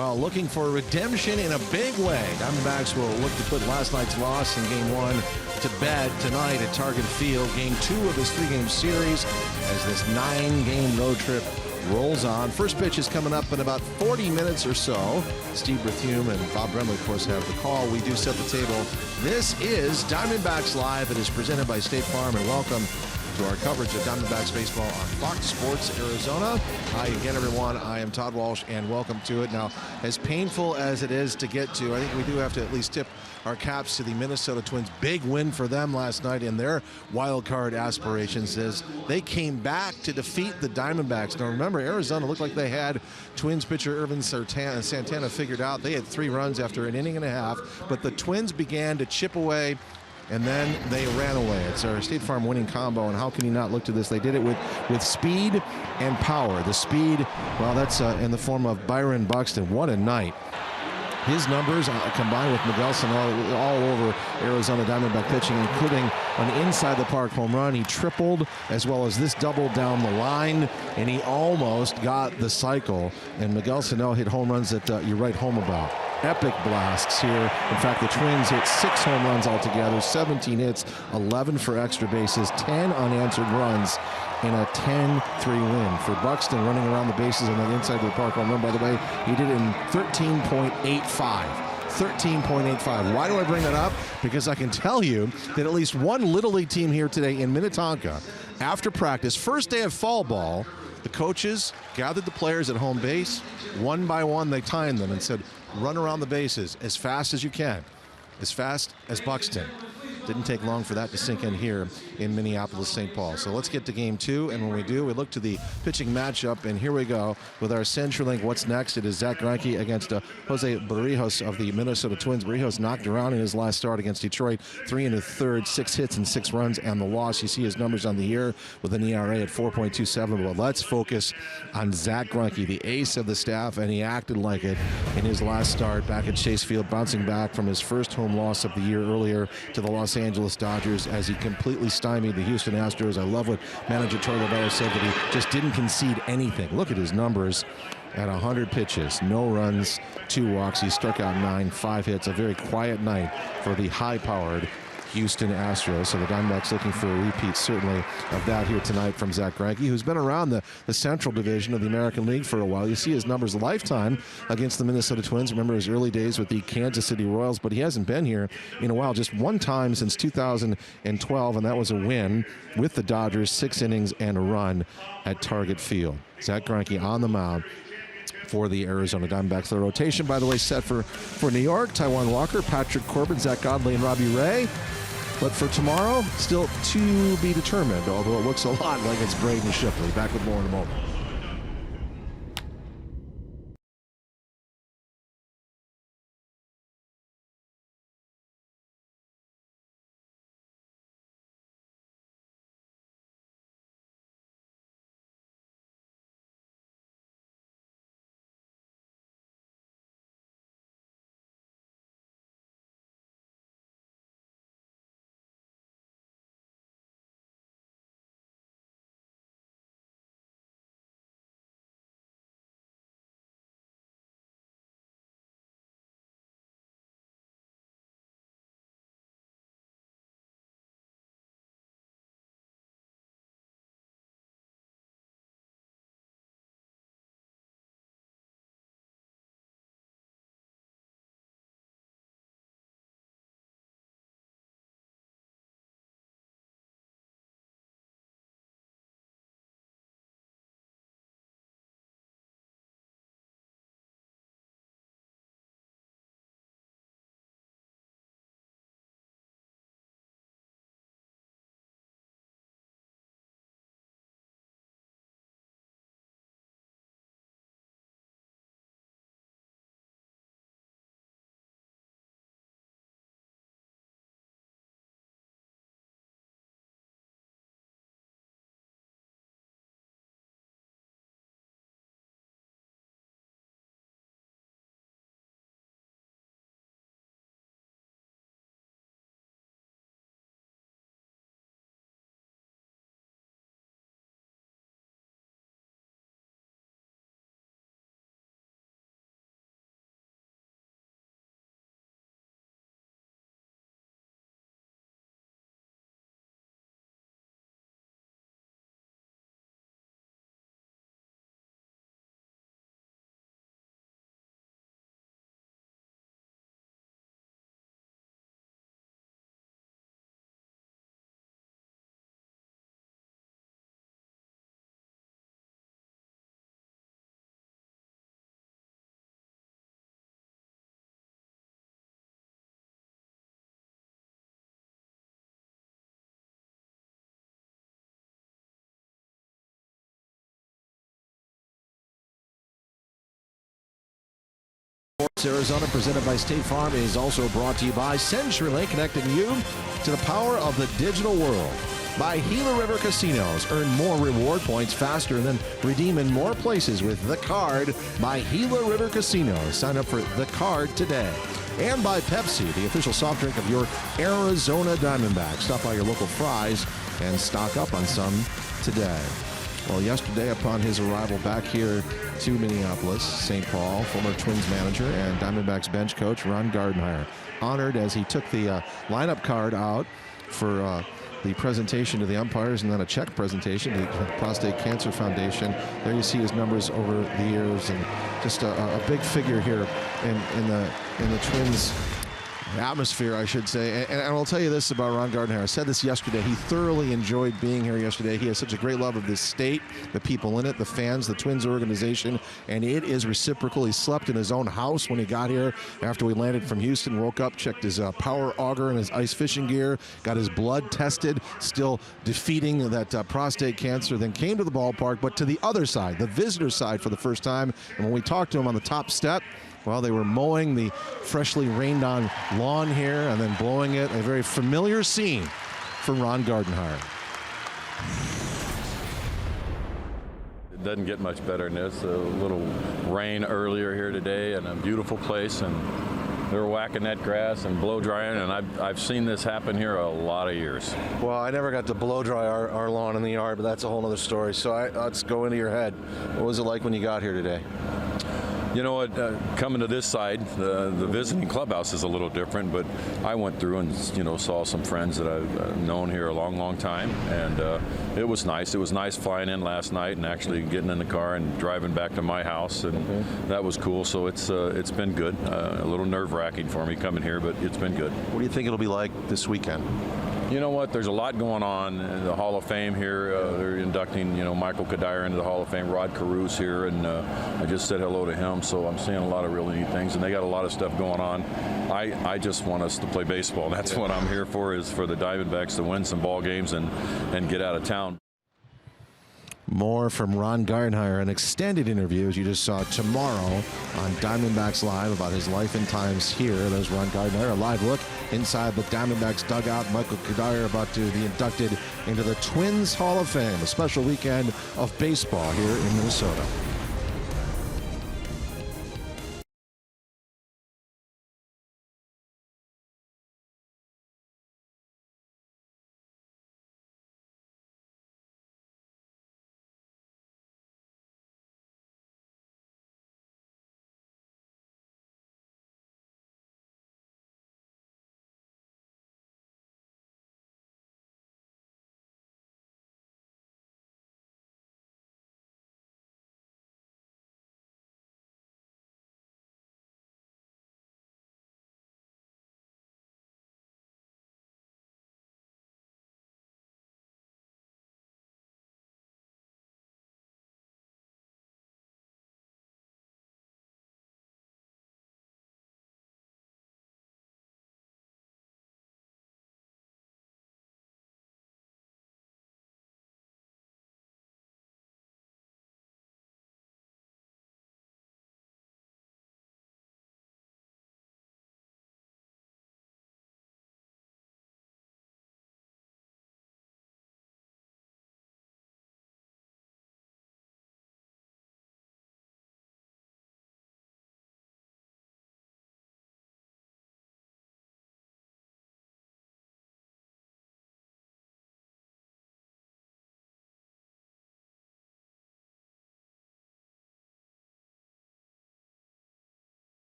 Well, looking for redemption in a big way. Diamondbacks will look to put last night's loss in Game 1 to bed tonight at Target Field. Game 2 of this 3-game series as this 9-game road trip rolls on. First pitch is coming up in about 40 minutes or so. Steve Berthume and Bob Bremley, of course, have the call. We do set the table. This is Diamondbacks Live. It is presented by State Farm, and welcome to our coverage of Diamondbacks baseball on Fox Sports Arizona. Hi again, everyone. I am Todd Walsh, and welcome to it. Now, as painful as it is to get to, I think we do have to at least tip our caps to the Minnesota Twins. Big win for them last night in their wild card aspirations as they came back to defeat the Diamondbacks. Now, remember, Arizona looked like they had Twins pitcher Irvin Santana figured out. They had 3 runs after an inning and a half, but the Twins began to chip away, and then they ran away. It's our State Farm winning combo, and how can you not look to this? They did it with speed and power. The speed, well, that's in the form of Byron Buxton. What a night. His numbers combined with Miguel Sano all over Arizona Diamondback pitching, including an inside-the-park home run. He tripled, as well as this double down the line, and he almost got the cycle. And Miguel Sano hit home runs that you write home about. Epic blasts here. In fact, the Twins hit 6 home runs altogether, 17 hits, 11 for extra bases, 10 unanswered runs in a 10-3 win. For Buxton, running around the bases on the inside of the park home run, by the way, he did it in 13.85. 13.85. Why do I bring that up? Because I can tell you that at least one Little League team here today in Minnetonka, after practice, first day of fall ball, the coaches gathered the players at home base. One by one, they timed them and said, run around the bases as fast as you can, as fast as Buxton. Didn't take long for that to sink in here in Minneapolis, St. Paul. So let's get to Game 2, and when we do, we look to the pitching matchup, and here we go with our CenturyLink What's Next. It is Zach Greinke against Jose Berríos of the Minnesota Twins. Berríos knocked around in his last start against Detroit, 3 1/3, 6 hits and 6 runs, and the loss. You see his numbers on the year with an ERA at 4.27, but let's focus on Zach Greinke, the ace of the staff, and he acted like it in his last start back at Chase Field, bouncing back from his first home loss of the year earlier to the Los Angeles Dodgers as he completely stymied the Houston Astros. I love what manager Troy Lovello said, that he just didn't concede anything. Look at his numbers at 100 pitches, no runs, 2 walks. He struck out 9, 5 hits. A very quiet night for the high-powered Houston Astros. So the Diamondbacks looking for a repeat, certainly, of that here tonight from Zach Greinke, who's been around the Central Division of the American League for a while. You see his numbers lifetime against the Minnesota Twins. Remember his early days with the Kansas City Royals, but he hasn't been here in a while. Just one time since 2012, and that was a win with the Dodgers, 6 innings and a run at Target Field. Zach Greinke on the mound for the Arizona Diamondbacks. The rotation, by the way, set for New York: Taijuan Walker, Patrick Corbin, Zach Godley, and Robbie Ray. But for tomorrow, still to be determined, although it looks a lot like it's Braden Shipley. Back with more in a moment. Arizona, presented by State Farm, is also brought to you by CenturyLink, connecting you to the power of the digital world. By Gila River Casinos, earn more reward points faster and then redeem in more places with The Card by Gila River Casinos. Sign up for The Card today. And by Pepsi, the official soft drink of your Arizona Diamondbacks. Stop by your local Fry's and stock up on some today. Well, yesterday, upon his arrival back here to Minneapolis, St. Paul, former Twins manager and Diamondbacks bench coach Ron Gardenhire honored as he took the lineup card out for the presentation to the umpires and then a check presentation to the Prostate Cancer Foundation. There you see his numbers over the years, and just a big figure here in the Twins atmosphere, I should say. And I'll tell you this about Ron Gardenhire. I said this yesterday. He thoroughly enjoyed being here yesterday. He has such a great love of this state, the people in it, the fans, the Twins organization, and it is reciprocal. He slept in his own house when he got here after we landed from Houston, woke up, checked his power auger and his ice fishing gear, got his blood tested, still defeating that prostate cancer, then came to the ballpark, but to the other side, the visitor side, for the first time. And when we talked to him on the top step, well, they were mowing the freshly rained on lawn here and then blowing it. A very familiar scene for Ron Gardenhire. It doesn't get much better than this. A little rain earlier here today and a beautiful place, and they're whacking that grass and blow drying, and I've seen this happen here a lot of years. Well, I never got to blow dry our lawn in the yard, but that's a whole other story. So let's go into your head. What was it like when you got here today? You know what, coming to this side, the visiting clubhouse is a little different, but I went through and, saw some friends that I've known here a long, long time, and it was nice. It was nice flying in last night and actually getting in the car and driving back to my house, and that was cool. So it's been good. A little nerve-wracking for me coming here, but it's been good. What do you think it'll be like this weekend? You know what? There's a lot going on in the Hall of Fame here. They're inducting, Michael Kadire into the Hall of Fame. Rod Carew's here, and I just said hello to him. So I'm seeing a lot of really neat things, and they got a lot of stuff going on. I just want us to play baseball. That's what I'm here for, is for the Diamondbacks to win some ball games and get out of town. More from Ron Gardenhire, an extended interview, as you just saw, tomorrow on Diamondbacks Live about his life and times here. There's Ron Gardenhire, a live look inside the Diamondbacks dugout. Michael Kadire about to be inducted into the Twins Hall of Fame. A special weekend of baseball here in Minnesota.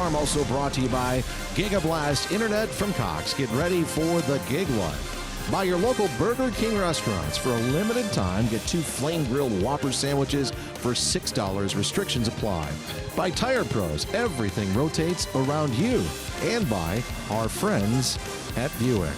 I'm also brought to you by Gigablast Internet from Cox. Get ready for the gig life. By your local Burger King restaurants. For a limited time, get 2 flame-grilled Whopper sandwiches for $6. Restrictions apply. By Tire Pros, everything rotates around you. And by our friends at Buick.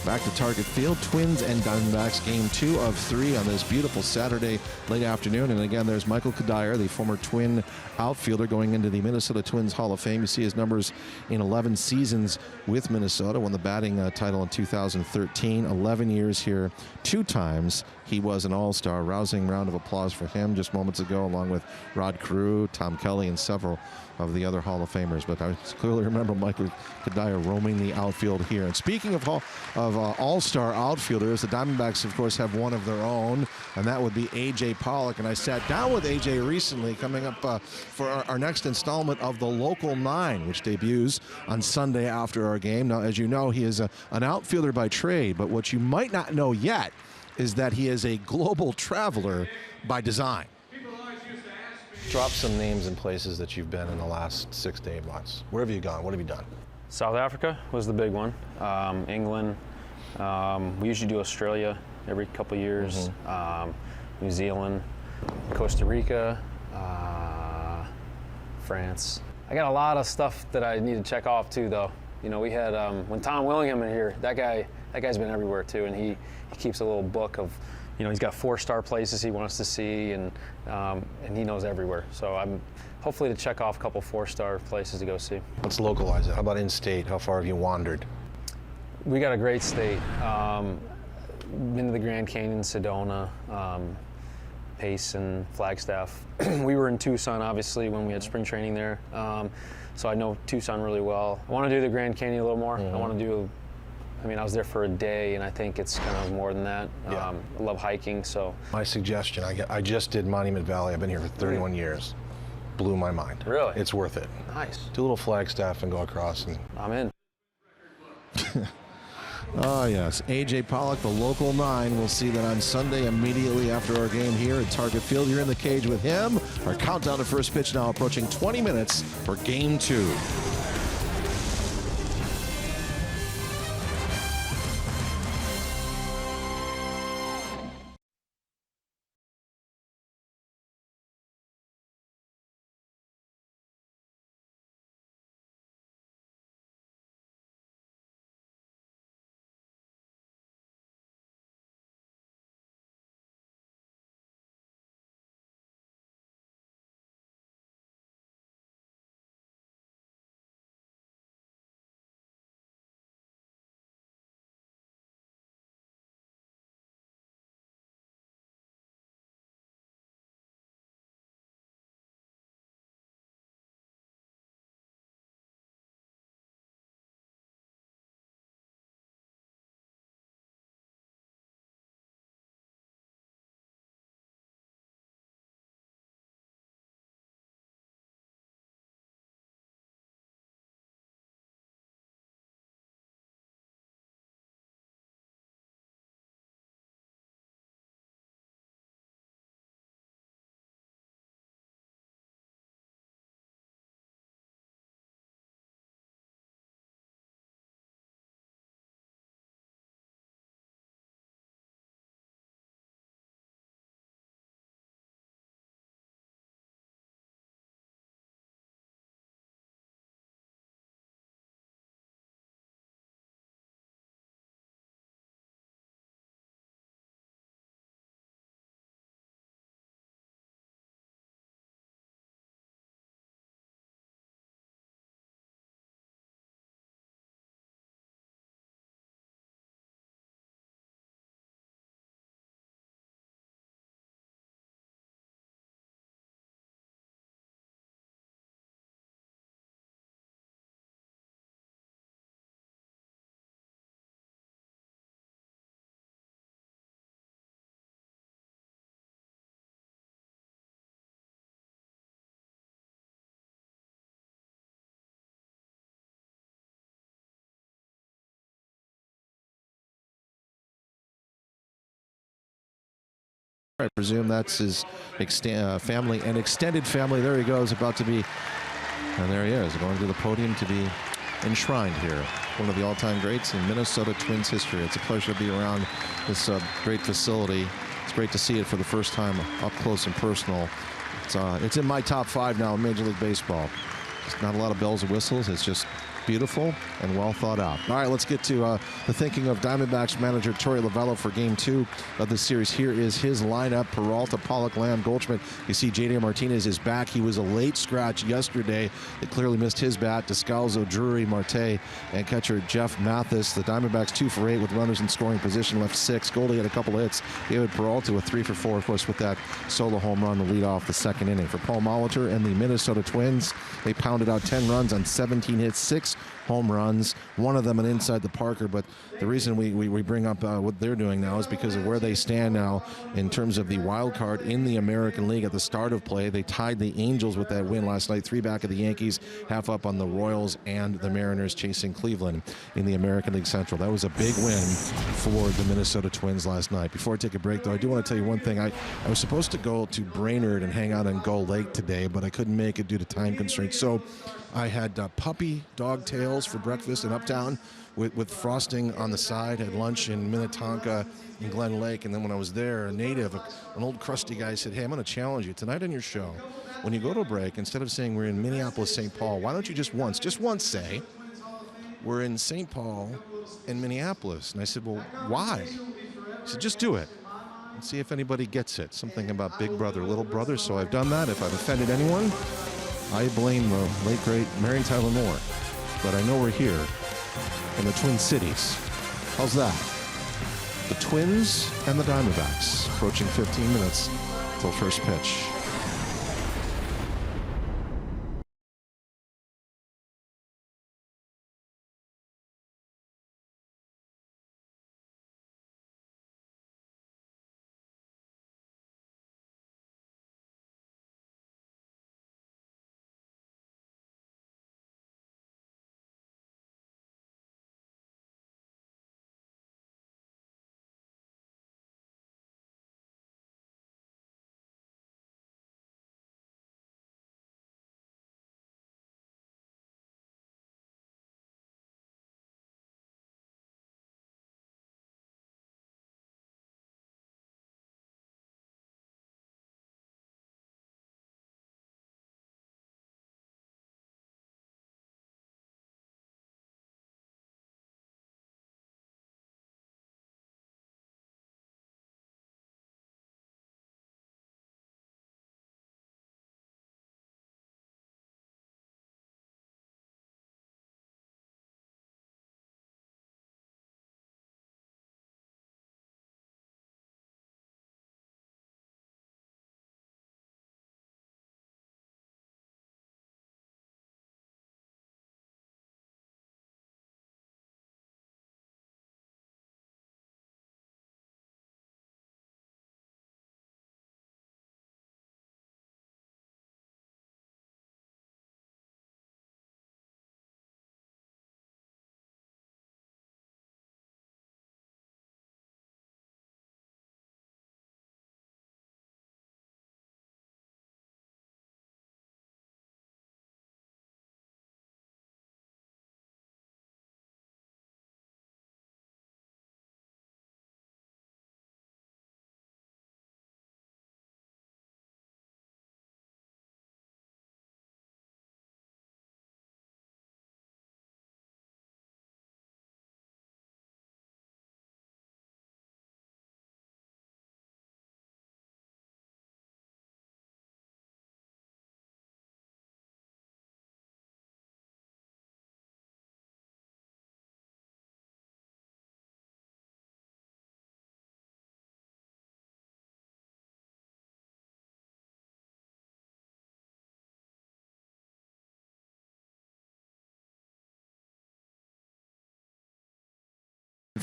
Back to Target Field, Twins and Diamondbacks, game 2 of 3 on this beautiful Saturday late afternoon. And again, there's Michael Kadire, the former Twin outfielder, going into the Minnesota Twins Hall of Fame. You see his numbers in 11 seasons with Minnesota. Won the batting title in 2013. 11 years here, 2 times. He was an all-star. Rousing round of applause for him just moments ago, along with Rod Carew, Tom Kelly, and several of the other Hall of Famers. But I clearly remember Michael Kadire roaming the outfield here. And speaking of all-star outfielders, the Diamondbacks, of course, have one of their own, and that would be A.J. Pollock. And I sat down with A.J. recently, coming up for our next installment of the Local 9, which debuts on Sunday after our game. Now, as you know, he is an outfielder by trade, but what you might not know yet is that he is a global traveler by design. Drop some names and places that you've been in the last 6 to 8 months. Where have you gone? What have you done? South Africa was the big one. England. We usually do Australia every couple years. New Zealand, Costa Rica, France. I got a lot of stuff that I need to check off too, though. You know, we had when Tom Willingham in here. That guy's been everywhere too, and he keeps a little book of. You know, he's got 4-star places he wants to see, and he knows everywhere. So I'm hopefully to check off a couple 4-star places to go see. Let's localize it. How about in-state? How far have you wandered? We got a great state. Been to the Grand Canyon, Sedona, Payson, Flagstaff. We were in Tucson, obviously, when we had spring training there. So I know Tucson really well. I want to do the Grand Canyon a little more. I want to do. I mean, I was there for a day, and I think it's kind of more than that. Yeah. I love hiking, so. My suggestion, I just did Monument Valley. I've been here for 31 years. Blew my mind. Really? It's worth it. Nice. Do a little Flagstaff and go across. And I'm in. Oh, yes. A.J. Pollock, the Local 9. We'll see that on Sunday immediately after our game here at Target Field. You're in the cage with him. Our countdown to first pitch now approaching 20 minutes for Game 2. I presume that's his family and extended family. There he goes, about to be And there he is, going to the podium to be enshrined here. One of the all-time greats in Minnesota Twins history. It's a pleasure to be around this great facility. It's great to see it for the first time up close and personal. It's in my top 5 now in Major League Baseball. It's not a lot of bells and whistles. It's just beautiful and well thought out. All right, let's get to the thinking of Diamondbacks manager Torey Lovullo for Game 2 of this series. Here is his lineup: Peralta, Pollock, Lamb, Goldschmidt. You see JD Martinez is back. He was a late scratch yesterday. It clearly missed his bat. Descalzo, Drury, Marte, and catcher Jeff Mathis. The Diamondbacks 2 for 8 with runners in scoring position, left 6. Goldie had a couple of hits. David Peralta with 3 for 4, of course, with that solo home run to lead off the second inning. For Paul Molitor and the Minnesota Twins, they pounded out 10 runs on 17 hits, 6 home runs, one of them an inside the Parker. But the reason we bring up what they're doing now is because of where they stand now in terms of the wild card in the American League. At the start of play, they tied the Angels with that win last night, 3 back of the Yankees, half up on the Royals and the Mariners, chasing Cleveland in the American League Central. That was a big win for the Minnesota Twins last night. Before I take a break, though, I do want to tell you one thing. I was supposed to go to Brainerd and hang out on Gull Lake today, but I couldn't make it due to time constraints. So I had puppy dog tails for breakfast in Uptown with frosting on the side. Had lunch in Minnetonka and Glen Lake. And then when I was there, a native, an old crusty guy said, "Hey, I'm going to challenge you. Tonight on your show, when you go to a break, instead of saying we're in Minneapolis, St. Paul, why don't you just once say we're in St. Paul and Minneapolis?" And I said, "Well, why?" He said, "Just do it and see if anybody gets it." Something about big brother, little brother. So I've done that. If I've offended anyone, I blame the late, great Mary Tyler Moore. But I know we're here in the Twin Cities. How's that? The Twins and the Diamondbacks approaching 15 minutes till first pitch.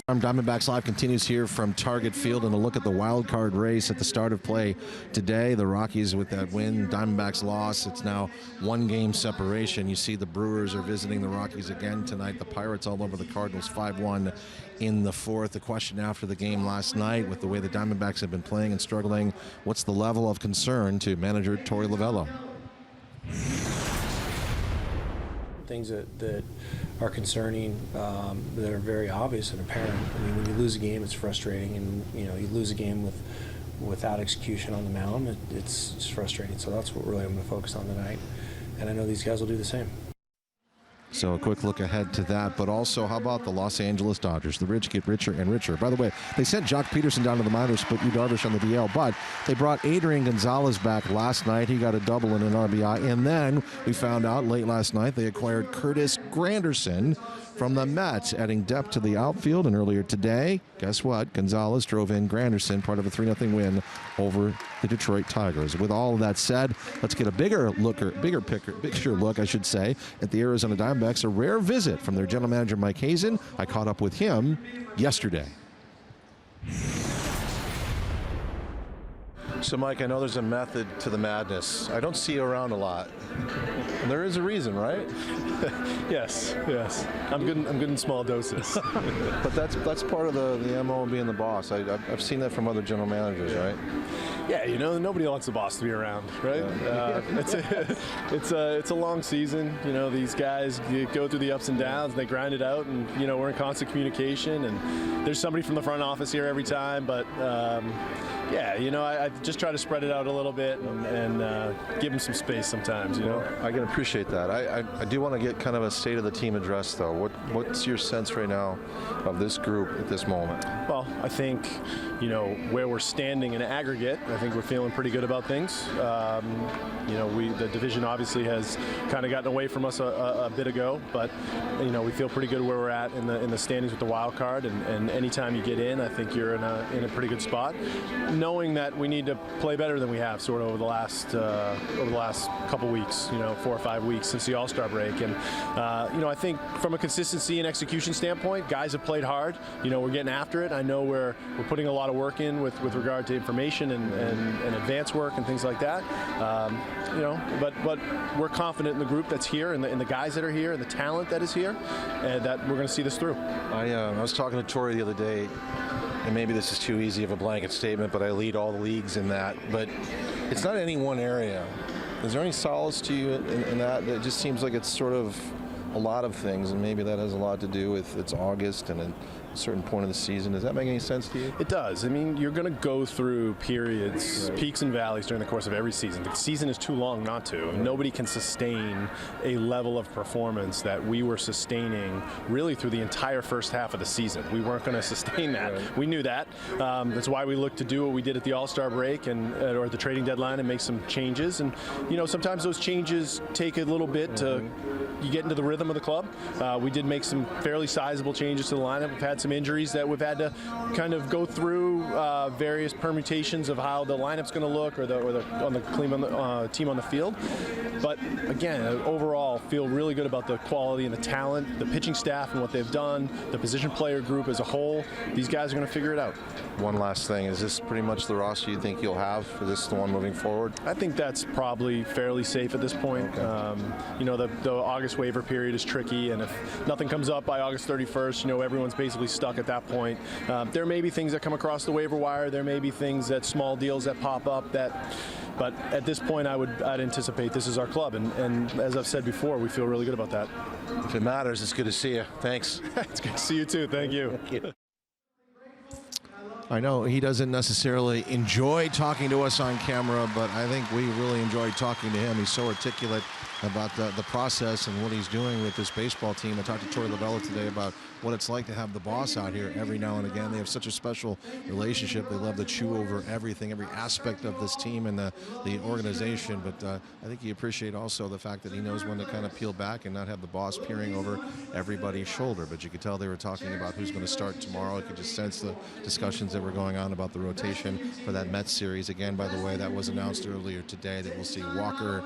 Diamondbacks Live continues here from Target Field, and a look at the wild card race at the start of play today. The Rockies with that win, Diamondbacks loss. It's now 1 game separation. You see the Brewers are visiting the Rockies again tonight. The Pirates all over the Cardinals 5-1 in the 4th. The question after the game last night, with the way the Diamondbacks have been playing and struggling, what's the level of concern to manager Torey Lovullo? things that are concerning, that are very obvious and apparent. I mean, when you lose a game, it's frustrating, and you lose a game without execution on the mound, it's frustrating. So that's what really I'm going to focus on tonight, and I know these guys will do the same. So a quick look ahead to that, but also how about the Los Angeles Dodgers? The rich get richer and richer. By the way, they sent Jock Peterson down to the minors, put Yu Darvish on the DL, but they brought Adrian Gonzalez back last night. He got a double and an RBI, and then we found out late last night they acquired Curtis Granderson from the Mets, adding depth to the outfield. And earlier today, guess what? Gonzalez drove in Granderson, part of a 3-0 win over the Detroit Tigers. With all of that said, let's get a bigger picture look, I should say, at the Arizona Diamondbacks. A rare visit from their general manager, Mike Hazen. I caught up with him yesterday. So, Mike, I know there's a method to the madness. I don't see you around a lot. And there is a reason, right? Yes. I'm good in small doses. But that's part of the MO of being the boss. I've seen that from other general managers, right? Yeah, nobody wants the boss to be around, right? It's a long season. These guys go through the ups and downs, and they grind it out, and we're in constant communication, and there's somebody from the front office here every time, but I just try to spread it out a little bit and give them some space sometimes, I can appreciate that. I do want to get kind of a state of the team address, though. What's your sense right now of this group at this moment? Well, I think, where we're standing in aggregate, I think we're feeling pretty good about things. The division obviously has kind of gotten away from us a bit ago, but, we feel pretty good where we're at in the standings with the wild card, and anytime you get in, I think you're in a pretty good spot. Knowing that we need to play better than we have sort of over the last couple weeks, 4 or 5 weeks since the All-Star break. And, I think from a consistency and execution standpoint, guys have played hard. We're getting after it. I know we're putting a lot of work in with regard to information and advanced work and things like that. But we're confident in the group that's here and the guys that are here and the talent that is here, and that we're going to see this through. I was talking to Tori the other day, and maybe this is too easy of a blanket statement, but I lead all the leagues in that. But it's not any one area. Is there any solace to you in that? It just seems like it's sort of a lot of things, and maybe that has a lot to do with it's August and a certain point of the season. Does that make any sense to you? It does. I mean, you're going to go through periods, peaks and valleys during the course of every season. The season is too long not to. Nobody can sustain a level of performance that we were sustaining really through the entire first half of the season. We weren't going to sustain that. Right. We knew that. That's why we looked to do what we did at the All-Star break or the trading deadline and make some changes. And, sometimes those changes take a little bit to you get into the rhythm of the club. We did make some fairly sizable changes to the lineup. We've had some injuries that we've had to kind of go through various permutations of how the lineup's going to look or on the team on the field. But again, overall, feel really good about the quality and the talent, the pitching staff and what they've done, the position player group as a whole. These guys are going to figure it out. One last thing, is this pretty much the roster you think you'll have for this the one moving forward? I think that's probably fairly safe at this point. Okay. The August waiver period is tricky, and if nothing comes up by August 31st, everyone's basically stuck at that point. There may be things that come across the waiver wire. There may be things small deals that pop up but at this point, I'd anticipate this is our club, and as I've said before, we feel really good about that. If it matters, it's good to see you. Thanks. It's good to see you too. Thank you. Thank you. I know he doesn't necessarily enjoy talking to us on camera, but I think we really enjoyed talking to him. He's so articulate about the process and what he's doing with this baseball team. I talked to Tori Lavella today about what it's like to have the boss out here every now and again. They have such a special relationship. They love to chew over everything, every aspect of this team and the organization. But I think you appreciate also the fact that he knows when to kind of peel back and not have the boss peering over everybody's shoulder. But you could tell they were talking about who's going to start tomorrow. You could just sense the discussions that were going on about the rotation for that Mets series. Again, by the way, that was announced earlier today that we'll see Walker,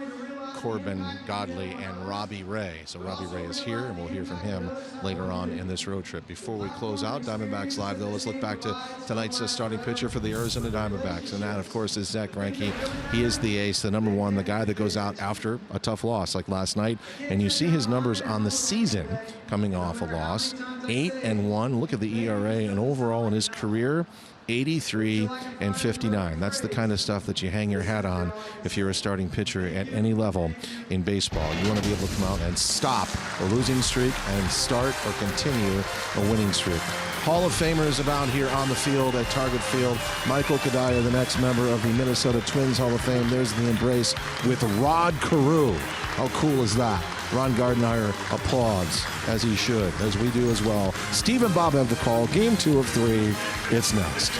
Corbin, Godley, and Robbie Ray. So Robbie Ray is here, and we'll hear from him later on in this road trip. Before we close out Diamondbacks Live, though, let's look back to tonight's starting pitcher for the Arizona Diamondbacks, and that, of course, is Zach Greinke. He is the ace, the number one, the guy that goes out after a tough loss like last night. And you see his numbers on the season coming off a loss, 8-1. Look at the ERA, and overall in his career, 83 and 59. That's the kind of stuff that you hang your hat on if you're a starting pitcher at any level in baseball. You want to be able to come out and stop a losing streak and start or continue a winning streak. Hall of Famers about here on the field at Target Field. Michael Kadaya, the next member of the Minnesota Twins Hall of Fame. There's the embrace with Rod Carew. How cool is that? Ron Gardenhire applauds, as he should, as we do as well. Steve and Bob have the call. Game 2 of 3. It's next.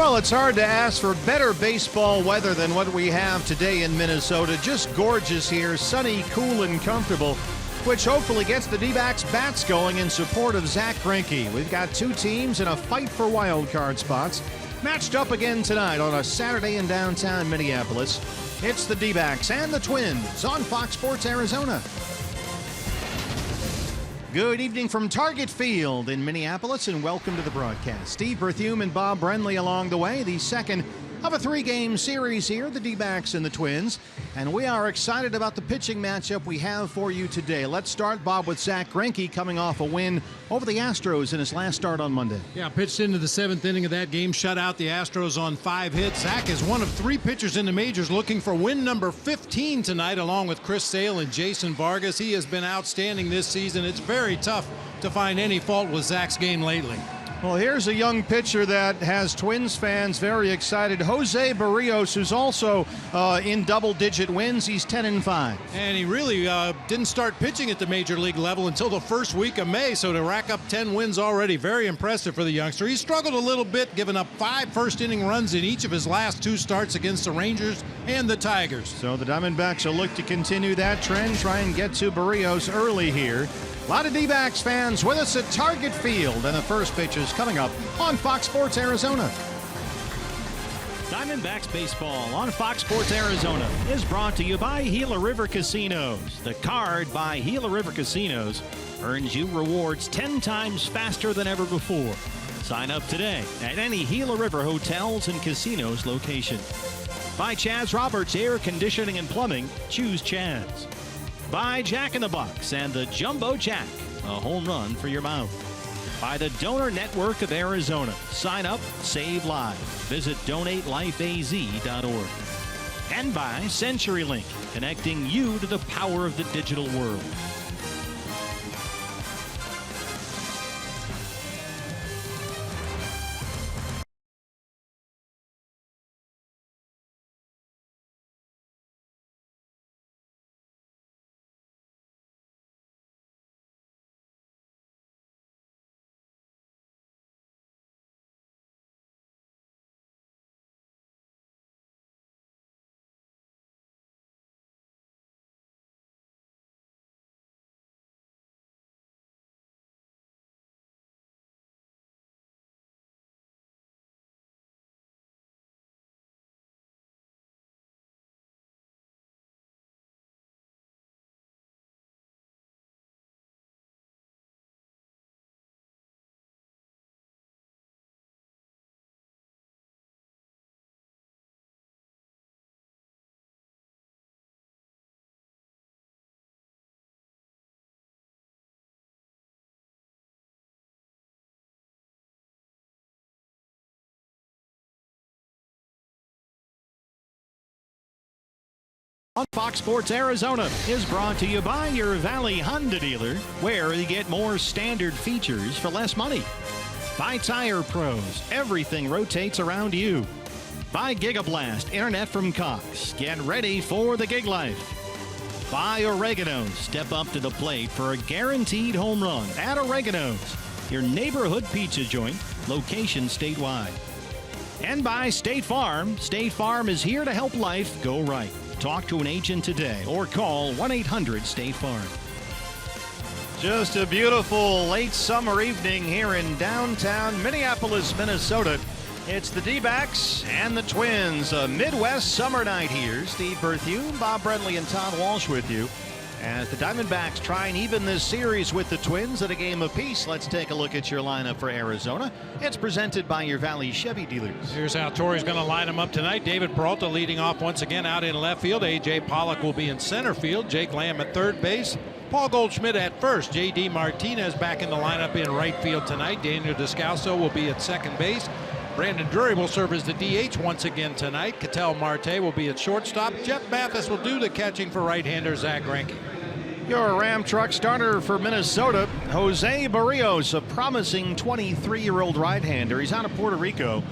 Well, it's hard to ask for better baseball weather than what we have today in Minnesota. Just gorgeous here, sunny, cool, and comfortable, which hopefully gets the D-backs bats going in support of Zach Greinke. We've got two teams in a fight for wild card spots, matched up again tonight on a Saturday in downtown Minneapolis. It's the D-backs and the Twins on Fox Sports Arizona. Good evening from Target Field in Minneapolis, and welcome to the broadcast. Steve Berthume and Bob Brenly along the way. The second of a 3-game series here, the D-backs and the Twins. And we are excited about the pitching matchup we have for you today. Let's start, Bob, with Zach Greinke coming off a win over the Astros in his last start on Monday. Yeah, pitched into the 7th inning of that game, shut out the Astros on 5 hits. Zach is one of 3 pitchers in the majors looking for win number 15 tonight, along with Chris Sale and Jason Vargas. He has been outstanding this season. It's very tough to find any fault with Zach's game lately. Well, here's a young pitcher that has Twins fans very excited. Jose Barrios, who's also in double-digit wins. He's 10-5. And he really didn't start pitching at the major league level until the first week of May, so to rack up 10 wins already, very impressive for the youngster. He struggled a little bit, giving up 5 first-inning runs in each of his last 2 starts against the Rangers and the Tigers. So the Diamondbacks will look to continue that trend, try and get to Barrios early here. A lot of D-backs fans with us at Target Field, and the first pitch is coming up on Fox Sports Arizona. Diamondbacks baseball on Fox Sports Arizona is brought to you by Gila River Casinos. The card by Gila River Casinos earns you rewards 10 times faster than ever before. Sign up today at any Gila River hotels and casinos location. By Chaz Roberts Air Conditioning and Plumbing, choose Chaz. By Jack in the Box and the Jumbo Jack, a home run for your mouth. By the Donor Network of Arizona. Sign up, save lives. Visit DonateLifeAZ.org. And by CenturyLink, connecting you to the power of the digital world. On Fox Sports Arizona is brought to you by your Valley Honda dealer, where you get more standard features for less money. By Tire Pros, everything rotates around you. By Gigablast, internet from Cox. Get ready for the gig life. By Oregano, step up to the plate for a guaranteed home run at Oregano's, your neighborhood pizza joint, location statewide. And by State Farm. State Farm is here to help life go right. Talk to an agent today or call 1-800-STATE-FARM. Just a beautiful late summer evening here in downtown Minneapolis, Minnesota. It's the D-backs and the Twins. A Midwest summer night here. Steve Berthew, Bob Brentley, and Todd Walsh with you as the Diamondbacks try and even this series with the Twins at a game apiece. Let's take a look at your lineup for Arizona. It's presented by your Valley Chevy dealers. Here's how Torrey's going to line them up tonight. David Peralta leading off once again out in left field. A.J. Pollock will be in center field. Jake Lamb at third base. Paul Goldschmidt at first. J.D. Martinez back in the lineup in right field tonight. Daniel Descalso will be at second base. Brandon Drury will serve as the DH once again tonight. Ketel Marte will be at shortstop. Jeff Mathis will do the catching for right-hander Zach Greinke. Your Ram truck starter for Minnesota, Jose Barrios, a promising 23-year-old right-hander. He's out of Puerto Rico.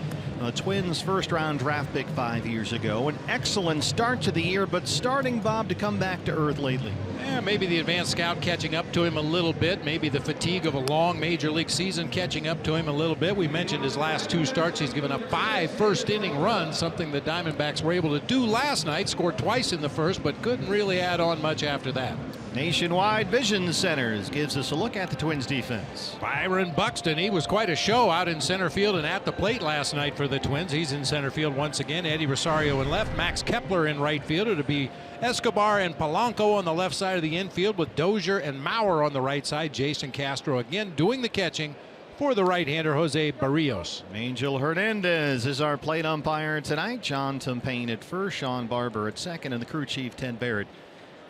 Twins first-round draft pick 5 years ago. An excellent start to the year, but starting, Bob, to come back to earth lately. Yeah, maybe the advanced scout catching up to him a little bit. Maybe the fatigue of a long major league season catching up to him a little bit. We mentioned his last 2 starts. He's given up 5 first-inning runs, something the Diamondbacks were able to do last night. Scored twice in the first, but couldn't really add on much after that. Nationwide Vision Centers gives us a look at the Twins defense. Byron Buxton, he was quite a show out in center field and at the plate last night for the Twins. He's in center field once again. Eddie Rosario in left. Max Kepler in right field. It'll be Escobar and Polanco on the left side of the infield with Dozier and Maurer on the right side. Jason Castro again doing the catching for the right-hander Jose Barrios. Angel Hernandez is our plate umpire tonight. John Tumpain at first, Sean Barber at second, and the crew chief Ted Barrett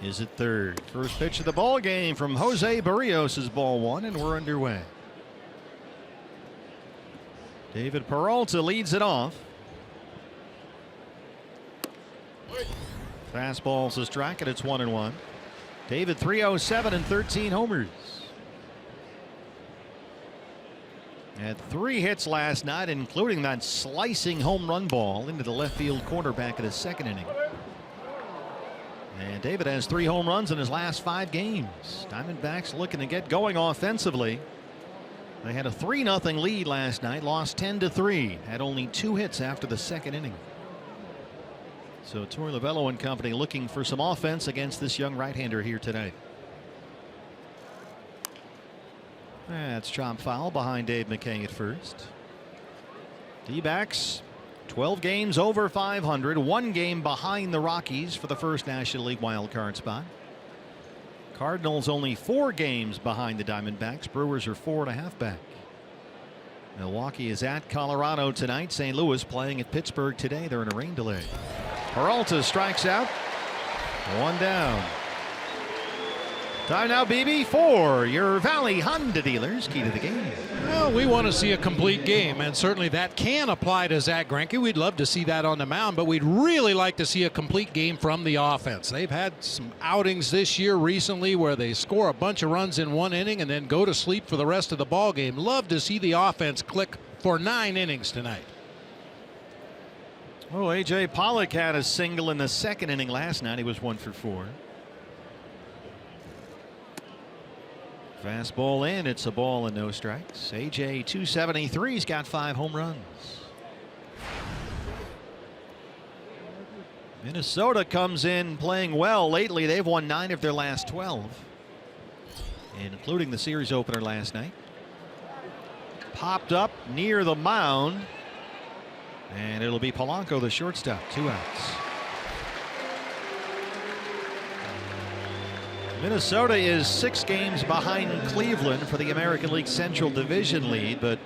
is at third. First pitch of the ball game from Jose Barrios is ball one, and we're underway. David Peralta leads it off. Fastball's a strike, and it's 1-1. David 307 and 13 homers. Had 3 hits last night, including that slicing home run ball into the left field corner back in the second inning. And David has 3 home runs in his last 5 games. Diamondbacks looking to get going offensively. They had a 3-0 lead last night, lost 10-3, had only 2 hits after the second inning. So Torey Lovullo and company looking for some offense against this young right-hander here tonight. That's chop foul behind Dave McKay at first. D-backs 12 games over 500, 1 game behind the Rockies for the first National League wild card spot. Cardinals only 4 games behind the Diamondbacks. Brewers are 4.5 back. Milwaukee is at Colorado tonight. St. Louis playing at Pittsburgh today. They're in a rain delay. Peralta strikes out. 1 down. Time now, BB, for your Valley Honda dealers. Key to the game. Well, we want to see a complete game, and certainly that can apply to Zach Greinke. We'd love to see that on the mound, but we'd really like to see a complete game from the offense. They've had some outings this year recently where they score a bunch of runs in 1 inning and then go to sleep for the rest of the ball game. Love to see the offense click for 9 innings tonight. Oh, A.J. Pollock had a single in the second inning last night. He was 1 for 4. Fastball in. It's a ball and no strikes. A.J. 273. He's got 5 home runs. Minnesota comes in playing well lately. They've won 9 of their last 12, including the series opener last night. Popped up near the mound. And it'll be Polanco, the shortstop. 2 outs. Minnesota is 6 games behind Cleveland for the American League Central Division lead, but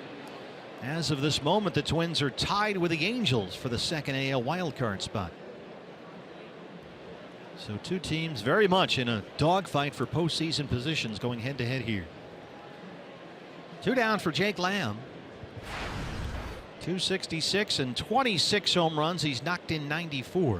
as of this moment, the Twins are tied with the Angels for the second AL wildcard spot. So 2 teams very much in a dogfight for postseason positions going head to head here. 2 down for Jake Lamb. 266 and 26 home runs. He's knocked in 94.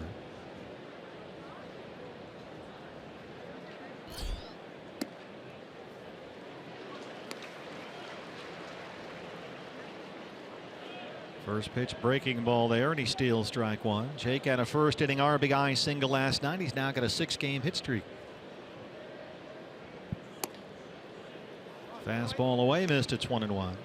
First pitch breaking ball there, and he steals strike 1. Jake had a first inning RBI single last night. He's now got a 6-game hit streak. Fastball away, missed. It's 1-1.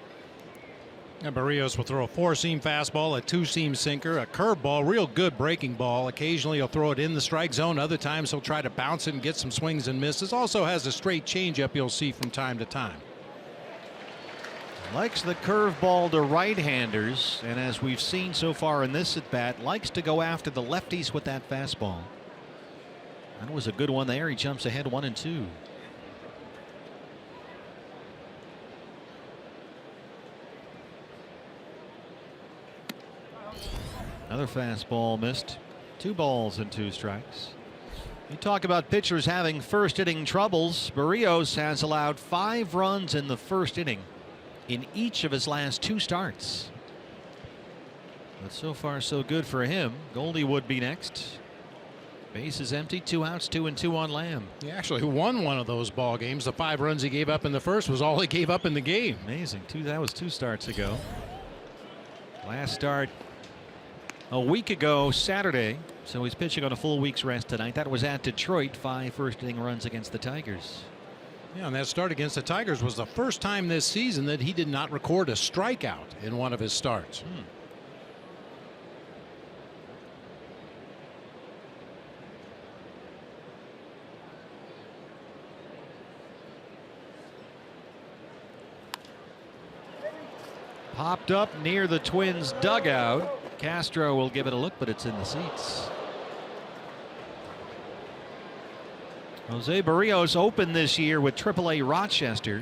And Barrios will throw a 4-seam fastball, a 2-seam sinker, a curveball, real good breaking ball. Occasionally he'll throw it in the strike zone. Other times he'll try to bounce it and get some swings and misses. Also has a straight changeup you'll see from time to time. Likes the curveball to right-handers, and as we've seen so far in this at bat, likes to go after the lefties with that fastball. That was a good one there. He jumps ahead 1-2. Another fastball missed. 2 balls and 2 strikes. You talk about pitchers having first inning troubles. Barrios has allowed 5 runs in the first inning in each of his last 2 starts. But so far so good for him. Goldie would be next. Base is empty. 2 outs, 2-2 on Lamb. He actually won one of those ball games. The 5 runs he gave up in the first was all he gave up in the game. Amazing. That was 2 starts ago. Last start a week ago Saturday, so he's pitching on a full week's rest tonight. That was at Detroit. 5 first inning runs against the Tigers. Yeah, and that start against the Tigers was the first time this season that he did not record a strikeout in one of his starts. Popped up near the Twins dugout. Castro will give it a look, but it's in the seats. Jose Barrios opened this year with AAA Rochester.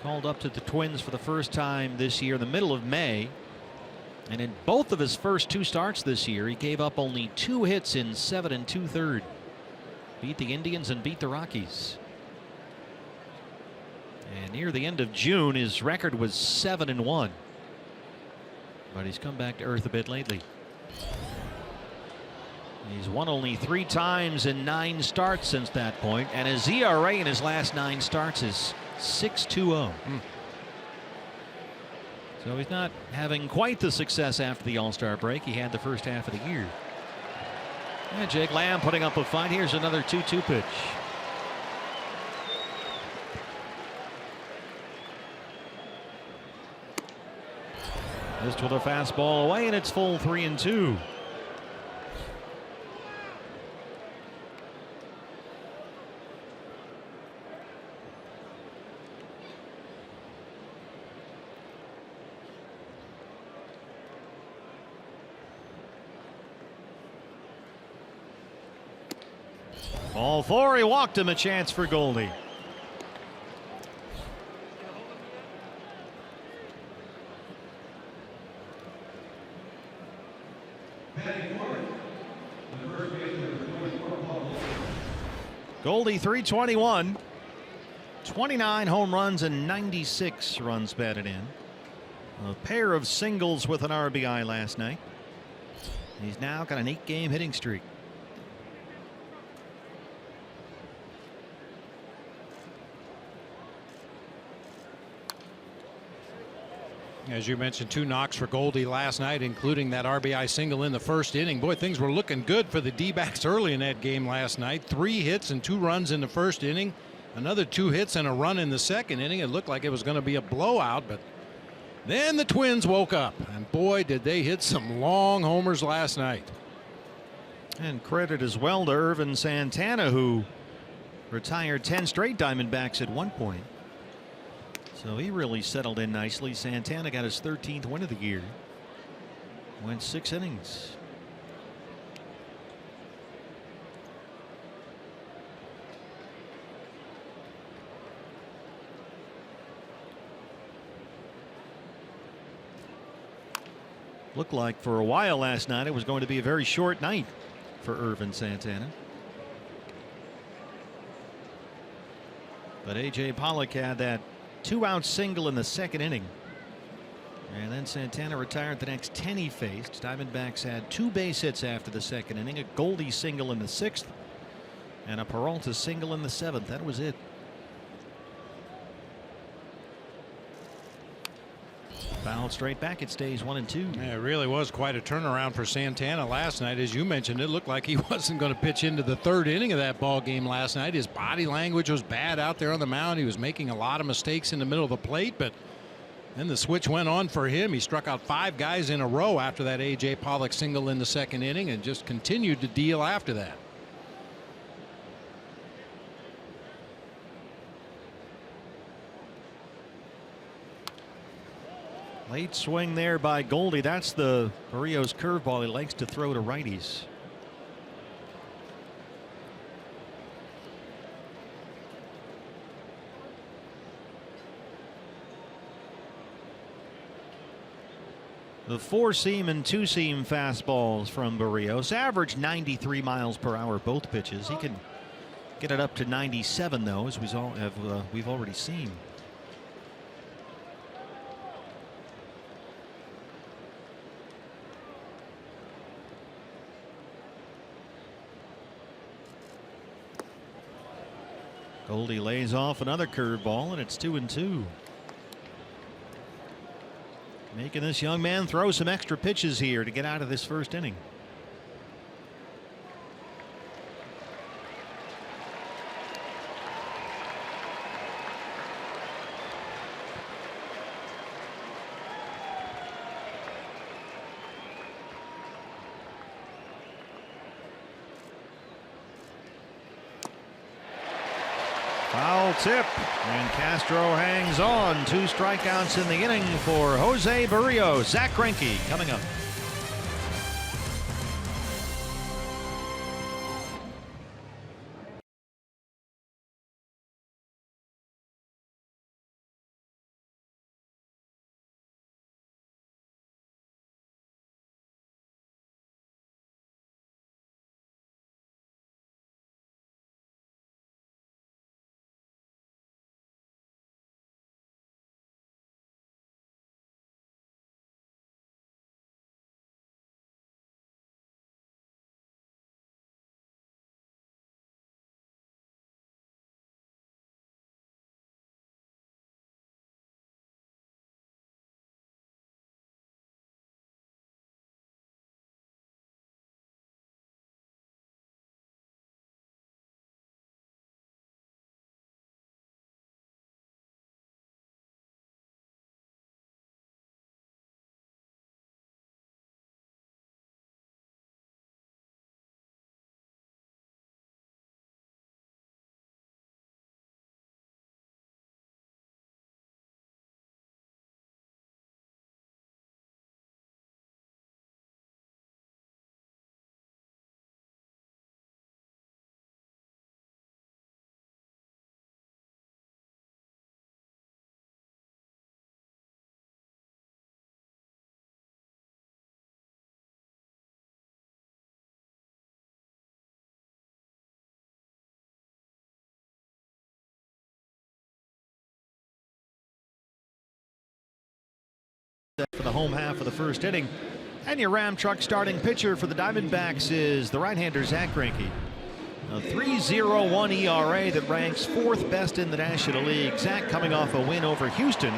Called up to the Twins for the first time this year in the middle of May. And in both of his first 2 starts this year, he gave up only 2 hits in 7 2/3. Beat the Indians and beat the Rockies. And near the end of June, his record was 7-1. But he's come back to earth a bit lately. He's won only 3 times in 9 starts since that point, and his ERA in his last 9 starts is 6.20. So he's not having quite the success after the All-Star break he had the first half of the year. And Jake Lamb putting up a fight. Here's another 2-2 pitch. Missed with a fastball away, and it's full 3-2. Ball 4, he walked him, a chance for Goldie. Goldie, 321, 29 home runs and 96 runs batted in. A pair of singles with an RBI last night. He's now got an 8-game hitting streak. As you mentioned, 2 knocks for Goldie last night, including that RBI single in the first inning. Boy, things were looking good for the D-backs early in that game last night. 3 hits and 2 runs in the first inning. Another 2 hits and a run in the second inning. It looked like it was going to be a blowout, but then the Twins woke up, and boy, did they hit some long homers last night. And credit as well to Irvin Santana, who retired 10 straight Diamondbacks at one point. So he really settled in nicely. Santana got his 13th win of the year. Went 6 innings. Looked like for a while last night it was going to be a very short night for Irvin Santana. But A.J. Pollock had that 2-out single in the second inning. And then Santana retired the next 10 he faced. Diamondbacks had 2 base hits after the second inning, a Goldie single in the 6th, and a Peralta single in the 7th. That was it. Fouled straight back. It stays 1-2. Yeah, it really was quite a turnaround for Santana last night. As you mentioned, it looked like he wasn't going to pitch into the 3rd inning of that ball game last night. His body language was bad out there on the mound. He was making a lot of mistakes in the middle of the plate, but then the switch went on for him. He struck out 5 guys in a row after that A.J. Pollock single in the second inning and just continued to deal after that. Late swing there by Goldie. That's the Barrios curveball he likes to throw to righties. The 4-seam and 2-seam fastballs from Barrios average 93 miles per hour both pitches. He can get it up to 97 though, as we've already seen. Goldie lays off another curveball, and it's 2-2. Making this young man throw some extra pitches here to get out of this first inning. Foul tip, and Castro hangs on. 2 strikeouts in the inning for Jose Barrios. Zach Greinke coming up. for the home half of the first inning. And your Ram truck starting pitcher for the Diamondbacks is the right-hander Zack Greinke. A 3.01 ERA that ranks 4th best in the National League. Zack coming off a win over Houston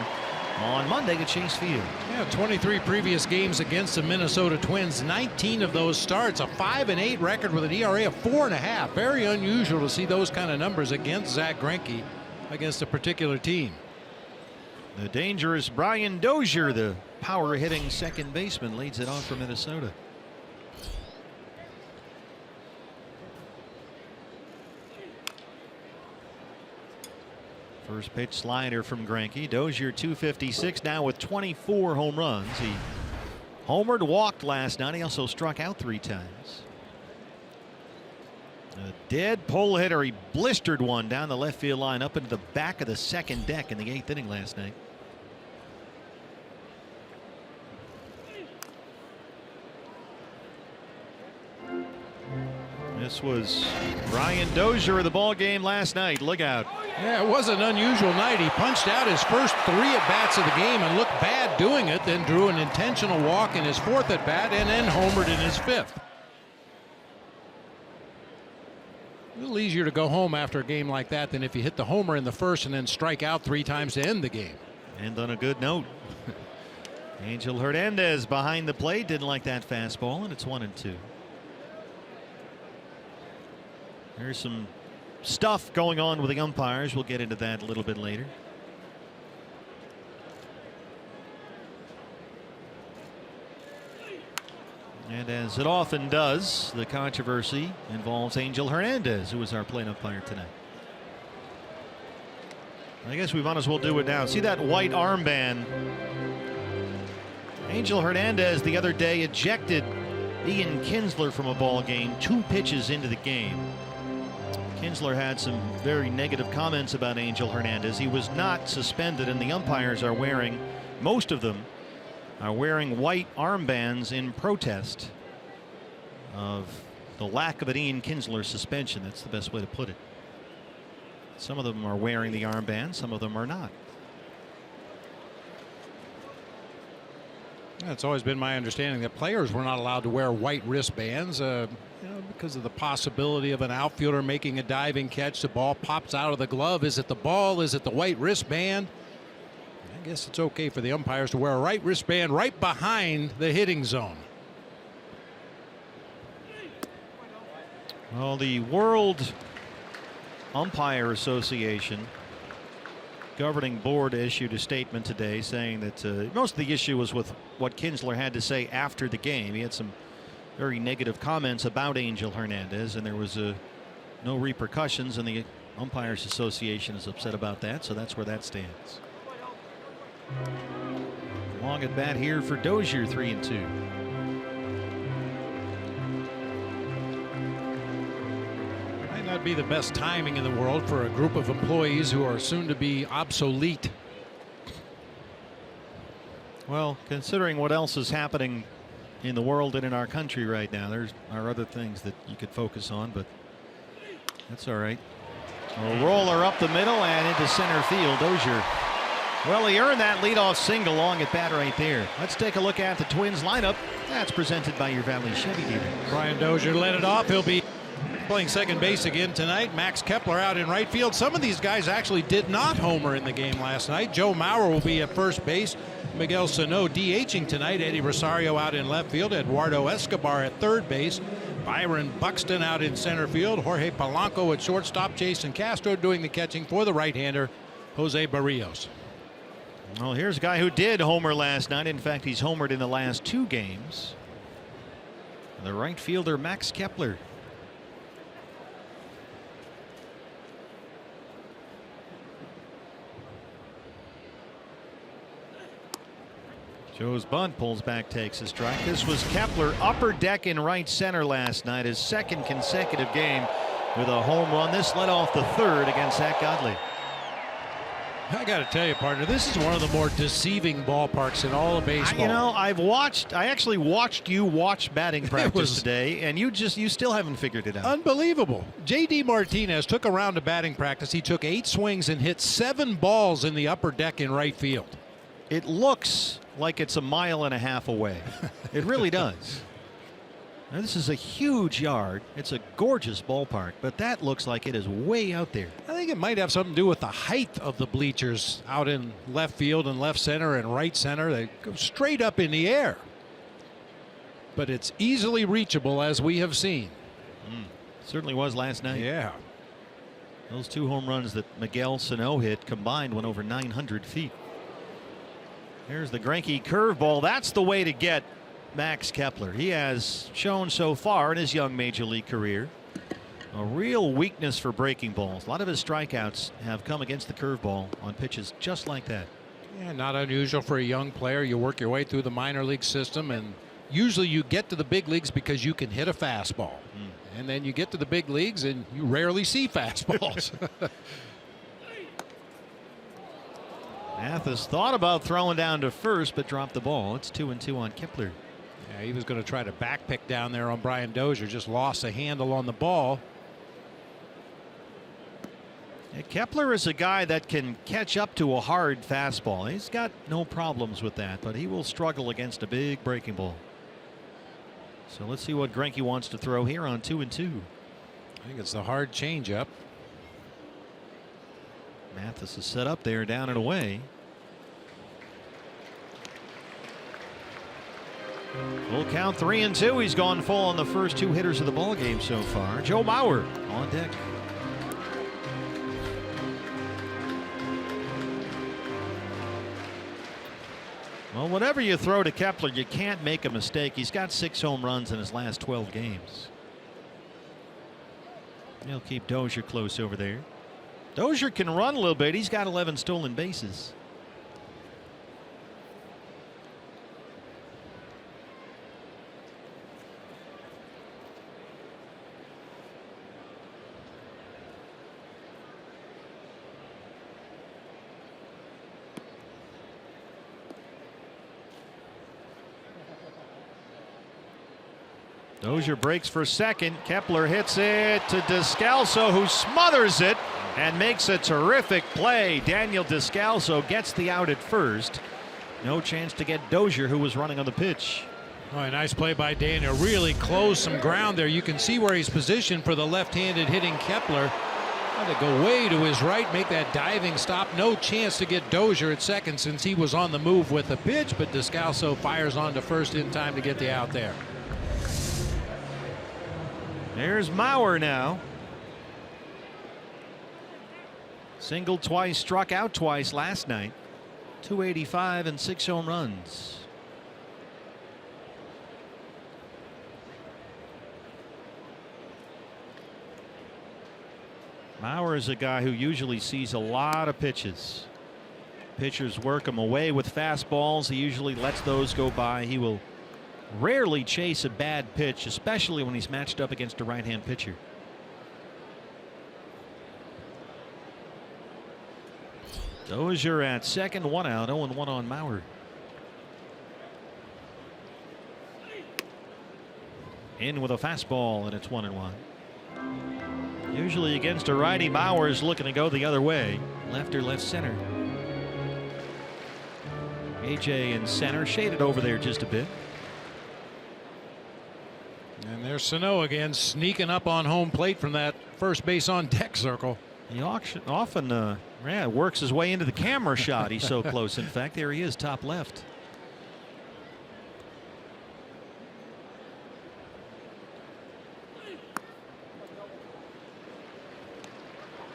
on Monday at Chase Field. Yeah, 23 previous games against the Minnesota Twins. 19 of those starts. A 5-8 record with an ERA of 4.5. Very unusual to see those kind of numbers against Zack Greinke against a particular team. The dangerous Brian Dozier, the power-hitting second baseman, leads it off for Minnesota. First pitch slider from Greinke. Dozier 256 now with 24 home runs. He homered, walked last night. He also struck out 3 times. A dead pull hitter. He blistered one down the left field line up into the back of the second deck in the 8th inning last night. This was Brian Dozier of the ball game last night. Look out. Yeah, it was an unusual night. He punched out his first 3 at-bats of the game and looked bad doing it, then drew an intentional walk in his 4th at-bat and then homered in his 5th. A little easier to go home after a game like that than if you hit the homer in the 1st and then strike out 3 times to end the game. And on a good note, Angel Hernandez behind the plate didn't like that fastball, and it's 1-2. There's some stuff going on with the umpires. We'll get into that a little bit later. And as it often does, the controversy involves Angel Hernandez, who was our plate umpire tonight. I guess we might as well do it now. See that white armband? Angel Hernandez the other day ejected Ian Kinsler from a ball game 2 pitches into the game. Kinsler had some very negative comments about Angel Hernandez. He was not suspended, and the umpires are wearing, most of them are wearing white armbands in protest of the lack of an Ian Kinsler suspension. That's the best way to put it. Some of them are wearing the armband, some of them are not. It's always been my understanding that players were not allowed to wear white wristbands, because of the possibility of an outfielder making a diving catch. The ball pops out of the glove. Is it the ball? Is it the white wristband? I guess it's okay for the umpires to wear a right wristband right behind the hitting zone. Well, the World Umpire Association governing board issued a statement today saying that most of the issue was with what Kinsler had to say after the game. He had some very negative comments about Angel Hernandez, and there was no repercussions, and the Umpires Association is upset about that, so that's where that stands. Long at bat here for Dozier, 3-2. Might not be the best timing in the world for a group of employees who are soon to be obsolete. Well, considering what else is happening in the world and in our country right now, there are other things that you could focus on, but that's all right. A roller up the middle and into center field. Dozier, well, he earned that leadoff single long at bat right there. Let's take a look at the Twins lineup. That's presented by your Valley Chevy dealer. Brian Dozier led it off. He'll be playing second base again tonight. Max Kepler out in right field. Some of these guys actually did not homer in the game last night. Joe Mauer will be at first base. Miguel Sano DHing tonight. Eddie Rosario out in left field. Eduardo Escobar at third base. Byron Buxton out in center field. Jorge Polanco at shortstop. Jason Castro doing the catching for the right-hander, Jose Barrios. Well, here's a guy who did homer last night. In fact, he's homered in the last 2 games. The right fielder, Max Kepler. Joe's bunt pulls back, takes a strike. This was Kepler upper deck in right center last night, his 2nd consecutive game with a home run. This led off the 3rd against Zach Godley. I got to tell you, partner, this is one of the more deceiving ballparks in all of baseball. You know, I actually watched you watch batting practice today, and you still haven't figured it out. Unbelievable. J.D. Martinez took a round of batting practice. He took 8 swings and hit 7 balls in the upper deck in right field. it looks like it's a mile and a half away. It really does. Now, this is a huge yard. It's a gorgeous ballpark, but that looks like it is way out there. I think it might have something to do with the height of the bleachers out in left field and left center and right center. They go straight up in the air. But it's easily reachable, as we have seen. Certainly was last night. Yeah. Those 2 home runs that Miguel Sano hit combined went over 900 feet. There's the Greinke curveball. That's the way to get Max Kepler. He has shown so far in his young major league career a real weakness for breaking balls. A lot of his strikeouts have come against the curveball on pitches just like that. Yeah, not unusual for a young player. You work your way through the minor league system, and usually you get to the big leagues because you can hit a fastball. And then you get to the big leagues and you rarely see fastballs. Mathis thought about throwing down to first, but dropped the ball. It's 2-2 on Kepler. Yeah, he was going to try to back pick down there on Brian Dozier. Just lost a handle on the ball. Yeah, Kepler is a guy that can catch up to a hard fastball. He's got no problems with that, but he will struggle against a big breaking ball. So let's see what Greinke wants to throw here on 2-2. I think it's the hard changeup. Mathis is set up there, down and away. Full count, 3-2. He's gone full on the first 2 hitters of the ball game so far. Joe Mauer on deck. Well, whatever you throw to Kepler, you can't make a mistake. He's got 6 home runs in his last 12 games. He'll keep Dozier close over there. Dozier can run a little bit. He's got 11 stolen bases. Dozier breaks for second. Kepler hits it to Descalso, who smothers it and makes a terrific play. Daniel Descalso gets the out at first. No chance to get Dozier, who was running on the pitch. Oh, a nice play by Daniel. Really closed some ground there. You can see where he's positioned for the left-handed hitting Kepler. Had to go way to his right, make that diving stop. No chance to get Dozier at second since he was on the move with the pitch, but Descalso fires on to first in time to get the out there. There's Mauer now. Singled twice, struck out twice last night. 285 and 6 home runs. Mauer is a guy who usually sees a lot of pitches. Pitchers work him away with fastballs. He usually lets those go by. He will rarely chase a bad pitch, especially when he's matched up against a right-hand pitcher. Dozier at second, 1 out, 0-1 on Mauer. In with a fastball, and it's 1-1. Usually against a righty, Mauer is looking to go the other way. Left or left center. AJ in center, shaded over there just a bit. And there's Sano again, sneaking up on home plate from that first base on deck circle. He often works his way into the camera shot. He's so close. In fact, there he is, top left.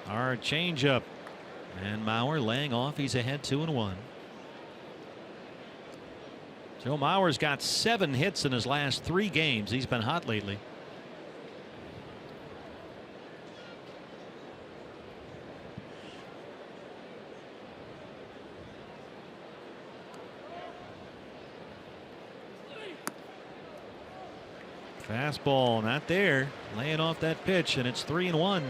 Hard changeup. And Mauer laying off. He's ahead 2-1. Joe Mauer's got 7 hits in his last 3 games. He's been hot lately. Fastball not there, laying off that pitch, and it's 3-1.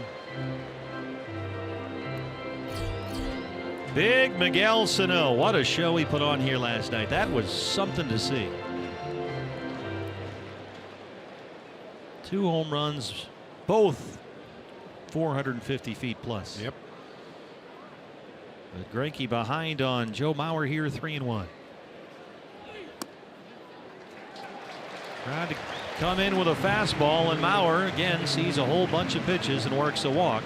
Big Miguel Sano. What a show he put on here last night. That was something to see. 2 home runs, both 450 feet plus. Yep. But Greinke behind on Joe Mauer here, 3-1. Trying to come in with a fastball, and Mauer again sees a whole bunch of pitches and works a walk.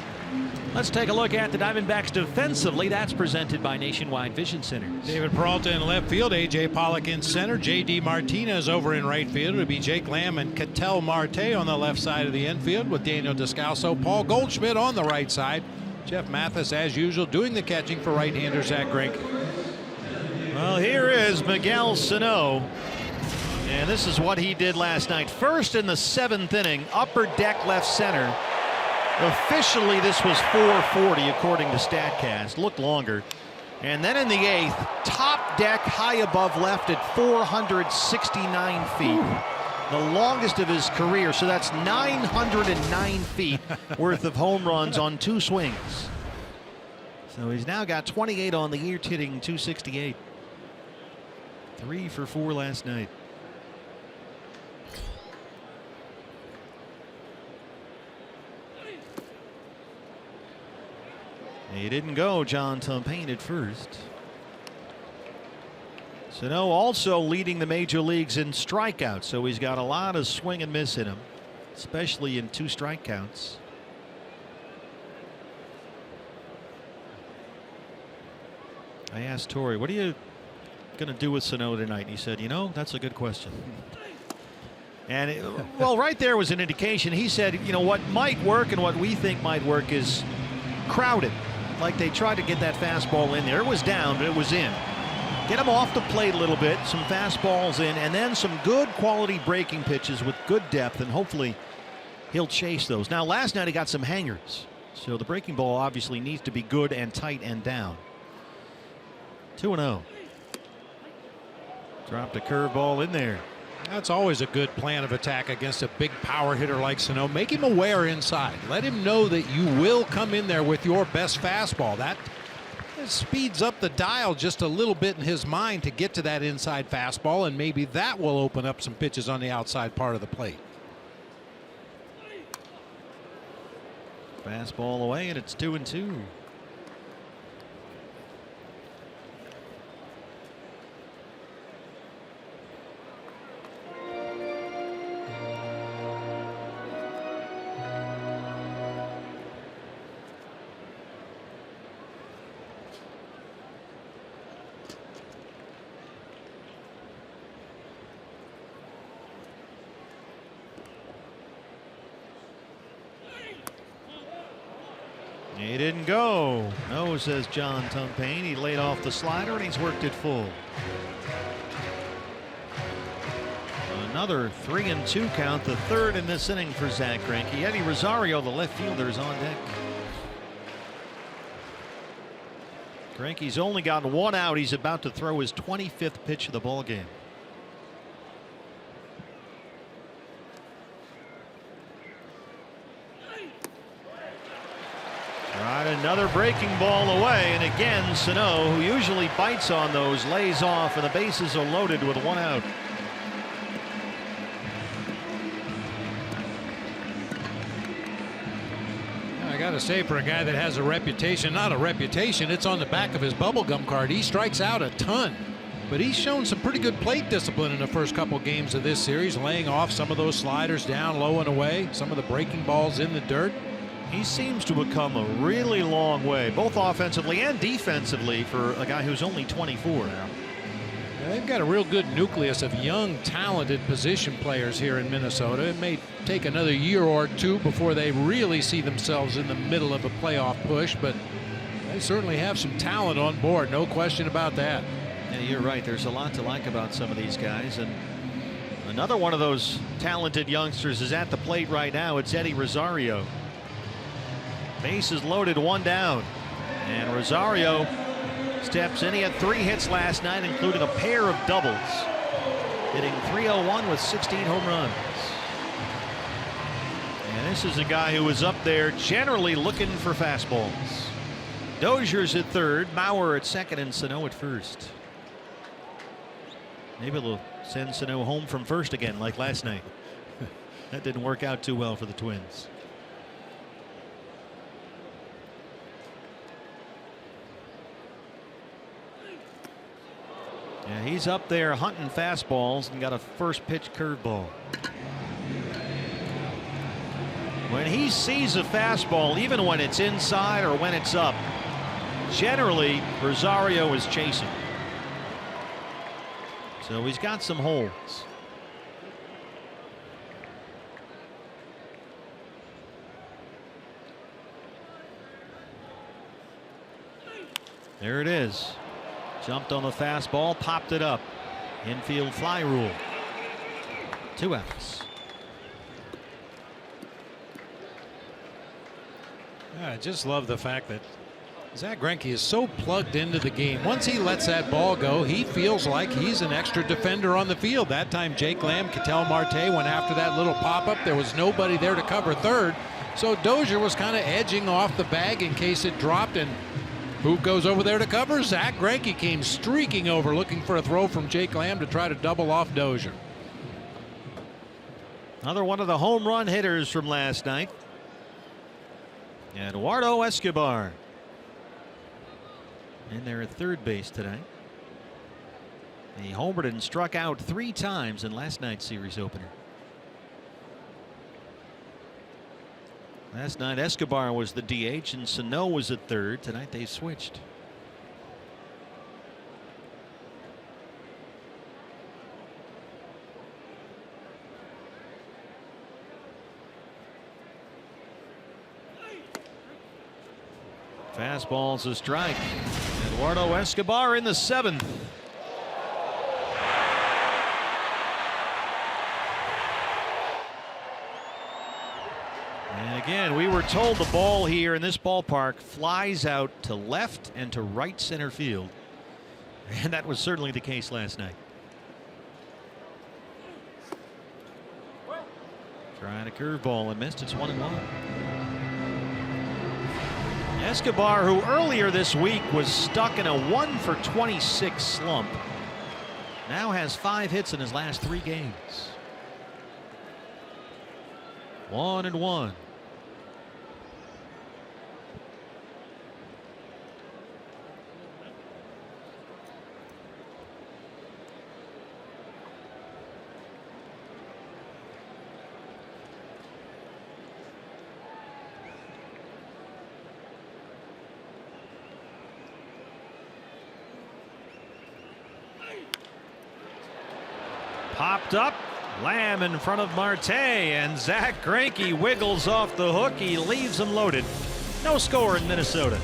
Let's take a look at the Diamondbacks defensively. That's presented by Nationwide Vision Centers. David Peralta in left field, A.J. Pollock in center, J.D. Martinez over in right field. It'll be Jake Lamb and Ketel Marte on the left side of the infield with Daniel Descalso, Paul Goldschmidt on the right side. Jeff Mathis, as usual, doing the catching for right-hander Zach Greinke. Well, here is Miguel Sano. And this is what he did last night. First in the 7th inning, upper deck left center. Officially, this was 440 according to StatCast. Looked longer. And then in the 8th, top deck high above left at 469 feet. The longest of his career. So that's 909 feet worth of home runs on 2 swings. So he's now got 28 on the year, hitting 268. 3 for 4 last night. He didn't go. John Tumpain at first. Sano also leading the major leagues in strikeouts, so he's got a lot of swing and miss in him, especially in 2 strike counts. I asked Torrey, what are you going to do with Sano tonight? And he said, you know, that's a good question. And well, right there was an indication. He said, you know, what might work and what we think might work is crowded. Like they tried to get that fastball in there. It was down, but it was in. Get him off the plate a little bit, some fastballs in, and then some good quality breaking pitches with good depth, and hopefully he'll chase those. Now, last night he got some hangers, so the breaking ball obviously needs to be good and tight and down. 2-0. Dropped a curveball in there. That's always a good plan of attack against a big power hitter like Sano. Make him aware inside. Let him know that you will come in there with your best fastball. That speeds up the dial just a little bit in his mind to get to that inside fastball, and maybe that will open up some pitches on the outside part of the plate. Fastball away, and it's 2-2. He didn't go. No, says John Tumpain. He laid off the slider and he's worked it full. Another 3-2 count, the 3rd in this inning for Zach Greinke. Eddie Rosario, the left fielder, is on deck. Greinke's only gotten 1 out. He's about to throw his 25th pitch of the ball game. All right, another breaking ball away, and again Sano, who usually bites on those, lays off, and the bases are loaded with 1 out. I got to say, for a guy that has a reputation, not a reputation, it's on the back of his bubblegum card. He strikes out a ton, but he's shown some pretty good plate discipline in the first couple games of this series, laying off some of those sliders down low and away, some of the breaking balls in the dirt. He seems to have come a really long way, both offensively and defensively, for a guy who's only 24 now. They've got a real good nucleus of young, talented position players here in Minnesota. It may take another year or 2 before they really see themselves in the middle of a playoff push, but they certainly have some talent on board, no question about that. Yeah, you're right. There's a lot to like about some of these guys, and another one of those talented youngsters is at the plate right now. It's Eddie Rosario. Bases loaded, 1 down, and Rosario steps in. He had 3 hits last night, including a pair of doubles, hitting .301 with 16 home runs. And this is a guy who was up there generally looking for fastballs. Dozier's at 3rd, Mauer at 2nd, and Sano at 1st. Maybe they'll send Sano home from 1st again like last night. That didn't work out too well for the Twins. Yeah, he's up there hunting fastballs and got a first pitch curveball. When he sees a fastball, even when it's inside or when it's up, generally Rosario is chasing. So he's got some holes. There it is. Jumped on the fastball, popped it up. Infield fly rule. 2 outs. I just love the fact that Zach Greinke is so plugged into the game. Once he lets that ball go, he feels like he's an extra defender on the field. That time Jake Lamb, Ketel Marte went after that little pop-up. There was nobody there to cover third. So Dozier was kind of edging off the bag in case it dropped, and who goes over there to cover? Zach Greinke came streaking over looking for a throw from Jake Lamb to try to double off Dozier. Another one of the home run hitters from last night. Eduardo Escobar in there at third base tonight. He homered and struck out 3 times in last night's series opener. Last night Escobar was the DH and Sano was at third. Tonight they switched. Fastball's a strike. Eduardo Escobar in the 7th. And again, we were told the ball here in this ballpark flies out to left and to right center field. And that was certainly the case last night. Trying a curveball and missed. It's 1-1. Escobar, who earlier this week was stuck in a 1-for-26 slump, now has 5 hits in his last 3 games. 1-1. Popped up. Lamb in front of Marte, and Zach Greinke wiggles off the hook. He leaves him loaded. No score in Minnesota.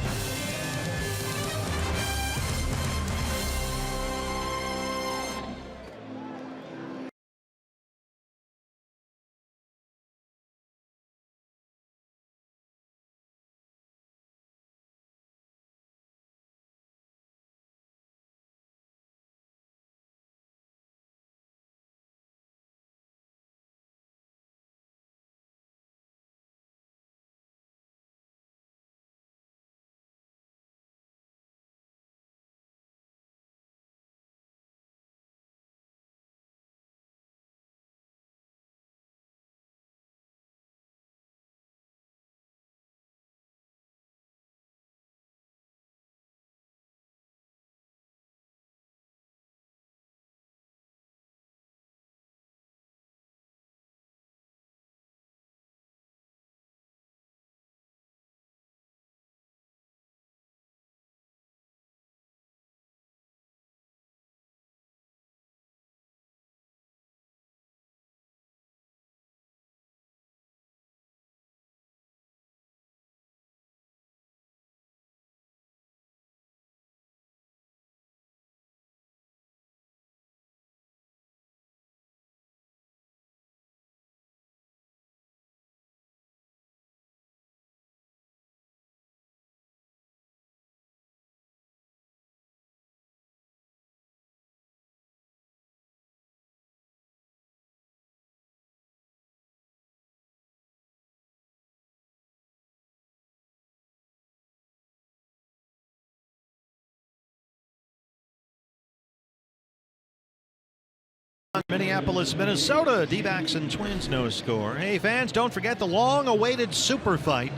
Minneapolis, Minnesota, D-backs and Twins no score. Hey fans, don't forget the long-awaited super fight.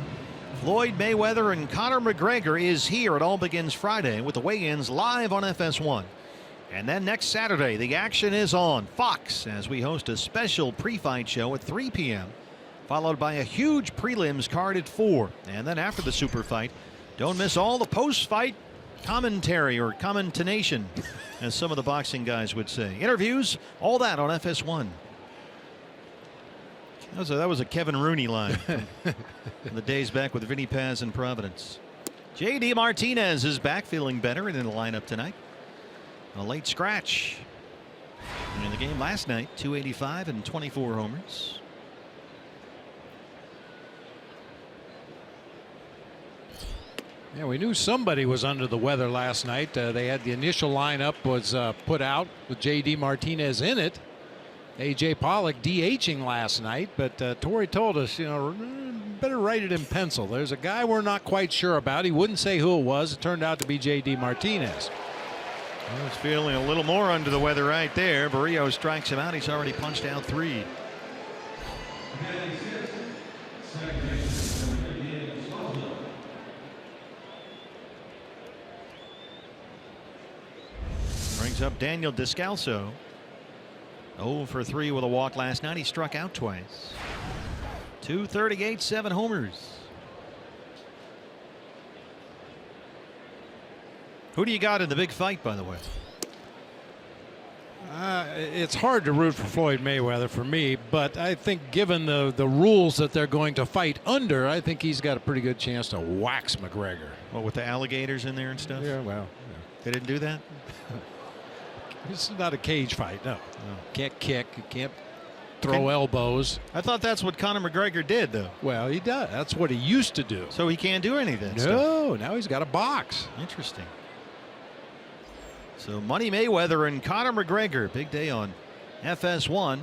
Floyd Mayweather and Conor McGregor is here. It all begins Friday with the weigh-ins live on FS1. And then next Saturday, the action is on Fox as we host a special pre-fight show at 3 p.m. followed by a huge prelims card at 4. And then after the super fight, don't miss all the post-fight commentary or commentation, as some of the boxing guys would say. Interviews, all that on FS1. That was a Kevin Rooney line from the days back with Vinny Paz in Providence. J.D. Martinez is back, feeling better, and in the lineup tonight. A late scratch in the game last night, 285 and 24 homers. Yeah, we knew somebody was under the weather last night. They had the initial lineup was put out with J.D. Martinez in it. A.J. Pollock DHing last night, but Torrey told us, better write it in pencil. There's a guy we're not quite sure about. He wouldn't say who it was. It turned out to be J.D. Martinez. I was feeling a little more under the weather right there. Barrio strikes him out. He's already punched out 3. Brings up Daniel Descalso. 0 for 3 with a walk last night. He struck out twice. 238, 7 homers. Who do you got in the big fight, by the way? It's hard to root for Floyd Mayweather for me, but I think given the rules that they're going to fight under, I think he's got a pretty good chance to wax McGregor. Well, with the alligators in there and stuff? Yeah, well. They didn't do that? This is not a cage fight, no. Can't kick, you can't throw elbows. I thought that's what Conor McGregor did, though. Well, he does. That's what he used to do. So he can't do any of that stuff? No, now he's got a box. Interesting. So Money Mayweather and Conor McGregor, big day on FS1.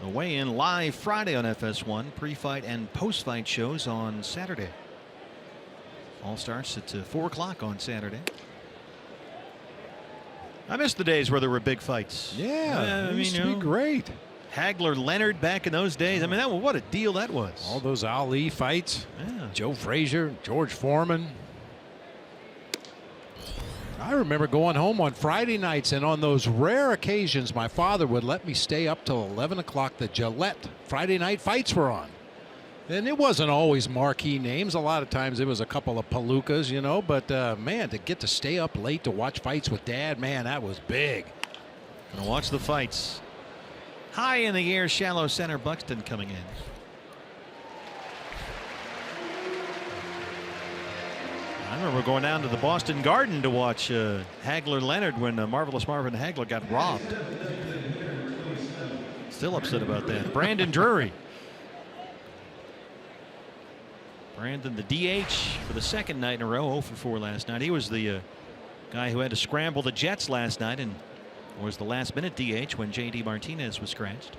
The weigh-in live Friday on FS1. Pre-fight and post-fight shows on Saturday. All starts at 4 o'clock on Saturday. I miss the days where there were big fights. Yeah, it used to be great. Hagler, Leonard back in those days. I mean, what a deal that was. All those Ali fights. Yeah. Joe Frazier, George Foreman. I remember going home on Friday nights, and on those rare occasions, my father would let me stay up till 11 o'clock. The Gillette Friday night fights were on. And it wasn't always marquee names. A lot of times it was a couple of palookas, but man, to get to stay up late to watch fights with Dad, man, that was big. Gonna watch the fights. High in the air, shallow center, Buxton coming in. I remember going down to the Boston Garden to watch Hagler Leonard when Marvelous Marvin Hagler got robbed. Still upset about that. Brandon Drury. Brandon, the DH for the second night in a row, 0 for 4 last night. He was the guy who had to scramble the Jets last night and was the last minute DH when J.D. Martinez was scratched.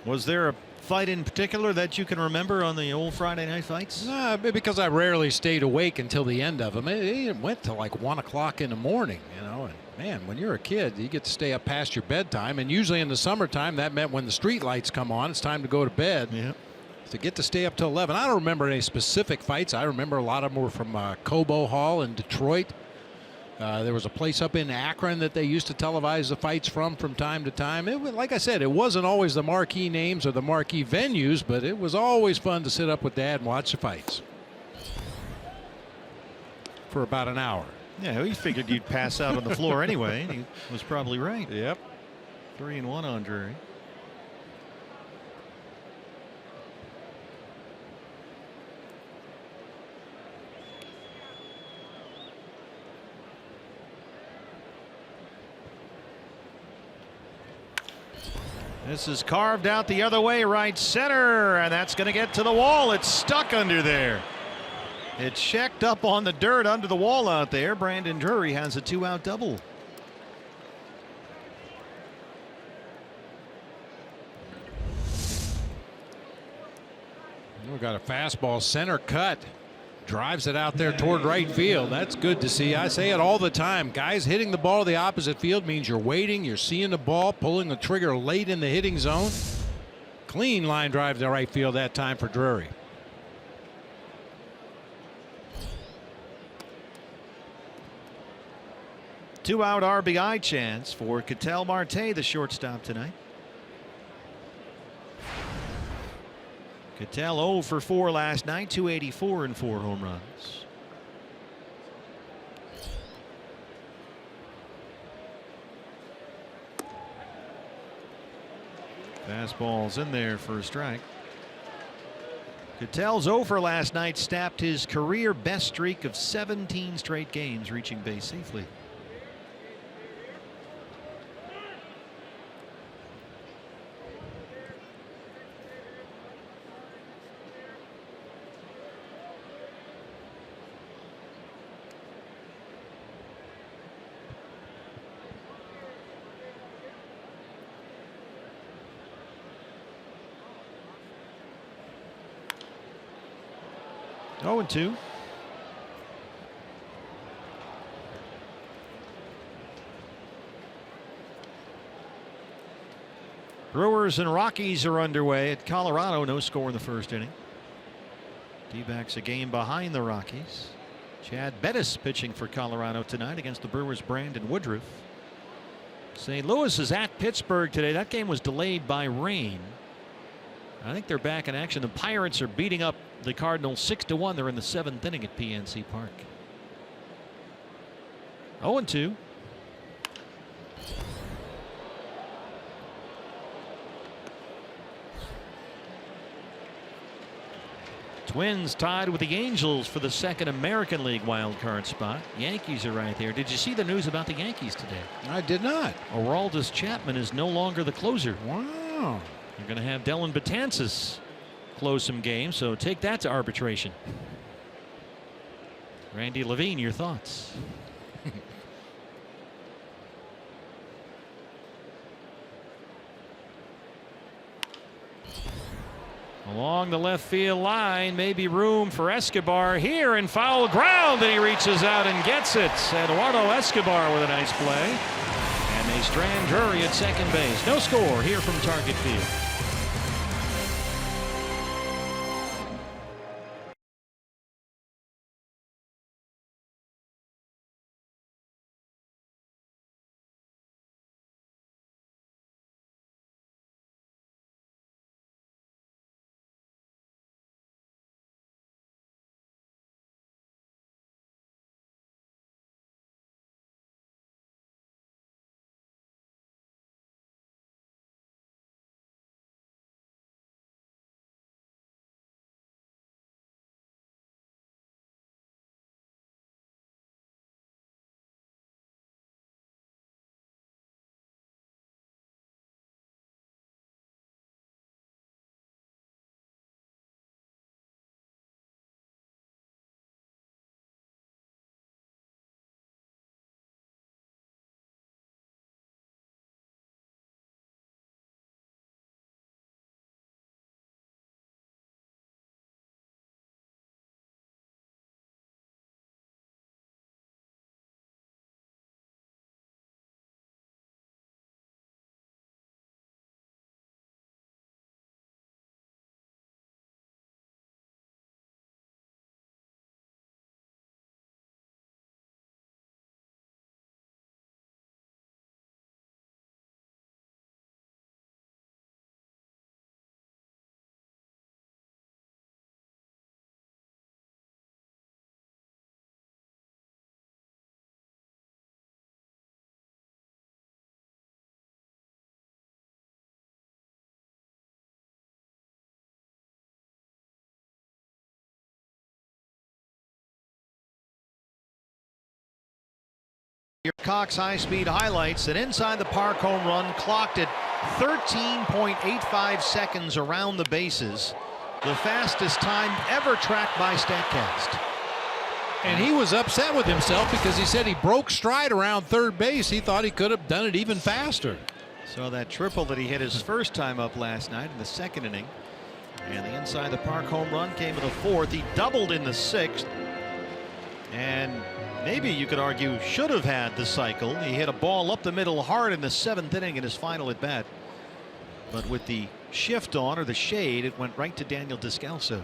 Was there a fight in particular that you can remember on the old Friday night fights? Because I rarely stayed awake until the end of them. It went to like 1 o'clock in the morning, And man, when you're a kid, you get to stay up past your bedtime. And usually in the summertime, that meant when the street lights come on, it's time to go to bed. Yeah. To get to stay up till 11. I don't remember any specific fights. I remember a lot of them were from Cobo Hall in Detroit. There was a place up in Akron that they used to televise the fights from time to time. Like I said, it wasn't always the marquee names or the marquee venues, but it was always fun to sit up with Dad and watch the fights for about an hour. Yeah, we figured you'd pass out on the floor anyway. He was probably right. Yep. 3-1 on Drury. This is carved out the other way, right center, and that's going to get to the wall. It's stuck under there. It checked up on the dirt under the wall out there. Brandon Drury has a 2-out double. We've got a fastball center cut. Drives it out there toward right field. That's good to see. I say it all the time. Guys hitting the ball to the opposite field means you're waiting, you're seeing the ball, pulling the trigger late in the hitting zone. Clean line drive to right field that time for Drury. Two-out RBI chance for Ketel Marte, the shortstop tonight. Ketel 0 for 4 last night, 284 and 4 home runs. Fastball's in there for a strike. Ketel's 0 for last night, snapped his career best streak of 17 straight games, reaching base safely. Oh, and 2. Brewers and Rockies are underway at Colorado. No score in the first inning. D-backs a game behind the Rockies. Chad Bettis pitching for Colorado tonight against the Brewers' Brandon Woodruff. St. Louis is at Pittsburgh today. That game was delayed by rain. I think they're back in action. The Pirates are beating up the Cardinals 6-1. They're in the 7th inning at PNC Park. 0-2. Twins tied with the Angels for the second American League wild card spot. Yankees are right there. Did you see the news about the Yankees today? I did not. Aroldis Chapman is no longer the closer. Wow. You're going to have Dylan Betances close some games, so take that to arbitration. Randy Levine, your thoughts? Along the left field line, maybe room for Escobar here, and foul ground, and he reaches out and gets it. Eduardo Escobar with a nice play. And they strand Drury at second base. No score here from Target Field. Your Cox high-speed highlights. An inside the park home run clocked at 13.85 seconds around the bases. The fastest time ever tracked by StatCast. And he was upset with himself because he said he broke stride around third base. He thought he could have done it even faster. So that triple that he hit his first time up last night in the second inning And the inside the park home run came in the 4th. He doubled in the 6th. And maybe you could argue should have had the cycle. He hit a ball up the middle hard in the 7th inning in his final at bat. But with the shift on, or the shade, it went right to Daniel Descalso.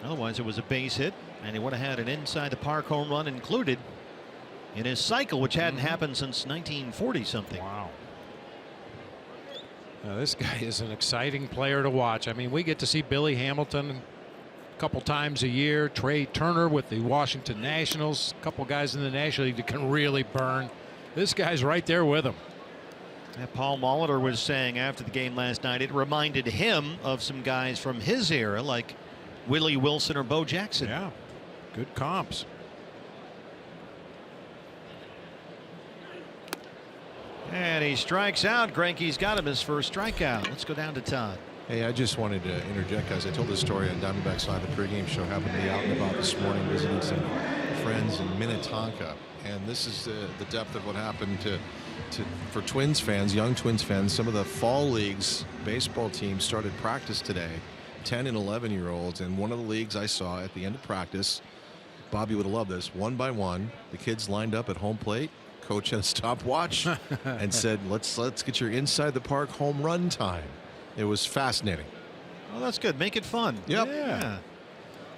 Otherwise, it was a base hit, and he would have had an inside the park home run included in his cycle, which hadn't happened since 1940 something. Wow. Now, this guy is an exciting player to watch. I mean, we get to see Billy Hamilton a couple times a year. Trey Turner with the Washington Nationals. A couple guys in the National League that can really burn. This guy's right there with him. Paul Molitor was saying after the game last night it reminded him of some guys from his era like Willie Wilson or Bo Jackson. Yeah, good comps. And he strikes out. Greinke's got him his first strikeout. Let's go down to Todd. Hey, I just wanted to interject, guys. I told this story on Diamondbacks Live, the pregame show. Happened to be out and about this morning visiting some friends in Minnetonka. And this is the depth of what happened for Twins fans, young Twins fans. Some of the fall leagues baseball teams started practice today, 10 and 11-year-olds. And one of the leagues I saw at the end of practice, Bobby would have loved this, one by one, the kids lined up at home plate. Coach had a stopwatch and said, let's get your inside the park home run time. It was fascinating. Well, that's good. Make it fun. Yep. Yeah.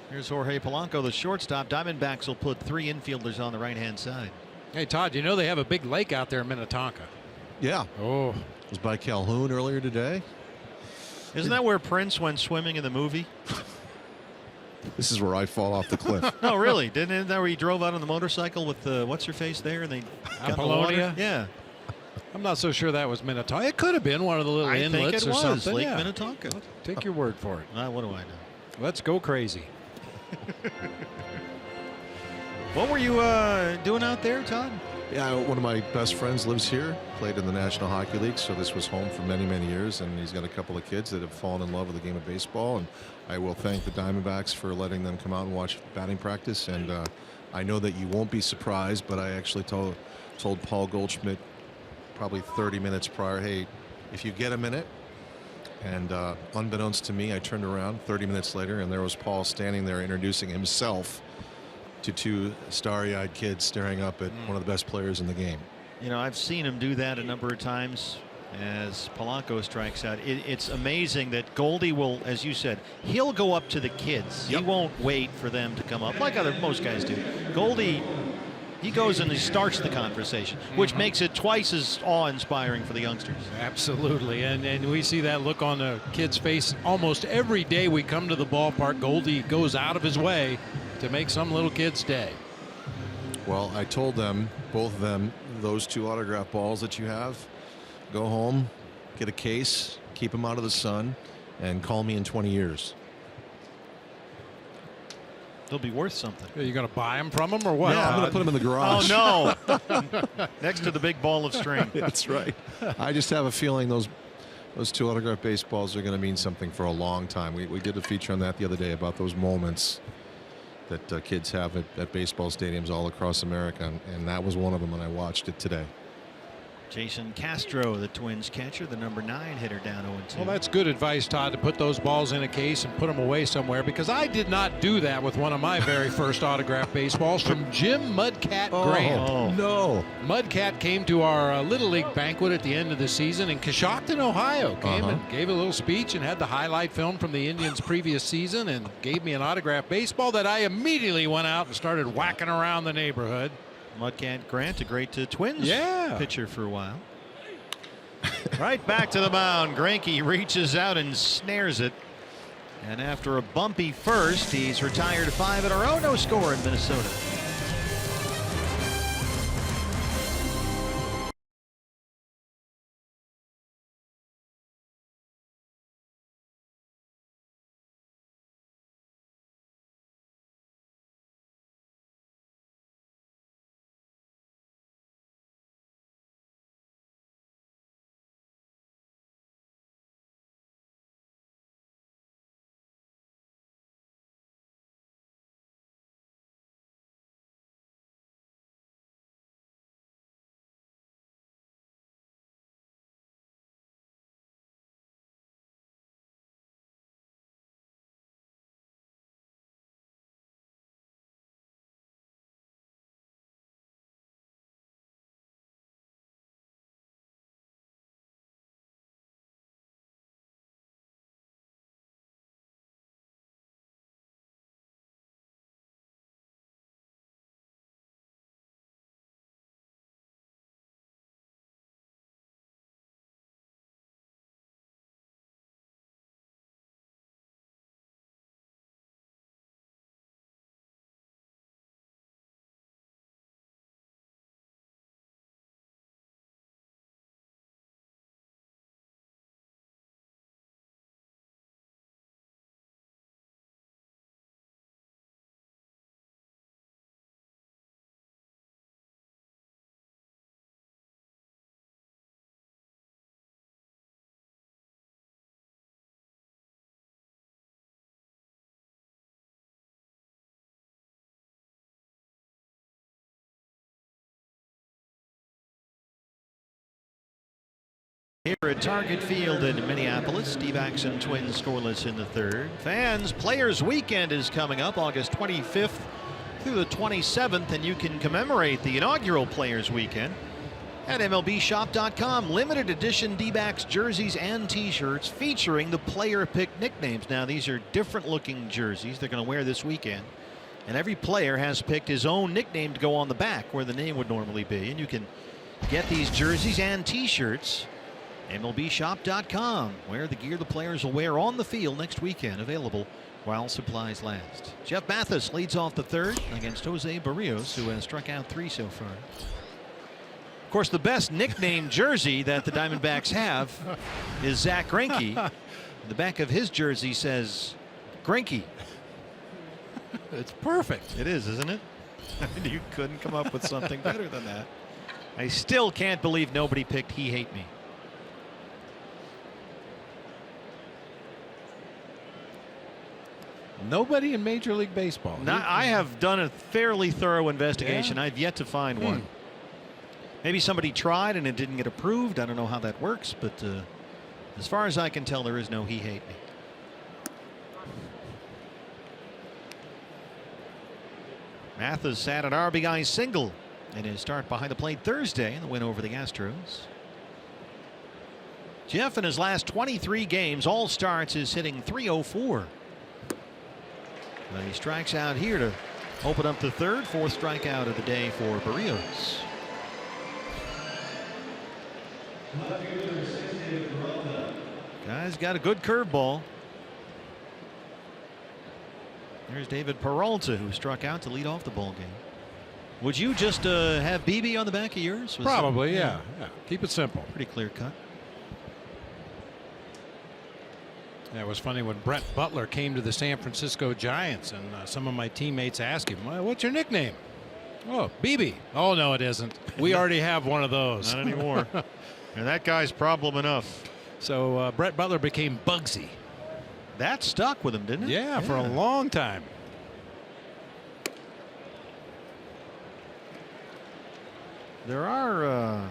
Here's Jorge Polanco, the shortstop. Diamondbacks will put 3 infielders on the right-hand side. Hey, Todd, you know they have a big lake out there in Minnetonka. Yeah. Oh. It was by Calhoun earlier today. Isn't that where Prince went swimming in the movie? This is where I fall off the cliff. No, really. Isn't that where he drove out on the motorcycle with what's her face there? And they got in the water? Apollonia? Yeah. I'm not so sure that was Minnetonka. It could have been one of the little I inlets think it or was something. Lake Yeah. Minnetonka. Take your word for it. What do I know? Let's go crazy. What were you doing out there, Todd? Yeah, one of my best friends lives here, played in the National Hockey League, so this was home for many, many years, and he's got a couple of kids that have fallen in love with the game of baseball, and I will thank the Diamondbacks for letting them come out and watch batting practice, and I know that you won't be surprised, but I actually told Paul Goldschmidt probably 30 minutes prior, hey, if you get a minute, and unbeknownst to me, I turned around 30 minutes later, and there was Paul standing there introducing himself to 2 starry-eyed kids staring up at one of the best players in the game. You know, I've seen him do that a number of times as Polanco strikes out. It's amazing that Goldie will, as you said, he'll go up to the kids. Yep. He won't wait for them to come up like most guys do. Goldie, he goes and he starts the conversation, which makes it twice as awe-inspiring for the youngsters. Absolutely, and we see that look on the kid's face almost every day we come to the ballpark. Goldie goes out of his way to make some little kid's day. Well, I told them, both of them, those 2 autograph balls that you have, go home, get a case, keep them out of the sun, and call me in 20 years. They'll be worth something. Are you going to buy them from him or what? Yeah, I'm going to put them in the garage. Oh, no. Next to the big ball of string. That's right. I just have a feeling those 2 autograph baseballs are going to mean something for a long time. We did a feature on that the other day about those moments that kids have at baseball stadiums all across America, and that was one of them when I watched it today. Jason Castro, the Twins catcher, the number 9 hitter, down 0-2. Well, that's good advice, Todd, to put those balls in a case and put them away somewhere, because I did not do that with one of my very first autographed baseballs from Jim Mudcat Grant. Oh, no. Mudcat came to our Little League banquet at the end of the season in Coshocton, Ohio. Came and gave a little speech and had the highlight film from the Indians' previous season and gave me an autographed baseball that I immediately went out and started whacking around the neighborhood. Mudcat Grant, a great Twins Yeah. pitcher for a while. Right back to the mound. Greinke reaches out and snares it. And after a bumpy first, he's retired 5 in a row. No score in Minnesota. Here at Target Field in Minneapolis, D-backs and Twins scoreless in the third. Fans, Players Weekend is coming up August 25th through the 27th, and you can commemorate the inaugural Players Weekend at MLBshop.com. Limited edition D-backs jerseys and t-shirts featuring the player-picked nicknames. Now, these are different looking jerseys they're going to wear this weekend, and every player has picked his own nickname to go on the back where the name would normally be, and you can get these jerseys and t-shirts MLBshop.com, where the gear the players will wear on the field next weekend, available while supplies last. Jeff Mathis leads off the third against Jose Barrios, who has struck out 3 so far. Of course, the best nickname jersey that the Diamondbacks have is Zach Greinke. The back of his jersey says Greinke. It's perfect. It is, isn't it? You couldn't come up with something better than that. I still can't believe nobody picked He Hate Me. Nobody in Major League Baseball. I have done a fairly thorough investigation. Yeah. I've yet to find one. Maybe somebody tried and it didn't get approved. I don't know how that works, but as far as I can tell, there is no He Hate Me. Mathis had an RBI single in his start behind the plate Thursday in the win over the Astros. Jeff, in his last 23 games, all starts, is hitting .304. He strikes out here to open up the third, 4th strikeout of the day for Barrios. Guy's got a good curveball. There's David Peralta, who struck out to lead off the ball game. Would you just have BB on the back of yours? Probably, yeah. Keep it simple. Pretty clear cut. Yeah, it was funny when Brett Butler came to the San Francisco Giants, and some of my teammates asked him, well, what's your nickname? Oh, BB. Oh, no, it isn't. We already have one of those. Not anymore. And that guy's problem enough. So Brett Butler became Bugsy. That stuck with him, didn't it? Yeah, for a long time. There are,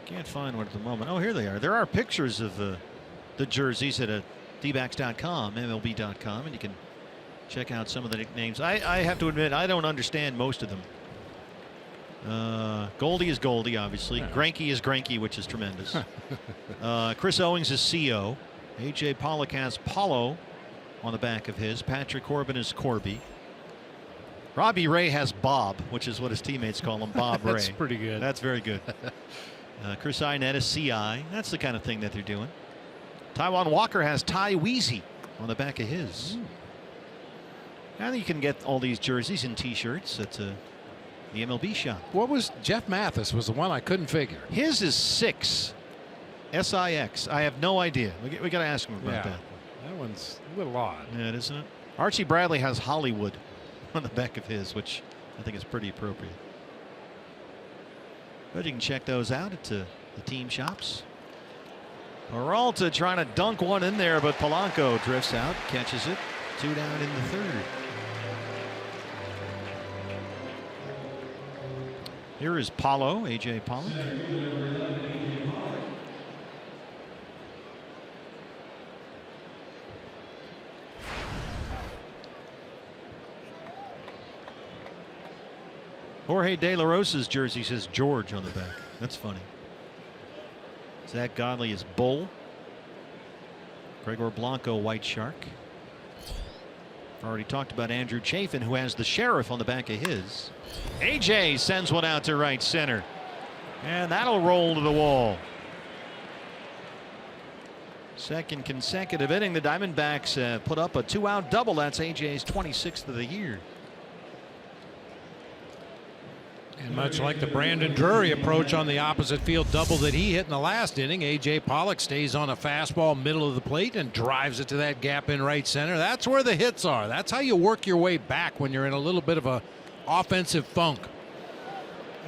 can't find one at the moment. Oh, here they are. There are pictures of the jerseys at dbacks.com, MLB.com, and you can check out some of the nicknames. I have to admit, I don't understand most of them. Goldie is Goldie, obviously. Yeah. Greinke is Greinke, which is tremendous. Chris Owings is CO. A.J. Pollock has Paulo on the back of his. Patrick Corbin is Corby. Robbie Ray has Bob, which is what his teammates call him, Bob Ray. That's pretty good. That's very good. Chris Inett is CI. That's the kind of thing that they're doing. Taijuan Walker has Ty Weezy on the back of his. I think you can get all these jerseys and t-shirts at the MLB shop. What was Jeff Mathis was the one I couldn't figure. His is 6. SIX. I have no idea. We got to ask him about that. That one's a little odd. Yeah, isn't it? Archie Bradley has Hollywood on the back of his, which I think is pretty appropriate. But you can check those out at the team shops. Peralta trying to dunk one in there, but Polanco drifts out, catches it. 2 down in the third. Here is Paulo, A.J. Pollock. Jorge De La Rosa's jersey says George on the back. That's funny. Zach Godley is Bull. Gregor Blanco, White Shark. Already talked about Andrew Chafin, who has the Sheriff on the back of his. AJ sends one out to right center. And that'll roll to the wall. Second consecutive inning. The Diamondbacks put up a 2-out double. That's AJ's 26th of the year. And much like the Brandon Drury approach on the opposite field double that he hit in the last inning, A.J. Pollock stays on a fastball middle of the plate and drives it to that gap in right center. That's where the hits are. That's how you work your way back when you're in a little bit of a offensive funk.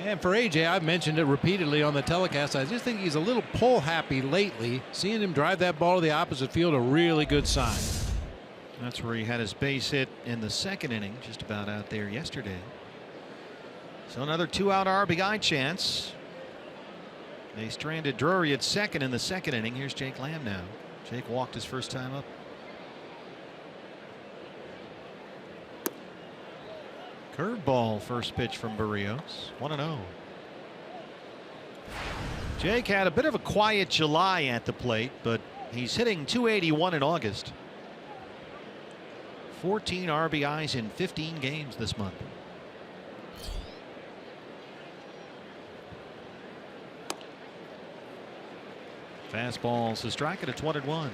And for A.J., I've mentioned it repeatedly on the telecast. I just think he's a little pull happy lately. Seeing him drive that ball to the opposite field, a really good sign. That's where he had his base hit in the second inning, just about out there yesterday. So another 2-out RBI chance. They stranded Drury at second in the second inning. Here's Jake Lamb now. Jake walked his first time up. Curveball, first pitch from Barrios. 1-0. Jake had a bit of a quiet July at the plate, but he's hitting .281 in August. 14 RBIs in 15 games this month. Fastballs to strike it at 1-1.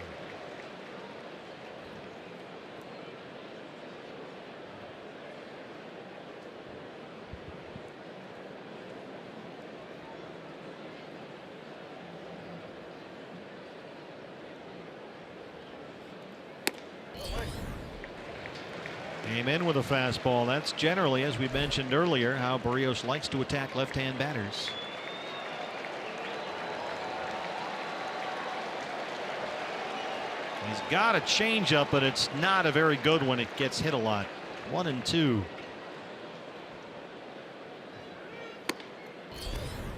Came in with a fastball. That's generally, as we mentioned earlier, how Barrios likes to attack left-hand batters. He's got a changeup, but it's not a very good one. It gets hit a lot. 1-2.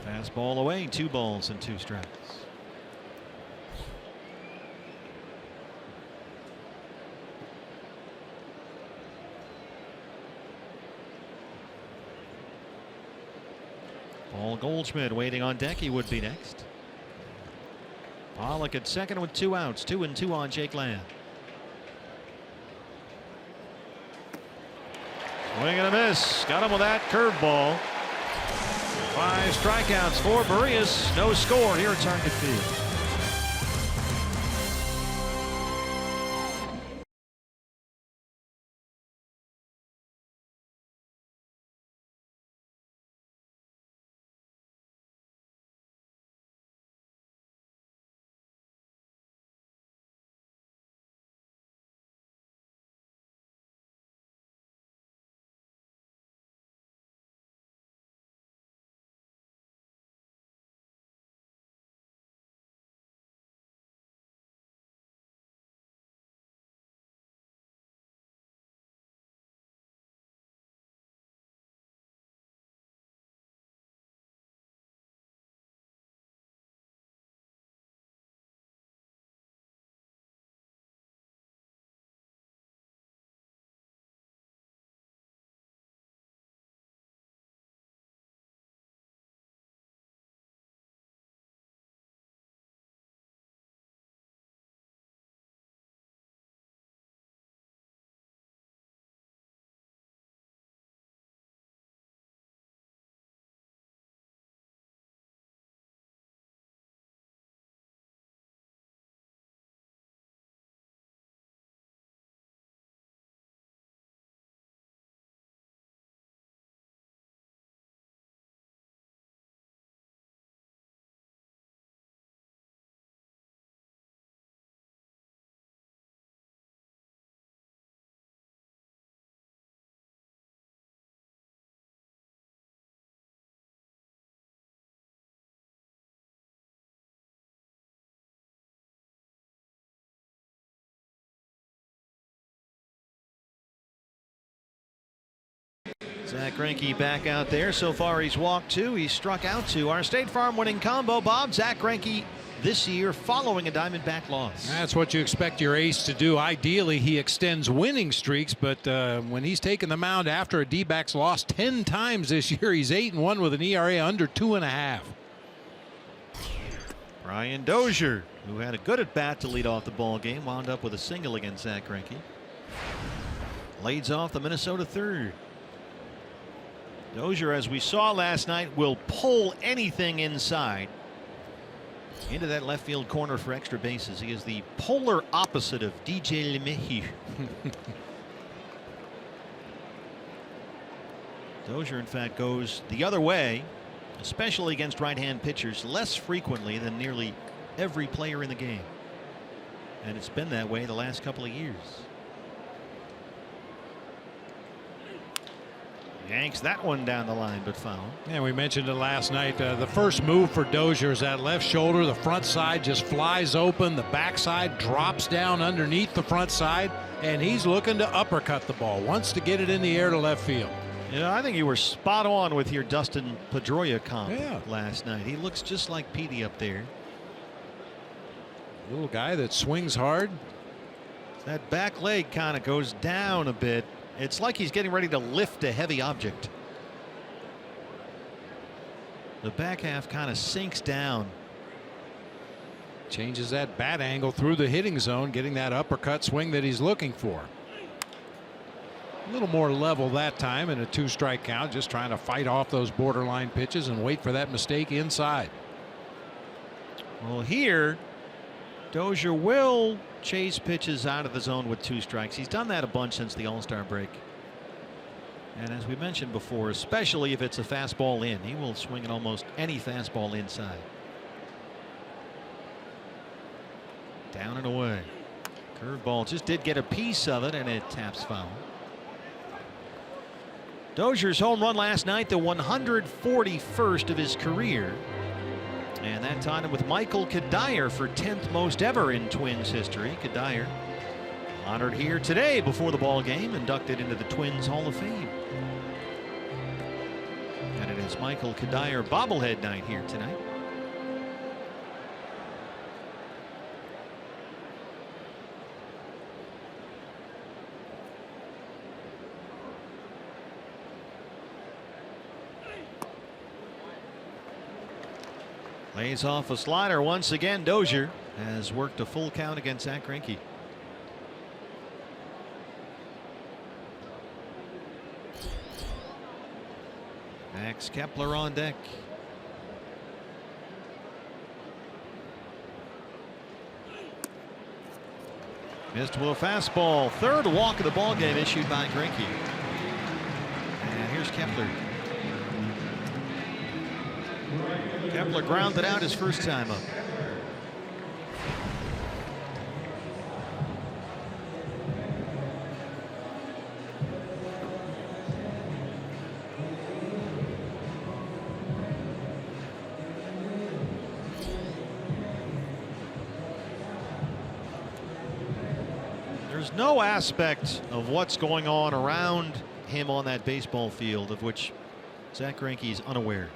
Fastball away. 2 balls and 2 strikes. Paul Goldschmidt waiting on deck. He would be next. Pollock at second with 2 outs. 2-2 on Jake Lamb. Swing and a miss. Got him with that curveball. 5 strikeouts for Barrios. No score here at Target Field. Zach Greinke back out there. So far he's walked 2. He's struck out 2. Our State Farm winning combo, Bob. Zach Greinke this year following a Diamondback loss. That's what you expect your ace to do. Ideally he extends winning streaks, but when he's taken the mound after a D-backs loss 10 times this year, he's 8-1 with an ERA under 2.5. Brian Dozier, who had a good at bat to lead off the ball game, wound up with a single against Zach Greinke. Leads off the Minnesota third. Dozier, as we saw last night, will pull anything inside into that left field corner for extra bases. He is the polar opposite of DJ LeMahieu. Dozier, in fact, goes the other way, especially against right-hand pitchers, less frequently than nearly every player in the game. And it's been that way the last couple of years. Yanks that one down the line, but foul. And we mentioned it last night. The first move for Dozier is that left shoulder. The front side just flies open. The backside drops down underneath the front side, and he's looking to uppercut the ball. Wants to get it in the air to left field. I think you were spot on with your Dustin Pedroia comp last night. He looks just like Petey up there. Little guy that swings hard. That back leg kind of goes down a bit. It's like he's getting ready to lift a heavy object. The back half kind of sinks down. Changes that bat angle through the hitting zone, getting that uppercut swing that he's looking for. A little more level that time in a 2-strike count, just trying to fight off those borderline pitches and wait for that mistake inside. Well, here Dozier will chase pitches out of the zone with 2 strikes. He's done that a bunch since the All-Star break. And as we mentioned before, especially if it's a fastball in, he will swing at almost any fastball inside. Down and away. Curveball just did get a piece of it, and it taps foul. Dozier's home run last night, the 141st of his career. And that tied him with Michael Kadire for 10th most ever in Twins history. Kadire honored here today before the ball game, inducted into the Twins Hall of Fame. And it is Michael Kadire bobblehead night here tonight. Lays off a slider once again. Dozier has worked a full count against Zach Greinke. Max Kepler on deck. Missed with a fastball. Third walk of the ball game issued by Greinke. And here's Kepler. Kepler grounded out his first time up. There's no aspect of what's going on around him on that baseball field of which Zach Greinke is unaware.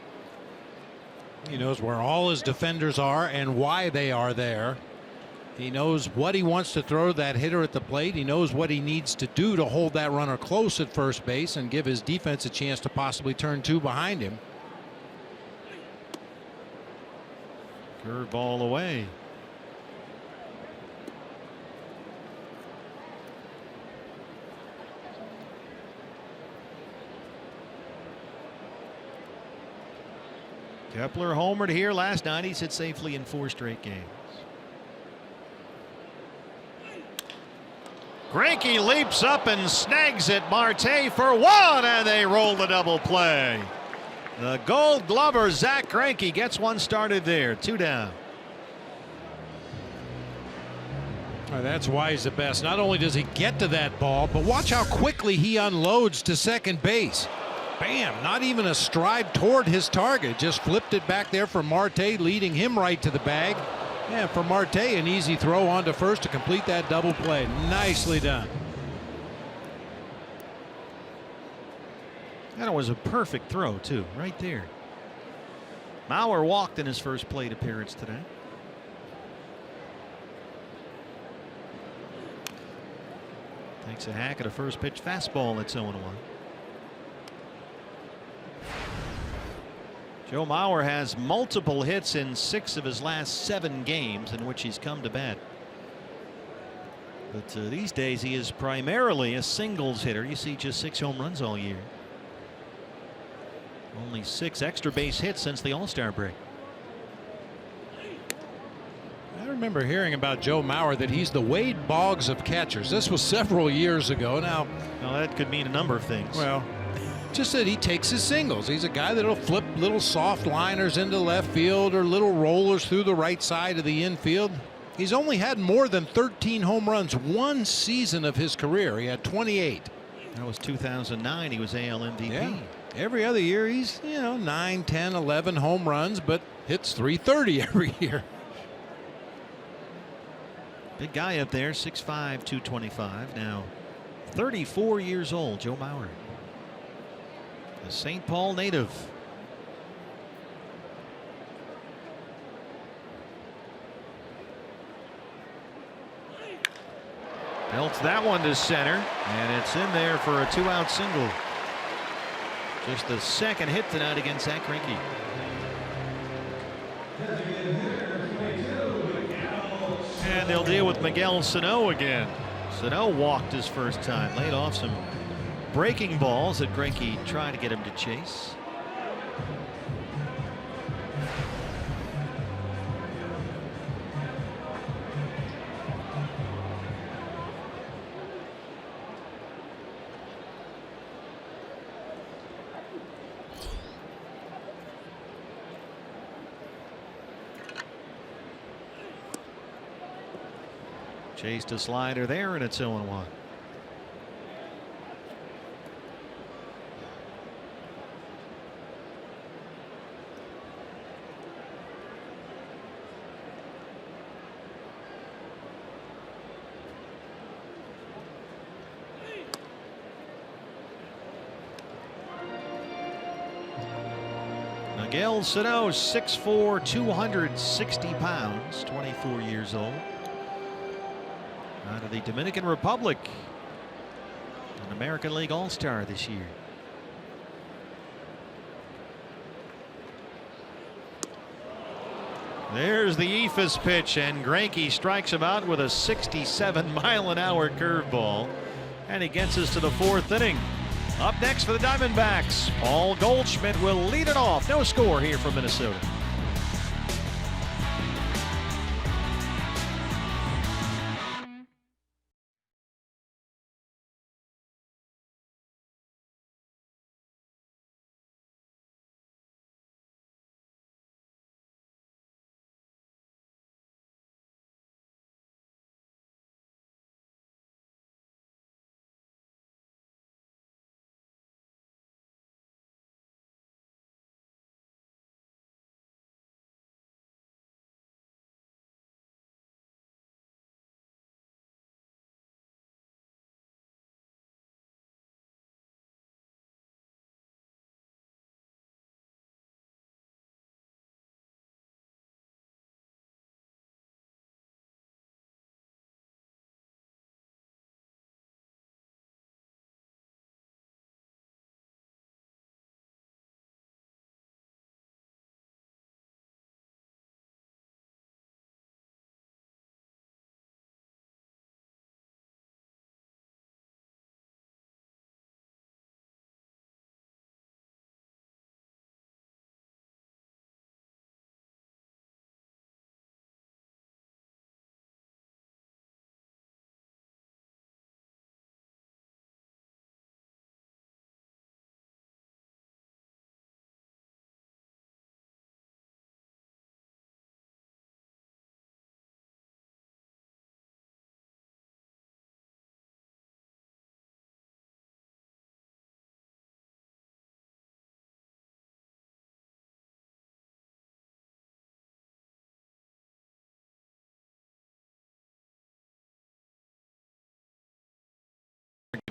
He knows where all his defenders are and why they are there. He knows what he wants to throw that hitter at the plate. He knows what he needs to do to hold that runner close at first base and give his defense a chance to possibly turn 2 behind him. Curveball away. Kepler homered here last night. He's hit safely in 4 straight games. Greinke leaps up and snags it. Marte for 1, and they roll the double play. The Gold Glover Zach Greinke gets 1 started there. 2 down. That's why he's the best. Not only does he get to that ball, but watch how quickly he unloads to second base. Bam, not even a stride toward his target, just flipped it back there for Marte, leading him right to the bag. And for Marte, an easy throw on to first to complete that double play. Nicely done. And it was a perfect throw too, right there. Mauer walked in his first plate appearance today. Takes a hack at a first pitch fastball. That's 0-1. Joe Mauer has multiple hits in 6 of his last 7 games in which he's come to bat. But these days he is primarily a singles hitter. You see just 6 home runs all year. Only 6 extra base hits since the All-Star break. I remember hearing about Joe Mauer that he's the Wade Boggs of catchers. This was several years ago. Now that could mean a number of things. Well, just that he takes his singles. He's a guy that'll flip little soft liners into left field or little rollers through the right side of the infield. He's only had more than 13 home runs 1 season of his career. He had 28. That was 2009. He was AL MVP. Yeah. Every other year he's 9, 10, 11 home runs, but hits 330 every year. Big guy up there, 6'5", 225. Now 34 years old, Joe Mauer. the St. Paul native. Belts that one to center, and it's in there for a 2-out single. Just the second hit tonight against Zach Greinke. And they'll deal with Miguel Sano again. Sano walked his first time, laid off some breaking balls that Greinke tried to get him to chase. Chased a slider there, and it's 0-1. Miguel Sano, 6'4", 260 pounds, 24 years old. Out of the Dominican Republic, an American League All-Star this year. There's the Ephus pitch, and Greinke strikes him out with a 67-mile-an-hour curveball, and he gets us to the 4th inning. Up next for the Diamondbacks, Paul Goldschmidt will lead it off. No score here from Minnesota.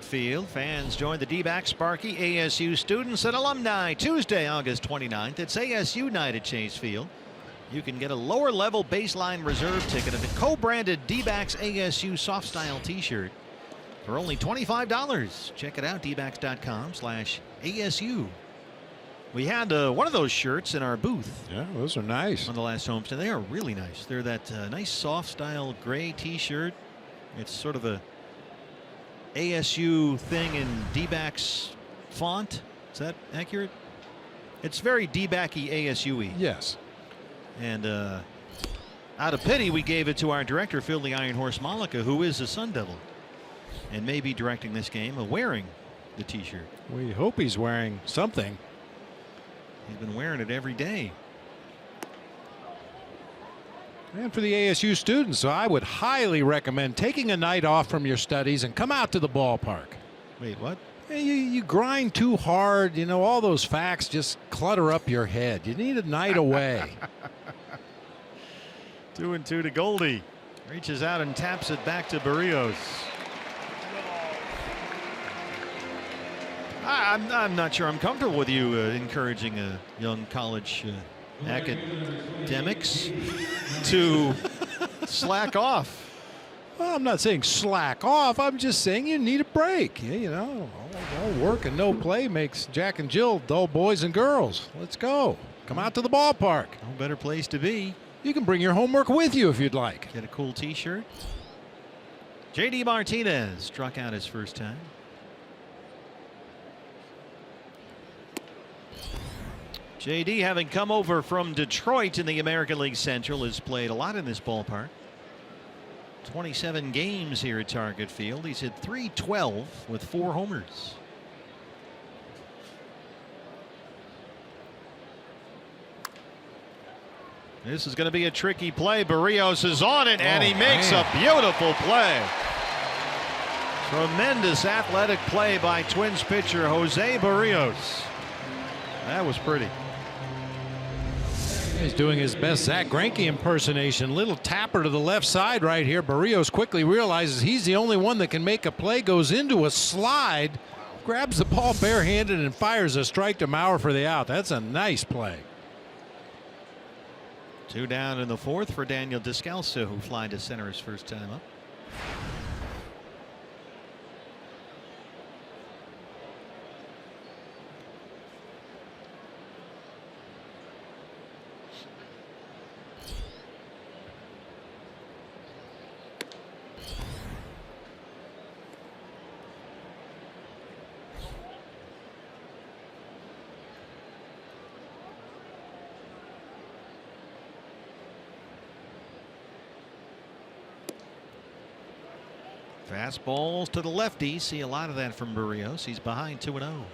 Field. Fans join the D-backs, Sparky, ASU students and alumni Tuesday, August 29th. It's ASU night at Chase Field. You can get a lower level baseline reserve ticket and a co-branded D-backs ASU soft style t-shirt for only $25. Check it out, dbacks.com/ASU. We had one of those shirts in our booth. Yeah, those are nice. On the last homestand. They are really nice. They're that nice soft style gray t-shirt. It's sort of a ASU thing in D-backs font. Is that accurate? It's very D-backy ASU-y. Yes. And out of pity, we gave it to our director, Phil the Iron Horse Malika, who is a Sun Devil and may be directing this game, wearing the t-shirt. We hope he's wearing something. He's been wearing it every day. And for the ASU students, so I would highly recommend taking a night off from your studies and come out to the ballpark. Wait, what? You grind too hard. You know, all those facts just clutter up your head. You need a night away. 2-2 to Goldie. Reaches out and taps it back to Barrios. I'm not sure I'm comfortable with you encouraging young college academics to slack off. Well, I'm not saying slack off. I'm just saying you need a break. You know, all work and no play makes Jack and Jill dull boys and girls. Let's go. Come out to the ballpark. No better place to be. You can bring your homework with you if you'd like. Get a cool T-shirt. J.D. Martinez struck out his first time. J.D., having come over from Detroit in the American League Central, has played a lot in this ballpark. 27 games here at Target Field. He's hit .312 with 4 homers. This is going to be a tricky play. Barrios is on it, and he makes a beautiful play. Tremendous athletic play by Twins pitcher Jose Barrios. That was pretty. He's doing his best Zach Greinke impersonation. Little tapper to the left side right here. Barrios quickly realizes he's the only one that can make a play. Goes into a slide, grabs the ball barehanded, and fires a strike to Mauer for the out. That's a nice play. 2 down in the 4th for Daniel Descalso, who flied to center his first time up. Fastballs to the lefty. See a lot of that from Barrios. He's behind 2-0.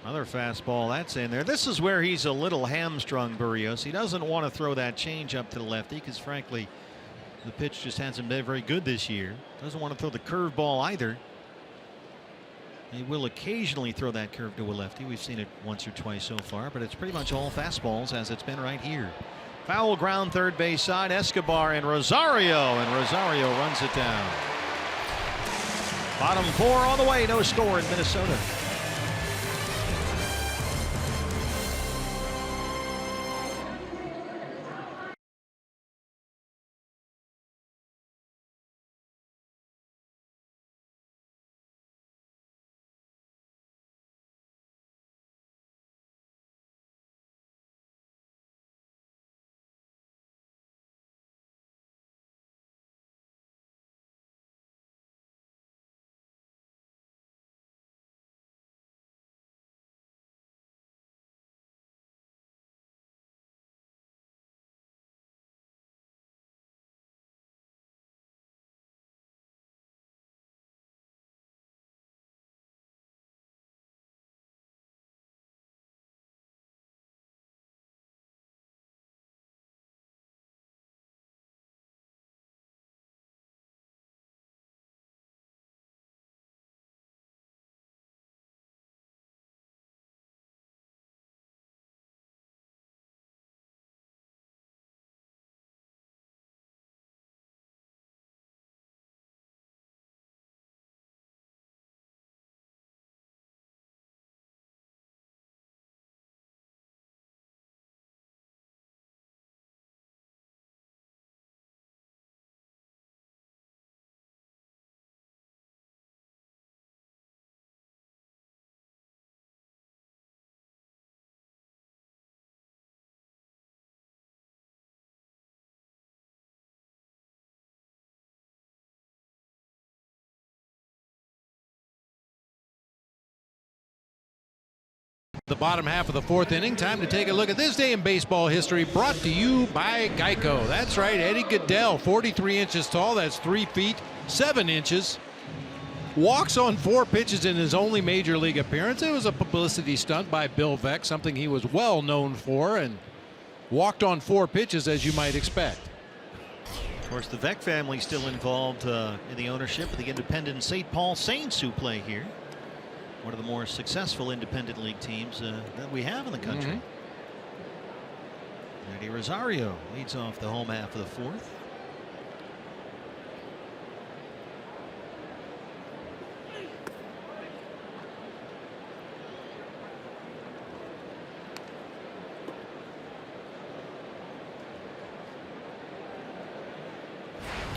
Another fastball that's in there. This is where he's a little hamstrung, Barrios. He doesn't want to throw that change up to the lefty because, frankly, the pitch just hasn't been very good this year. Doesn't want to throw the curveball either. He will occasionally throw that curve to a lefty. We've seen it once or twice so far, but it's pretty much all fastballs as it's been right here. Foul ground third base side. Escobar and Rosario runs it down. Bottom 4 on the way. No score in Minnesota. The bottom half of the 4th inning. Time to take a look at this day in baseball history, brought to you by Geico. That's right, Eddie Goodell, 43 inches tall. That's 3 feet 7 inches. Walks on 4 pitches in his only major league appearance. It was a publicity stunt by Bill Veeck, something he was well known for, and walked on 4 pitches, as you might expect. Of course, the Veeck family still involved in the ownership of the independent St. Paul Saints, who play here. one of the more successful independent league teams that we have in the country. Eddie Rosario leads off the home half of the fourth.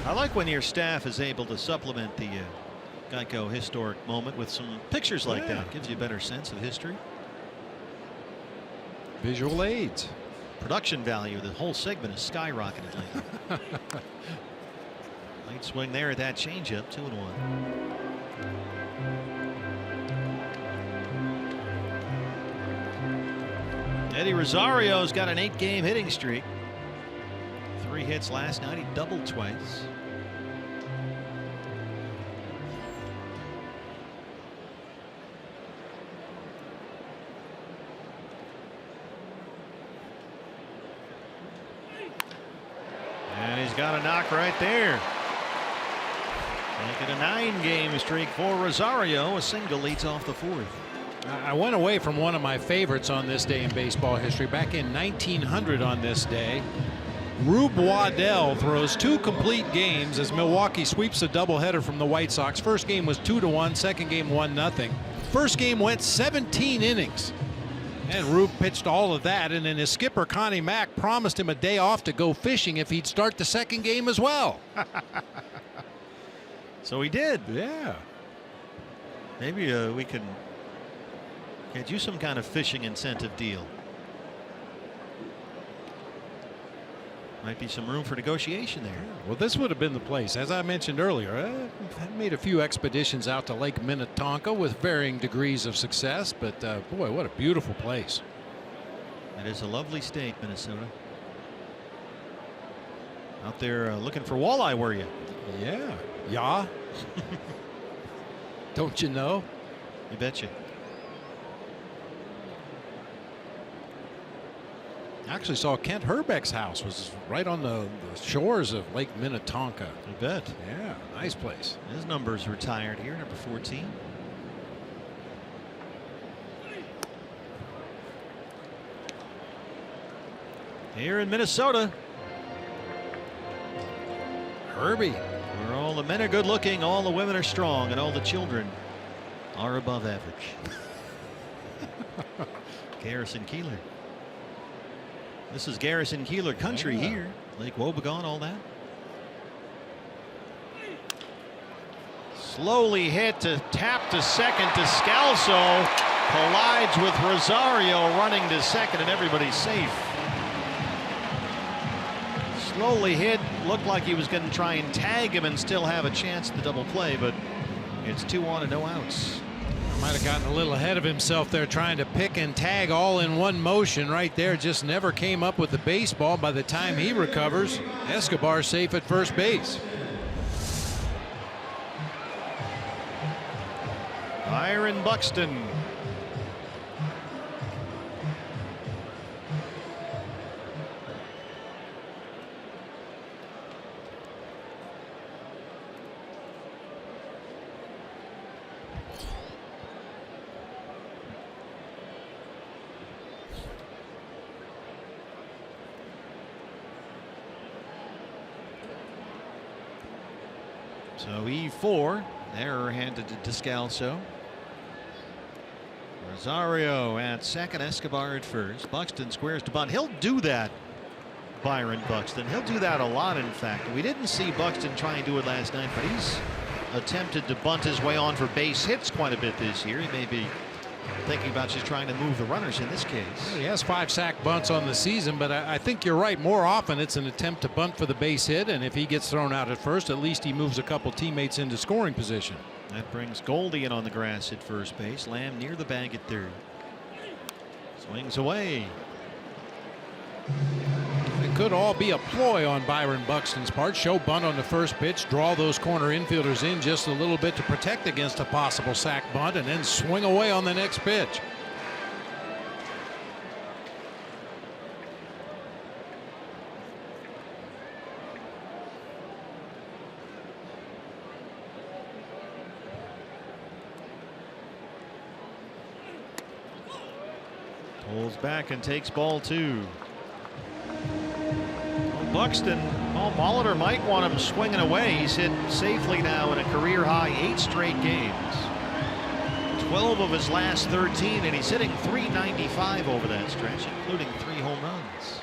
I like when your staff is able to supplement the Geico historic moment with some pictures like that. Gives you a better sense of history. Visual aids. Production value, the whole segment is skyrocketed lately. Late swing there at that changeup, 2-1. Eddie Rosario's got an 8-game hitting streak. 3 hits last night. He doubled twice. And he's got a knock right there. Make it a 9-game streak for Rosario. A single leads off the fourth. I went away from one of my favorites on this day in baseball history. Back in 1900 on this day, Rube Waddell throws 2 complete games as Milwaukee sweeps a doubleheader from the White Sox. First game was 2-1, second game 1-0. First game went 17 innings. And Rube pitched all of that, and then his skipper Connie Mack promised him a day off to go fishing if he'd start the second game as well. So he did. Yeah. Maybe we can get you some kind of fishing incentive deal. Might be some room for negotiation there. Well, this would have been the place. As I mentioned earlier, I've made a few expeditions out to Lake Minnetonka with varying degrees of success, but boy, what a beautiful place. It is a lovely state, Minnesota. Out there looking for walleye, were you? Yeah. Yeah. Don't you know? You betcha. Actually saw Kent Herbeck's house was right on the shores of Lake Minnetonka. You bet. Yeah, nice place. His number's retired here, number 14. Here in Minnesota, Herbie, where all the men are good looking, all the women are strong, and all the children are above average. Garrison Keillor. This is Garrison Keillor country here. Lake Wobegon, all that. Slowly hit to tap to second. Descalso collides with Rosario running to second, and everybody's safe. Slowly hit. Looked like he was going to try and tag him and still have a chance at the double play, but it's 2-1 and no outs. might have gotten a little ahead of himself there trying to pick and tag all in one motion right there. Just never came up with the baseball. By the time he recovers, Escobar safe at first base. Byron Buxton. So E4, error handed to Descalso. Rosario at second, Escobar at first. Buxton squares to bunt. He'll do that, Byron Buxton. He'll do that a lot, in fact. We didn't see Buxton try and do it last night, but he's attempted to bunt his way on for base hits quite a bit this year. He may be thinking about just trying to move the runners in this case. Well, he has 5 sack bunts on the season, but I think you're right. More often it's an attempt to bunt for the base hit, and if he gets thrown out at first, at least he moves a couple teammates into scoring position. That brings Goldie in on the grass at first base. Lamb near the bag at third. Swings away. It could all be a ploy on Byron Buxton's part. Show bunt on the first pitch, draw those corner infielders in just a little bit to protect against a possible sack bunt, and then swing away on the next pitch. Pulls back and takes ball 2. Well, Buxton, Paul Molitor might want him swinging away. He's hit safely now in a career high 8 straight games. 12 of his last 13, and he's hitting .395 over that stretch, including 3 home runs.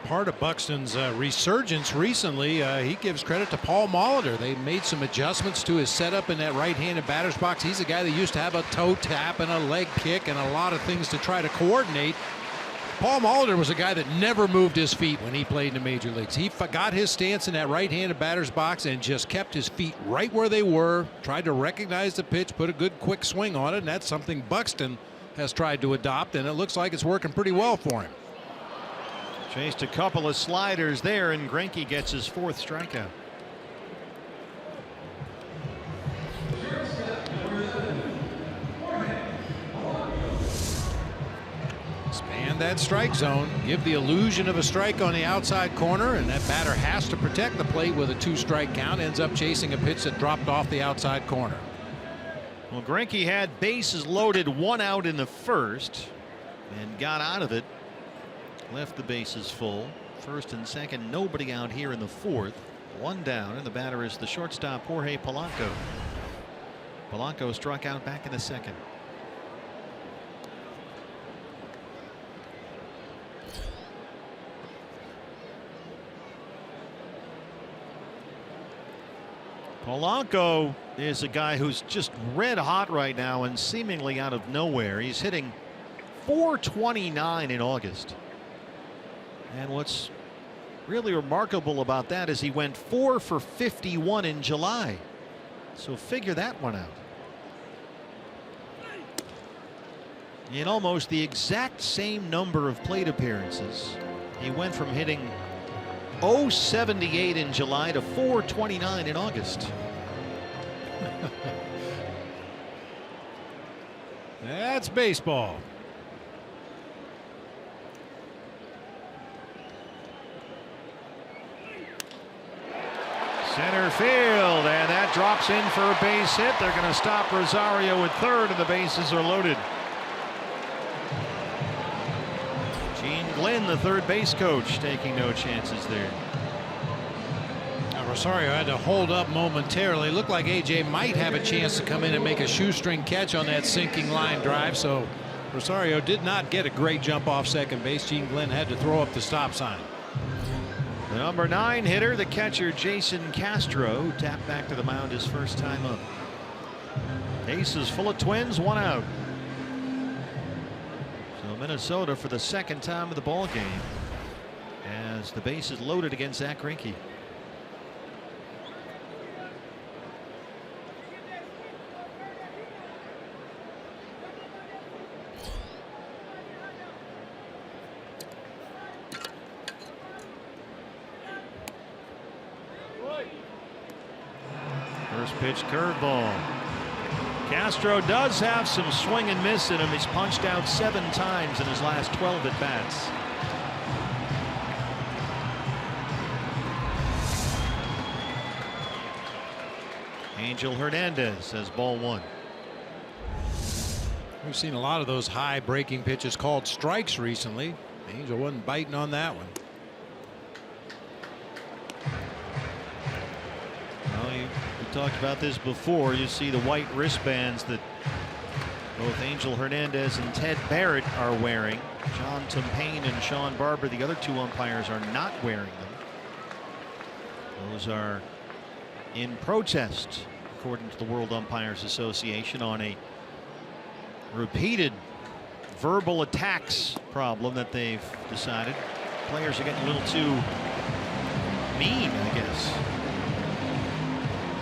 Part of Buxton's resurgence recently, he gives credit to Paul Molitor. They made some adjustments to his setup in that right-handed batter's box. He's a guy that used to have a toe tap and a leg kick and a lot of things to try to coordinate. Paul Molitor was a guy that never moved his feet when he played in the major leagues. He got his stance in that right-handed batter's box and just kept his feet right where they were, tried to recognize the pitch, put a good quick swing on it, and that's something Buxton has tried to adopt, and it looks like it's working pretty well for him. Chased a couple of sliders there, and Greinke gets his 4th strikeout. Expand that strike zone, give the illusion of a strike on the outside corner, and that batter has to protect the plate with a 2-strike count. Ends up chasing a pitch that dropped off the outside corner. Well, Greinke had bases loaded, 1 out in the 1st, and got out of it. Left the bases full. 1st and 2nd, nobody out here in the 4th. 1 down, and the batter is the shortstop Jorge Polanco. Polanco struck out back in the 2nd. Polanco is a guy who's just red hot right now and seemingly out of nowhere. He's hitting .429 in August. And what's really remarkable about that is he went 4 for 51 in July. So figure that one out. In almost the exact same number of plate appearances, he went from hitting .078 in July to .429 in August. That's baseball. Center field, and that drops in for a base hit. They're going to stop Rosario at 3rd, and the bases are loaded. Gene Glenn, the 3rd base coach, taking no chances there. Now, Rosario had to hold up momentarily. Looked like AJ might have a chance to come in and make a shoestring catch on that sinking line drive. So Rosario did not get a great jump off second base. Gene Glenn had to throw up the stop sign. The number 9 hitter, the catcher Jason Castro, who tapped back to the mound his first time up. Bases full of Twins, 1 out. So Minnesota for the 2nd time of the ball game as the base is loaded against Zach Greinke. First pitch curveball. Castro does have some swing and miss in him. He's punched out 7 times in his last 12 at bats. Angel Hernandez has ball 1. We've seen a lot of those high breaking pitches called strikes recently. Angel wasn't biting on that one. We talked about this before. You see the white wristbands that both Angel Hernandez and Ted Barrett are wearing. John Tumpane and Sean Barber, the other 2 umpires, are not wearing them. Those are in protest, according to the World Umpires Association, on a repeated verbal attacks problem that they've decided. Players are getting a little too mean, I guess.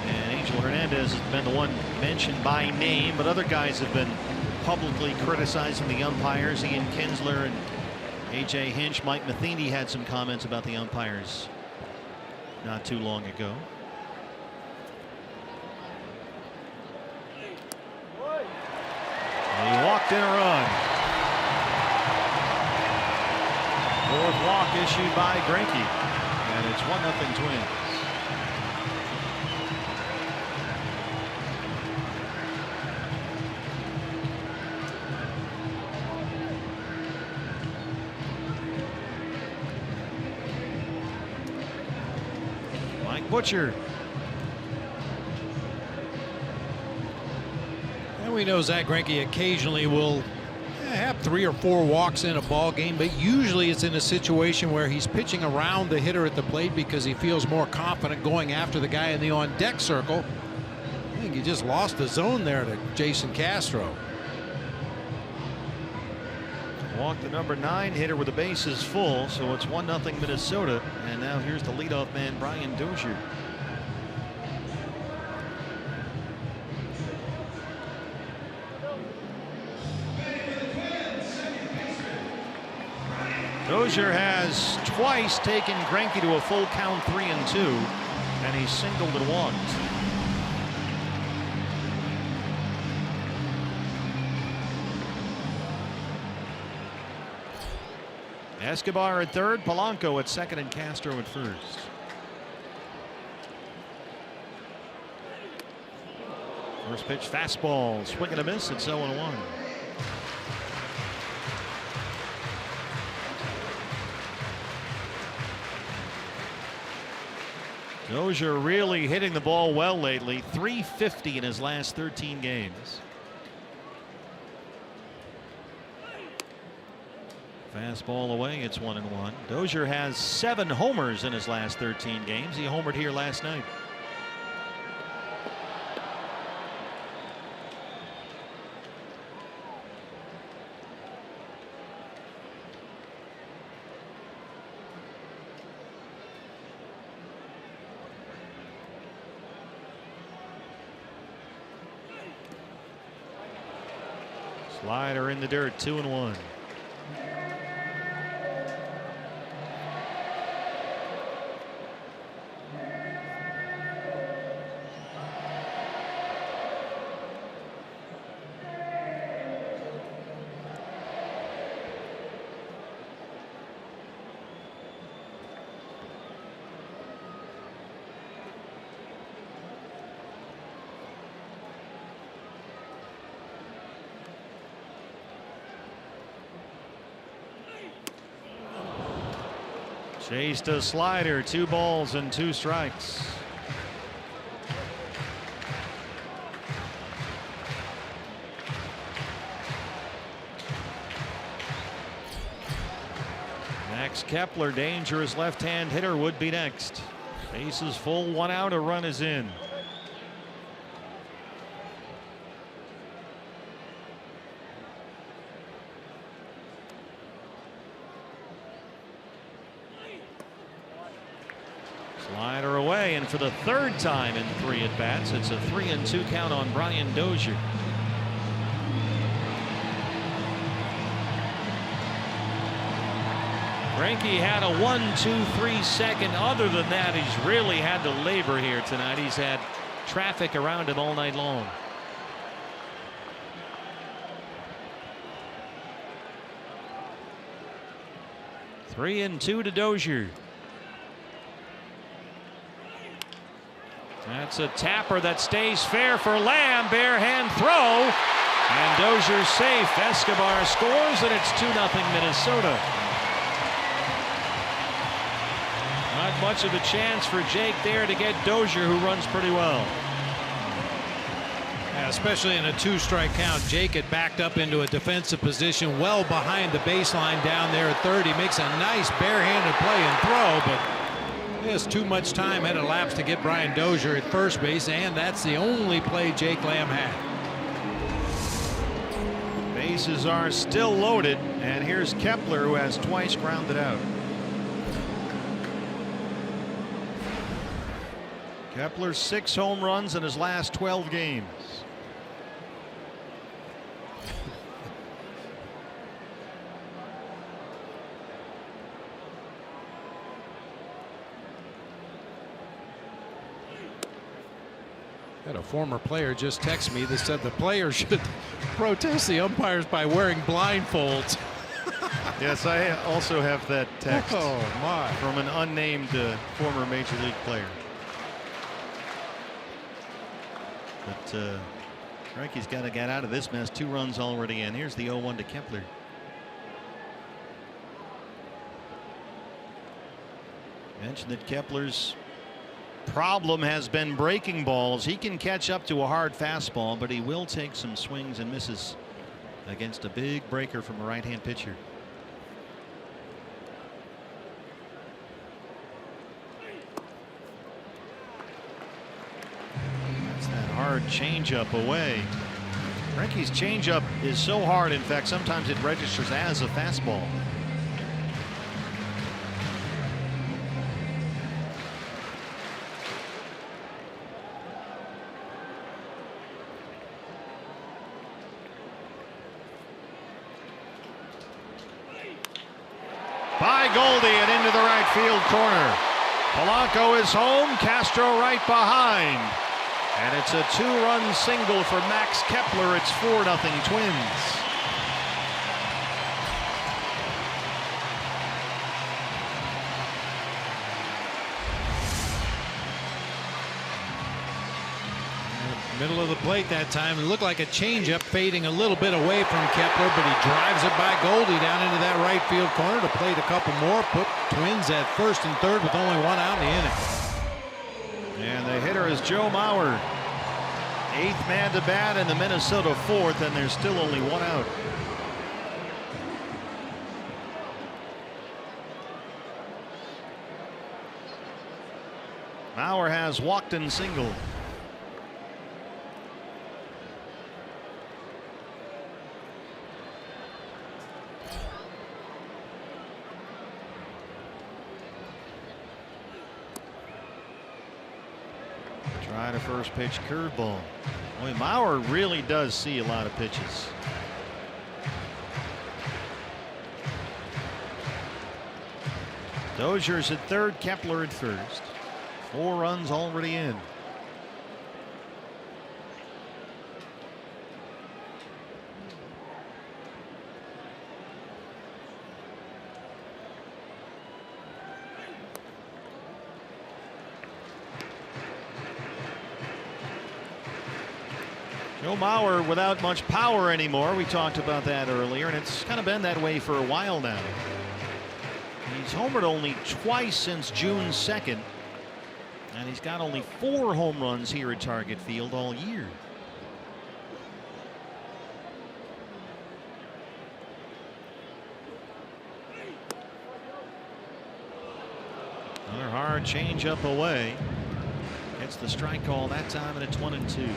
And Angel Hernandez has been the one mentioned by name, but other guys have been publicly criticizing the umpires. Ian Kinsler and A.J. Hinch. Mike Matheny had some comments about the umpires not too long ago. He walked walked in a run. Fourth walk issued by Greinke, and it's 1-0 Twins. Mike Butcher. And we know Zach Greinke occasionally will have 3 or 4 walks in a ball game, but usually it's in a situation where he's pitching around the hitter at the plate because he feels more confident going after the guy in the on-deck circle. I think he just lost the zone there to Jason Castro. Walked the number 9 hitter with the bases full, so it's 1-0 Minnesota. And now here's the leadoff man, Brian Dozier. Dozier has twice taken Greinke to a full count 3-2, and he singled and walked. Escobar at third, Polanco at second, and Castro at first. First pitch fastball, swing and a miss, it's 0-1. Dozier really hitting the ball well lately. .350 in his last 13 games. Fastball away, it's 1-1. Dozier has 7 homers in his last 13 games. He homered here last night. Slider in the dirt, 2-1. Chased a slider, 2 balls and 2 strikes. Max Kepler, dangerous left-hand hitter, would be next. Bases full, 1 out, a run is in. Slider away, and for the 3rd time in 3 at-bats, it's a 3-2 count on Brian Dozier. Greinke had a 1-2-3 second. Other than that, he's really had to labor here tonight. He's had traffic around him all night long. Three and 2 to Dozier. That's a tapper that stays fair for Lamb. Bare hand throw. And Dozier's safe. Escobar scores, and it's 2-0 Minnesota. Not much of a chance for Jake there to get Dozier, who runs pretty well. Yeah, especially in a 2-strike count. Jake had backed up into a defensive position well behind the baseline down there at third. He makes a nice barehanded play and throw, but just too much time had elapsed to get Brian Dozier at first base, and that's the only play Jake Lamb had. Bases are still loaded, and here's Kepler, who has twice grounded out. Kepler 6 home runs in his last 12 games. Had a former player just text me that said the players should protest the umpires by wearing blindfolds. Yes, I also have that text my. from an unnamed former Major League player. But Frankie's got to get out of this mess. 2 runs already in. Here's the 0-1 to Kepler. Mentioned that Kepler's problem has been breaking balls. He can catch up to a hard fastball, but he will take some swings and misses against a big breaker from a right-hand pitcher. That's that hard changeup away. Frankie's changeup is so hard, in fact, sometimes it registers as a fastball. By Goldie and into the right field corner. Polanco is home, Castro right behind. And it's a 2-run single for Max Kepler. It's 4-0 Twins. Middle of the plate that time. It looked like a changeup fading a little bit away from Kepler, but he drives it by Goldie down into that right field corner to plate a couple more. Put Twins at first and third with only 1 out in the inning. And the hitter is Joe Mauer. 8th man to bat in the Minnesota 4th, and there's still only 1 out. Mauer has walked and singled. Try to first pitch curveball. Boy, Mauer really does see a lot of pitches. Dozier's at third, Kepler at first. 4 runs already in. Joe Mauer without much power anymore. We talked about that earlier, and it's kind of been that way for a while now. He's homered only twice since June 2nd, and he's got only 4 home runs here at Target Field all year. Another hard changeup away. Gets the strike call that time, and it's 1-2.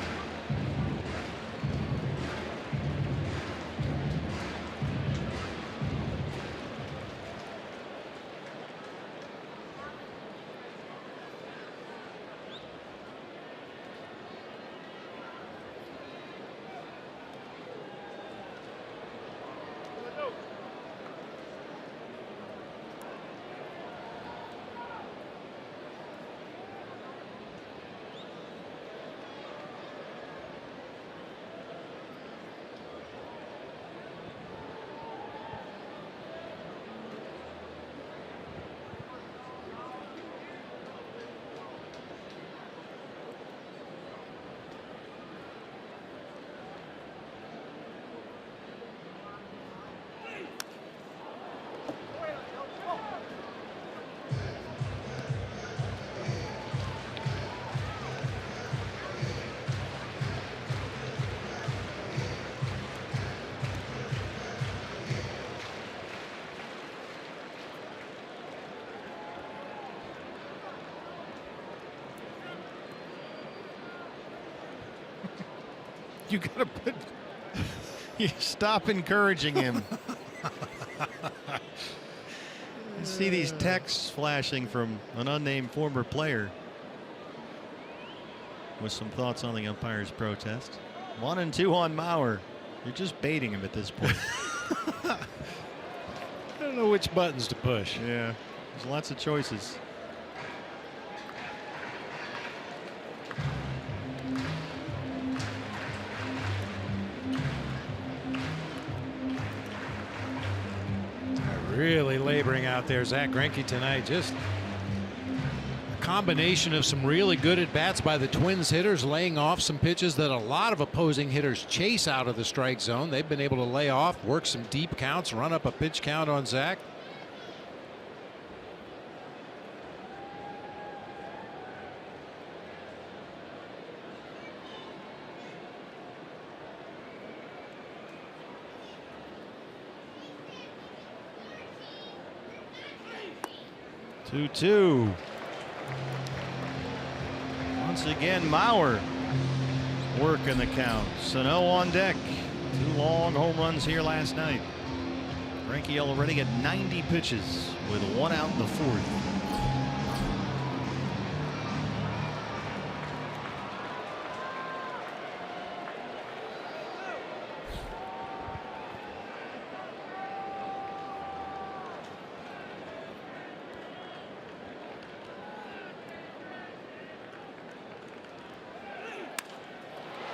You gotta put. You stop encouraging him. You see these texts flashing from an unnamed former player with some thoughts on the umpire's protest. 1-2 on Mauer. You're just baiting him at this point. I don't know which buttons to push. Yeah, there's lots of choices. Really laboring out there, Zach Greinke tonight. Just a combination of some really good at-bats by the Twins hitters, laying off some pitches that a lot of opposing hitters chase out of the strike zone. They've been able to lay off, work some deep counts, run up a pitch count on Zach. Two. Once again, Mauer working the count. Sano on deck. 2 long home runs here last night. Greinke already at 90 pitches with 1 out in the 4th.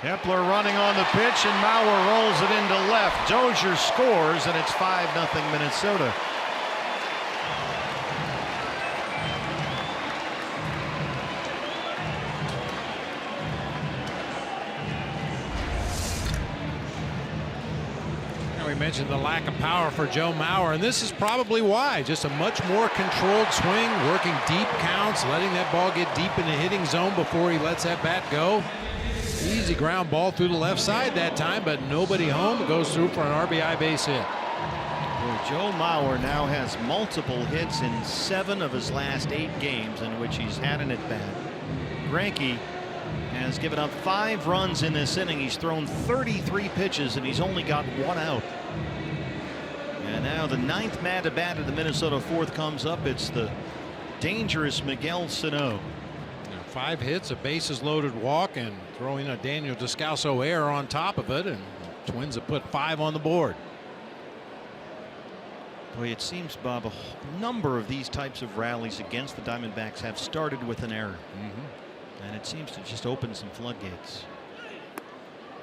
Kepler running on the pitch, and Mauer rolls it into left. Dozier scores, and it's 5-0 Minnesota. We mentioned the lack of power for Joe Mauer, and this is probably why. Just a much more controlled swing, working deep counts, letting that ball get deep in the hitting zone before he lets that bat go. Easy ground ball through the left side that time, but nobody home. It goes through for an RBI base hit. Well, Joe Mauer now has multiple hits in 7 of his last 8 games in which he's had an at-bat. Greinke has given up 5 runs in this inning. He's thrown 33 pitches, and he's only got 1 out. And now the 9th man at bat of the Minnesota 4th comes up. It's the dangerous Miguel Sano. 5 hits, a bases loaded walk, and throwing a Daniel Descalso error on top of it, and the Twins have put 5 on the board. Boy, it seems, Bob, a number of these types of rallies against the Diamondbacks have started with an error. And it seems to just open some floodgates.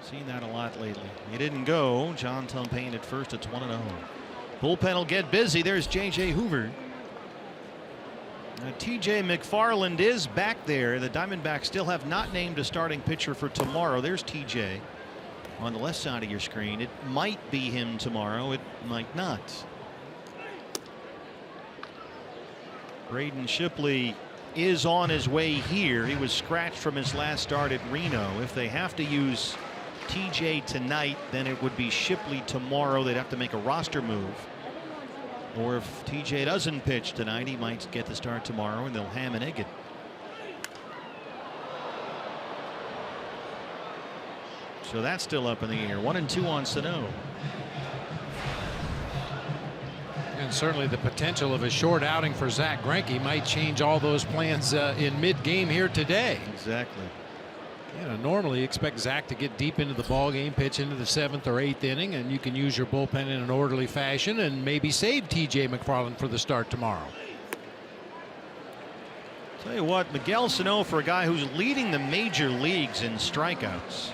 Seen that a lot lately. He didn't go. John Tumpane at first. It's 1-0. Bullpen will get busy. There's J.J. Hoover. T.J. McFarland is back there. The Diamondbacks still have not named a starting pitcher for tomorrow. There's T.J. on the left side of your screen. It might be him tomorrow. It might not. Braden Shipley is on his way here. He was scratched from his last start at Reno. If they have to use T.J. tonight, then it would be Shipley tomorrow. They'd have to make a roster move. Or if TJ doesn't pitch tonight, he might get the start tomorrow, and they'll ham and egg it. So that's still up in the air. 1-2 on Sano. And certainly the potential of a short outing for Zach Greinke might change all those plans in mid-game here today. Exactly. You know, normally you expect Zach to get deep into the ball game, pitch into the 7th or 8th inning, and you can use your bullpen in an orderly fashion and maybe save T.J. McFarland for the start tomorrow. Tell you what, Miguel Sano, for a guy who's leading the major leagues in strikeouts,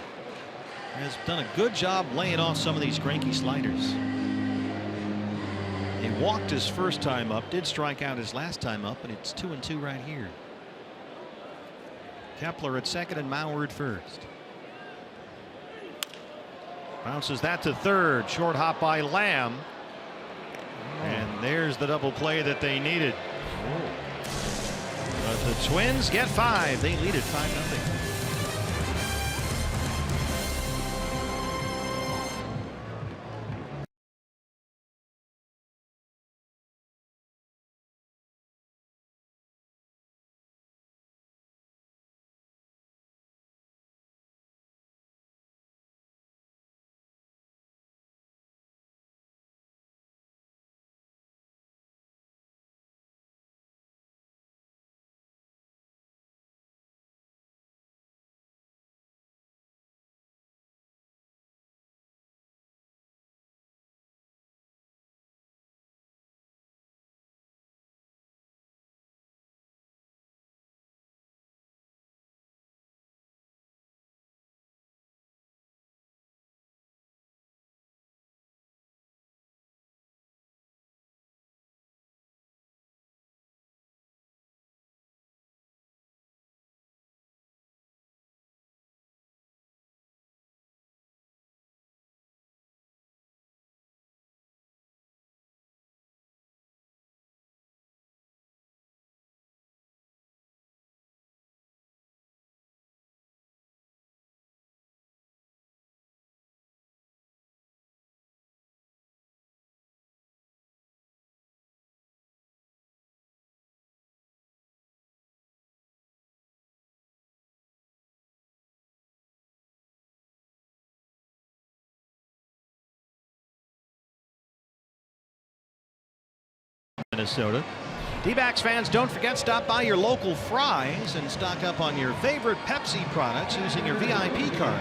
has done a good job laying off some of these Greinke sliders. He walked his first time up, did strike out his last time up, and it's 2-2 right here. Kepler at second and Mauer at first. Bounces that to third. Short hop by Lamb. And there's the double play that they needed. But the Twins get 5. They lead it 5-0. Minnesota. D-backs fans, don't forget, stop by your local Fry's and stock up on your favorite Pepsi products using your VIP card.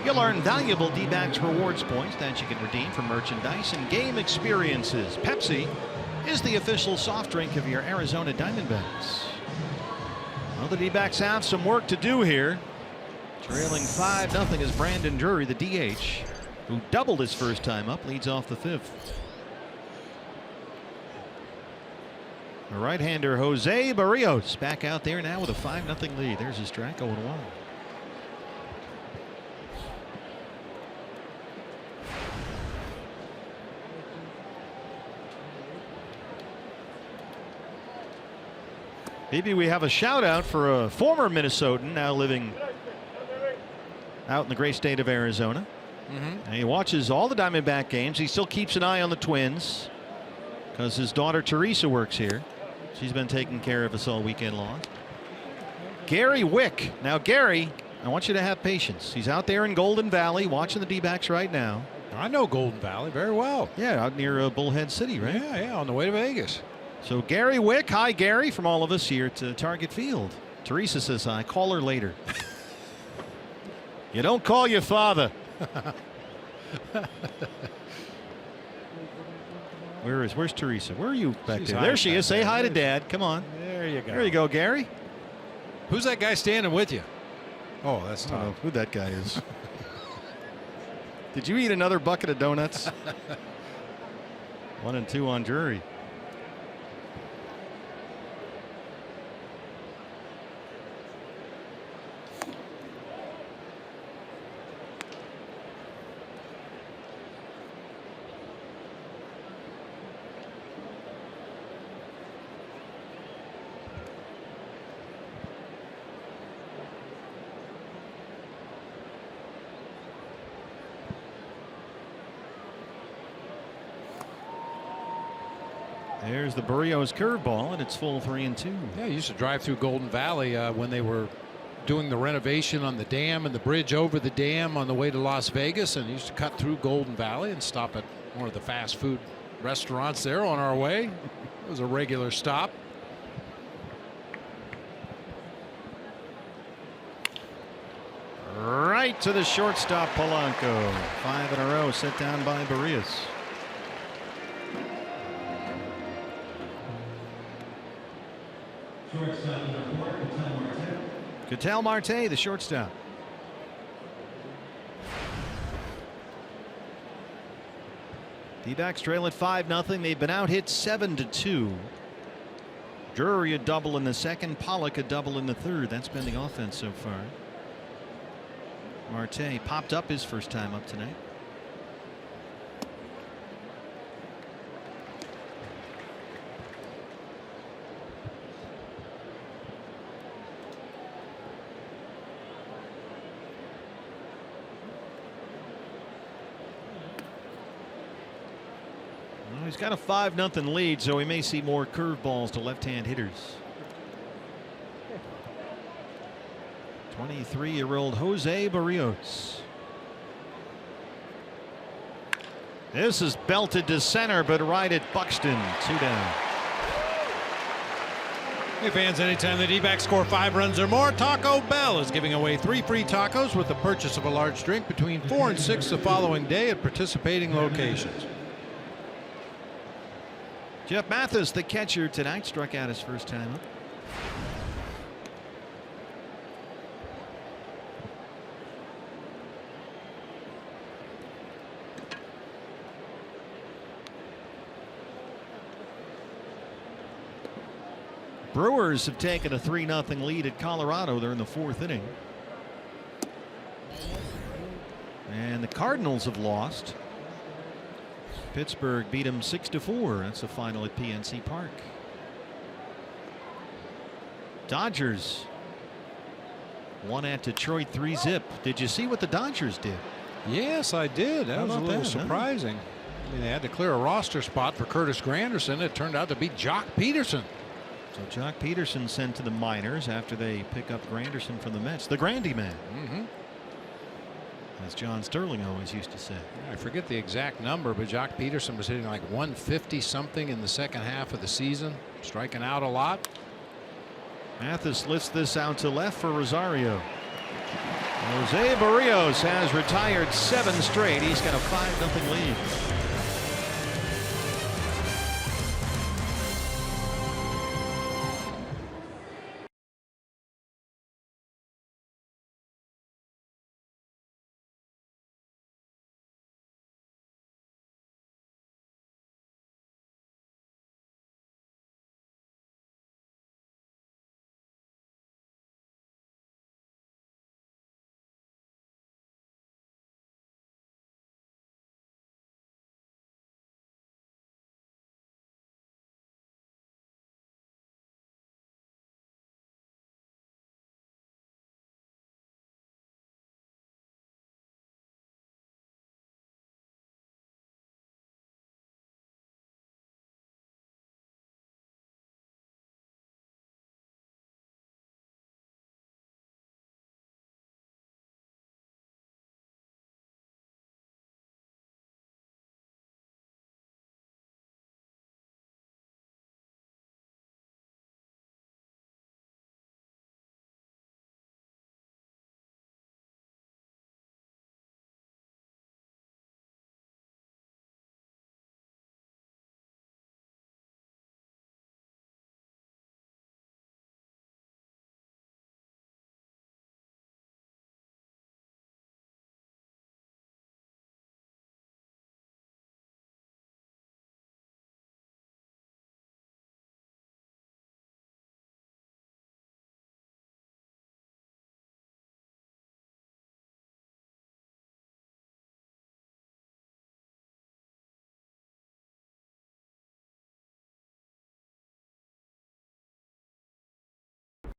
You'll earn valuable D-backs rewards points that you can redeem for merchandise and game experiences. Pepsi is the official soft drink of your Arizona Diamondbacks. Well, the D-backs have some work to do here. Trailing 5-0 is Brandon Drury, the DH, who doubled his first time up, leads off the 5th. The right-hander Jose Barrios back out there now with a 5-0 lead. There's his strike, 0-1. Maybe we have a shout out for a former Minnesotan now living out in the great state of Arizona. And he watches all the Diamondback games. He still keeps an eye on the Twins because his daughter Teresa works here. She's been taking care of us all weekend long. Gary Wick. Now, Gary, I want you to have patience. He's out there in Golden Valley watching the D-backs right now. I know Golden Valley very well. Yeah, out near Bullhead City, right? Yeah, on the way to Vegas. So Gary Wick, hi Gary, from all of us here at Target Field. Teresa says hi. Call her later. You don't call your father. Where's Teresa? Where are you back there? There she is. Say hi to Dad. Come on. There you go. There you go, Gary. Who's that guy standing with you? Oh, that's Tom. I don't know who that guy is. Did you eat another bucket of donuts? 1-2 on Drury. There's the Barrios curveball, and it's full 3-2. Yeah, I used to drive through Golden Valley when they were doing the renovation on the dam and the bridge over the dam on the way to Las Vegas, and used to cut through Golden Valley and stop at one of the fast food restaurants there on our way. It was a regular stop. Right to the shortstop, Polanco. 5 in a row set down by Barrios. Ketel Marte, the shortstop. D-backs trail at 5-0. They've been out hit 7-2. Drury a double in the second. Pollock a double in the third. That's been the offense so far. Marte popped up his first time up tonight. He's got a 5-0 lead, so we may see more curveballs to left-hand hitters. 23-year-old Jose Barrios. This is belted to center, but right at Buxton. 2 down. Hey fans, anytime the D-backs score 5 runs or more, Taco Bell is giving away 3 free tacos with the purchase of a large drink between 4 and 6 the following day at participating locations. Jeff Mathis, the catcher tonight, struck out his first time up. Brewers have taken a 3-0 lead at Colorado. They're in the 4th inning. And the Cardinals have lost. Pittsburgh beat them 6-4. That's the final at PNC Park. Dodgers won at Detroit 3-0. Did you see what the Dodgers did? Yes, I did. That was a little surprising. I mean, they had to clear a roster spot for Curtis Granderson. It turned out to be Jock Peterson. So Jock Peterson sent to the minors after they pick up Granderson from the Mets. The Grandy man. as John Sterling always used to say. I forget the exact number, but Jock Peterson was hitting like 150 something in the second half of the season, striking out a lot. Mathis lifts this out to left for Rosario. Jose Barrios has retired 7 straight. He's got a 5-0 lead.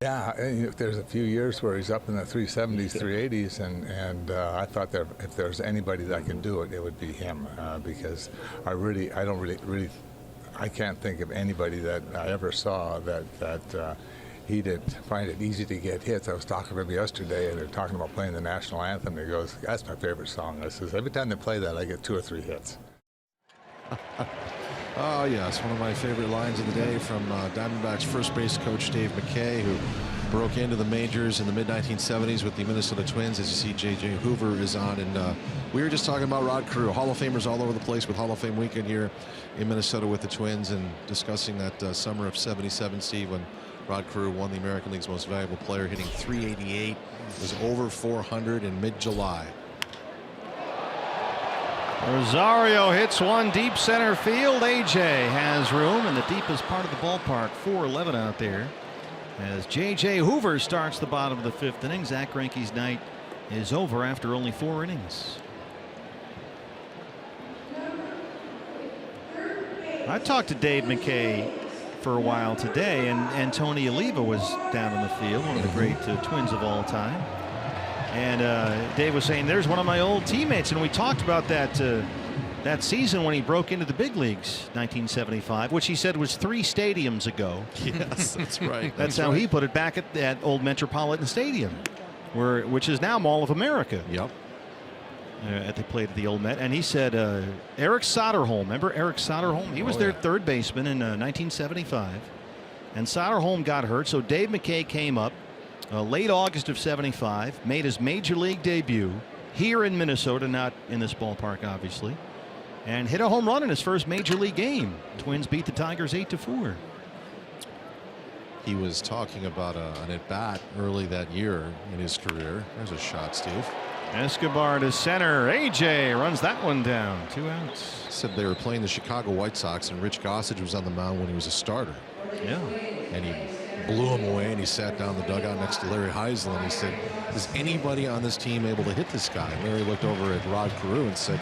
Yeah, there's a few years where he's up in the 370s, 380s, and I thought that if there's anybody that can do it, it would be him, because I can't think of anybody that I ever saw that he didn't find it easy to get hits. I was talking to him yesterday, and they're talking about playing the national anthem. And he goes, "That's my favorite song." I says, "Every time they play that, I get 2 or 3 hits." Oh, yes, one of my favorite lines of the day from Diamondbacks first base coach Dave McKay, who broke into the majors in the mid-1970s with the Minnesota Twins. As you see, J.J. Hoover is on, and we were just talking about Rod Carew, Hall of Famers all over the place with Hall of Fame weekend here in Minnesota with the Twins, and discussing that summer of '77, Steve, when Rod Carew won the American League's Most Valuable Player, hitting .388, was over 400 in mid-July. Rosario hits one deep center field. A.J. has room in the deepest part of the ballpark. 4-11 out there as J.J. Hoover starts the bottom of the 5th inning. Zach Greinke's night is over after only 4 innings. I talked to Dave McKay for a while today, and Tony Oliva was down in the field, one of the great Twins of all time. And Dave was saying, there's one of my old teammates, and we talked about that season when he broke into the big leagues, 1975, which he said was 3 stadiums ago. Yes, that's right. That's how he put it, back at that old Metropolitan Stadium, which is now Mall of America. Yep. They played at the old Met, and he said Eric Soderholm. Remember Eric Soderholm? He was their third baseman in 1975, and Soderholm got hurt, so Dave McKay came up. Late August of '75, made his major league debut here in Minnesota, not in this ballpark, obviously, and hit a home run in his first major league game. Twins beat the Tigers 8-4. He was talking about an at-bat early that year in his career. There's a shot, Steve. Escobar to center. A.J. runs that one down. 2 outs. Said they were playing the Chicago White Sox, and Rich Gossage was on the mound when he was a starter. Yeah. And he blew him away, and he sat down the dugout next to Larry Heisel, and he said, is anybody on this team able to hit this guy? And Larry looked over at Rod Carew and said,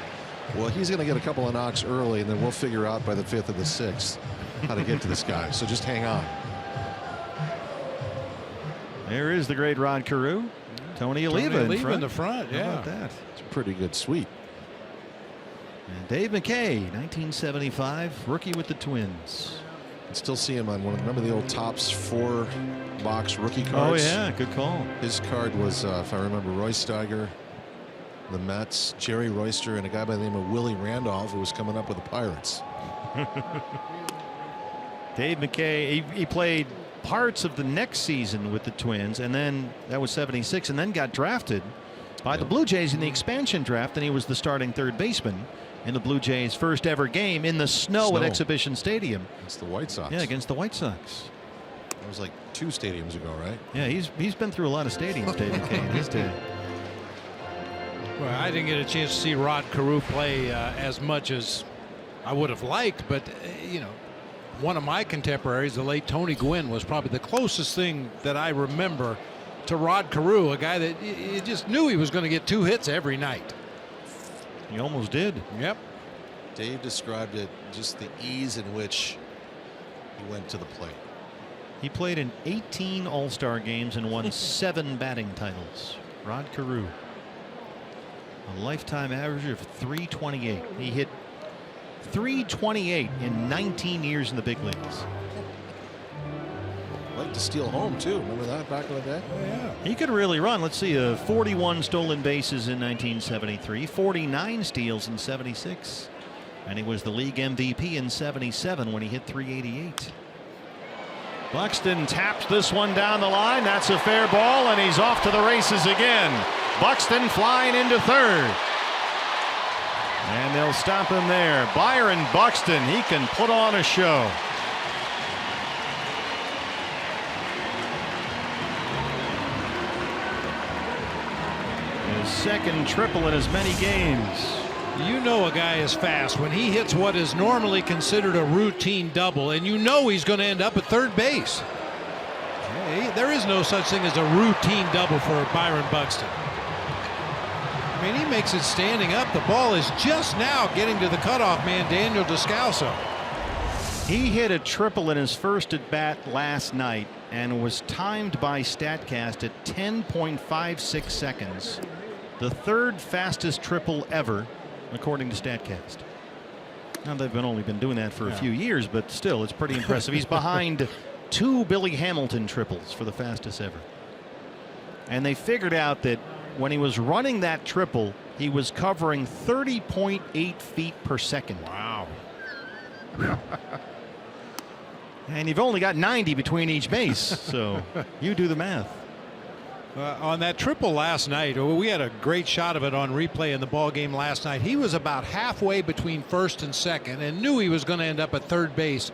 well, he's going to get a couple of knocks early, and then we'll figure out by the 5th or the 6th how to get to this guy. So just hang on. There is the great Rod Carew. Tony Oliva in the front. Yeah. How about that? It's a pretty good sweep. And Dave McKay, 1975, rookie with the Twins. I still see him on one. Remember the old Topps 4-box rookie cards? Oh, yeah, good call. His card was, if I remember, Roy Steiger, the Mets, Jerry Royster, and a guy by the name of Willie Randolph, who was coming up with the Pirates. Dave McKay, he played parts of the next season with the Twins, and then that was '76, and then got drafted by the Blue Jays in the expansion draft, and he was the starting third baseman in the Blue Jays' first ever game in the snow at Exhibition Stadium. Against the White Sox. Yeah, against the White Sox. That was like 2 stadiums ago, right? Yeah, he's been through a lot of stadiums, Dave McKay, in his day. Well, I didn't get a chance to see Rod Carew play as much as I would have liked, but you know, one of my contemporaries, the late Tony Gwynn, was probably the closest thing that I remember to Rod Carew, a guy that you just knew he was going to get 2 hits every night. He almost did. Yep. Dave described it, just the ease in which he went to the plate. He played in 18 All-Star games and won 7 batting titles. Rod Carew. A lifetime average of .328. He hit .328 in 19 years in the big leagues. Liked to steal home too. Remember that back in the day? Oh, yeah. He could really run. Let's see, 41 stolen bases in 1973, 49 steals in '76, and he was the league MVP in '77 when he hit .388. Buxton taps this one down the line. That's a fair ball, and he's off to the races again. Buxton flying into third. And they'll stop him there. Byron Buxton, he can put on a show. His second triple in as many games. You know a guy is fast when he hits what is normally considered a routine double, and you know he's going to end up at third base. There is no such thing as a routine double for Byron Buxton. I mean, he makes it standing up. The ball is just now getting to the cutoff man, Daniel Descalso. He hit a triple in his first at bat last night and was timed by StatCast at 10.56 seconds. The third fastest triple ever, according to StatCast. Now, they've only been doing that for a few years, but still, it's pretty impressive. He's behind 2 Billy Hamilton triples for the fastest ever. And they figured out that when he was running that triple, he was covering 30.8 feet per second. Wow. And you've only got 90 between each base, so you do the math. On that triple last night, we had a great shot of it on replay in the ball game last night. He was about halfway between first and second and knew he was going to end up at third base.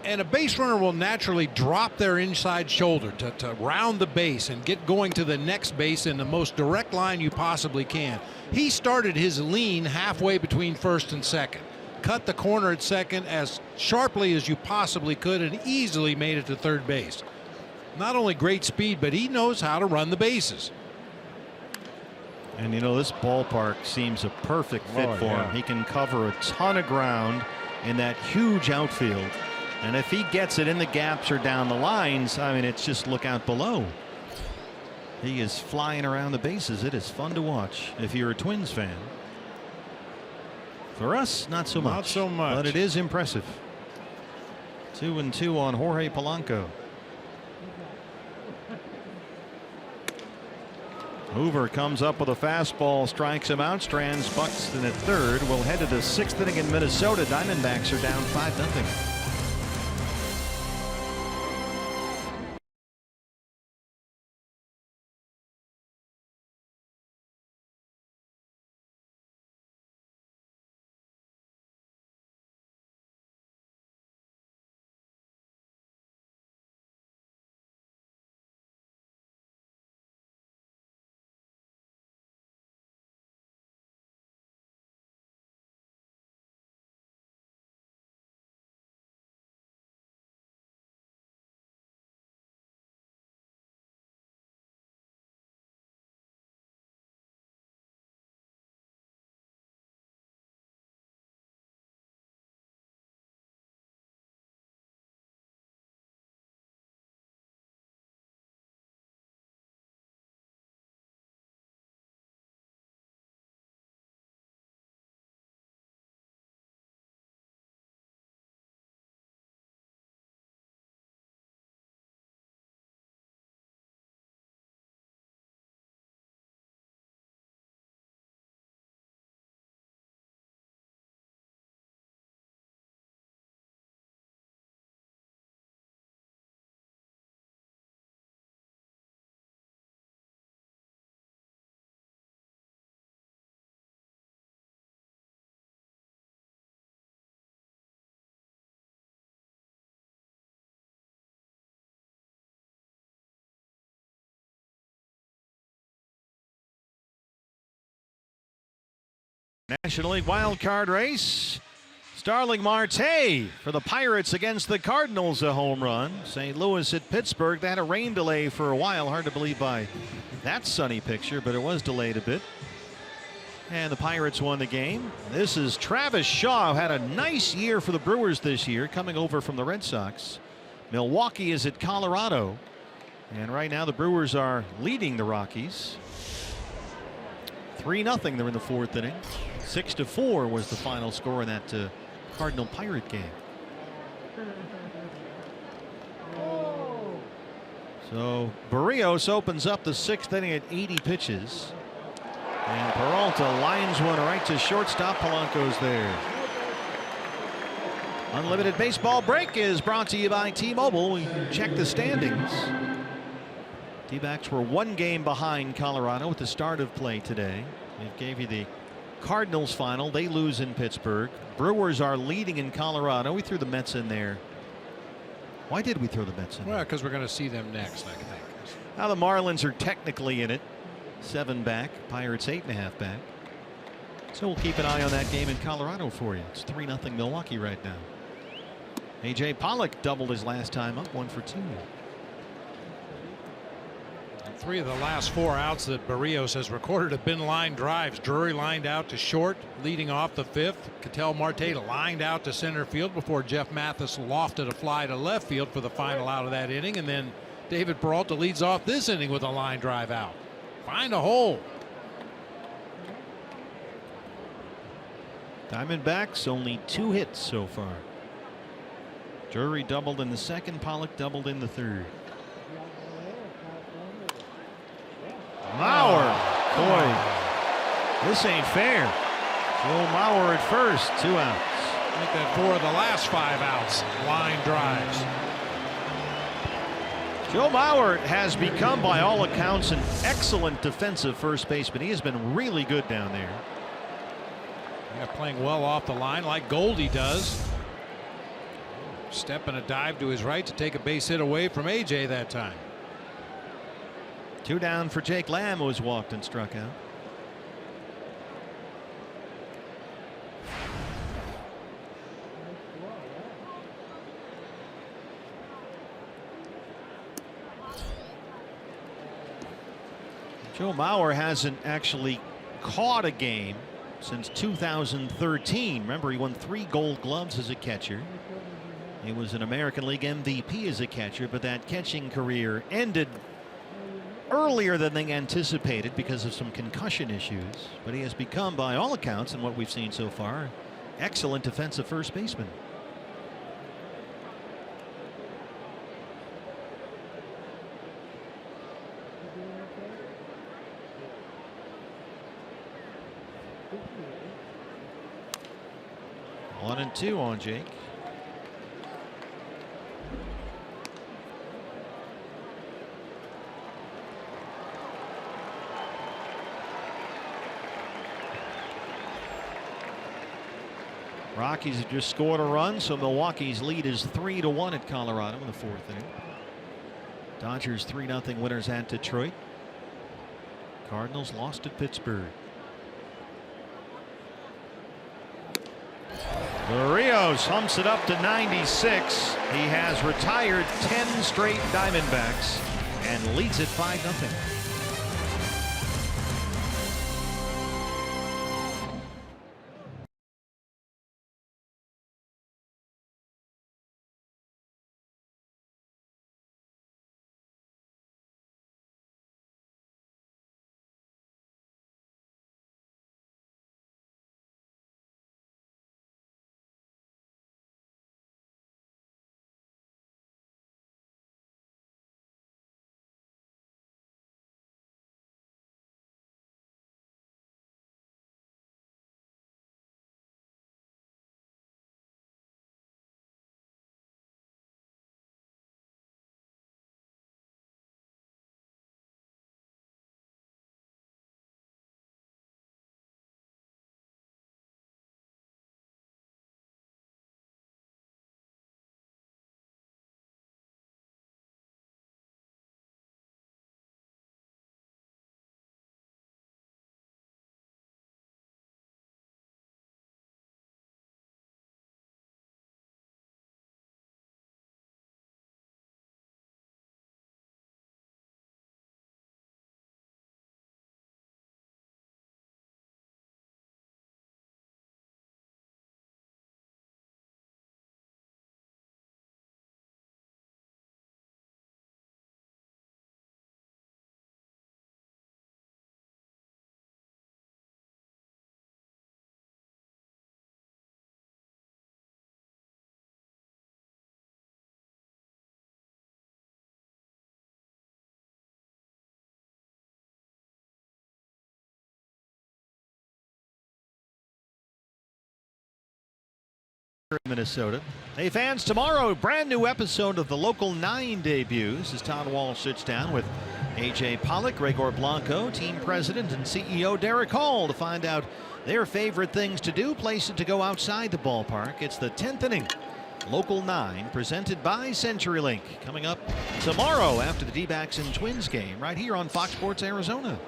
And a base runner will naturally drop their inside shoulder to round the base and get going to the next base in the most direct line you possibly can. He started his lean halfway between first and second, cut the corner at second as sharply as you possibly could, and easily made it to third base. Not only great speed, but he knows how to run the bases. And you know, this ballpark seems a perfect fit for him. He can cover a ton of ground in that huge outfield. And if he gets it in the gaps or down the lines, I mean, it's just look out below. He is flying around the bases. It is fun to watch if you're a Twins fan. For us, not so much. Not so much. But it is impressive. 2-2 on Jorge Polanco. Hoover comes up with a fastball, strikes him out, strands Buxton at third. We'll head to the 6th inning in Minnesota. Diamondbacks are down 5-0. National League wild card race. Starling Marte for the Pirates against the Cardinals, a home run. St. Louis at Pittsburgh. They had a rain delay for a while. Hard to believe by that sunny picture, but it was delayed a bit. And the Pirates won the game. This is Travis Shaw, who had a nice year for the Brewers this year, coming over from the Red Sox. Milwaukee is at Colorado. And right now the Brewers are leading the Rockies 3-0. They're in the fourth inning. 6-4 was the final score in that Cardinal Pirate game. So Barrios opens up the sixth inning at 80 pitches. And Peralta lines one right to shortstop. Polanco's there. Unlimited baseball break is brought to you by T-Mobile. We check the standings. D-backs were one game behind Colorado at the start of play today. We gave you the Cardinals final. They lose in Pittsburgh. Brewers are leading in Colorado. We threw the Mets in there. Why did we throw the Mets in? Well, because we're going to see them next, I think. Now the Marlins are technically in it. 7 back. Pirates 8.5 back. So we'll keep an eye on that game in Colorado for you. It's 3-0 Milwaukee right now. A.J. Pollock doubled his last time up, 1 for 2. And 3 of the last 4 outs that Barrios has recorded have been line drives. Drury lined out to short, leading off the 5th. Ketel Marte lined out to center field before Jeff Mathis lofted a fly to left field for the final out of that inning. And then David Peralta leads off this inning with a line drive out. Find a hole. Diamondbacks only 2 hits so far. Drury doubled in the second. Pollock doubled in the third. Mauer. Boy, this ain't fair. Joe Mauer at first. 2 outs. Make that 4 of the last 5 outs. Line drives. Joe Mauer has become, by all accounts, an excellent defensive first baseman. He has been really good down there. Yeah, playing well off the line like Goldie does. Step and a dive to his right to take a base hit away from AJ that time. 2 down for Jake Lamb, who was walked and struck out. Joe Mauer hasn't actually caught a game since 2013. Remember, he won 3 Gold Gloves as a catcher. He was an American League MVP as a catcher, but that catching career ended earlier than they anticipated because of some concussion issues. But he has become, by all accounts and what we've seen so far, excellent defensive first baseman. One and 2 on Jake. Rockies have just scored a run, so Milwaukee's lead is 3-1 at Colorado in the 4th inning. Dodgers 3-0 winners at Detroit. Cardinals lost at Pittsburgh. Barrios humps it up to 96. He has retired 10 straight Diamondbacks and leads it 5-0. Minnesota. Hey fans, tomorrow brand new episode of the Local 9 debuts as Todd Walsh sits down with AJ Pollock, Gregor Blanco, team president and CEO Derek Hall to find out their favorite things to do, places to go outside the ballpark. It's the 10th inning. Local 9 presented by CenturyLink, coming up tomorrow after the D-backs and Twins game right here on Fox Sports Arizona.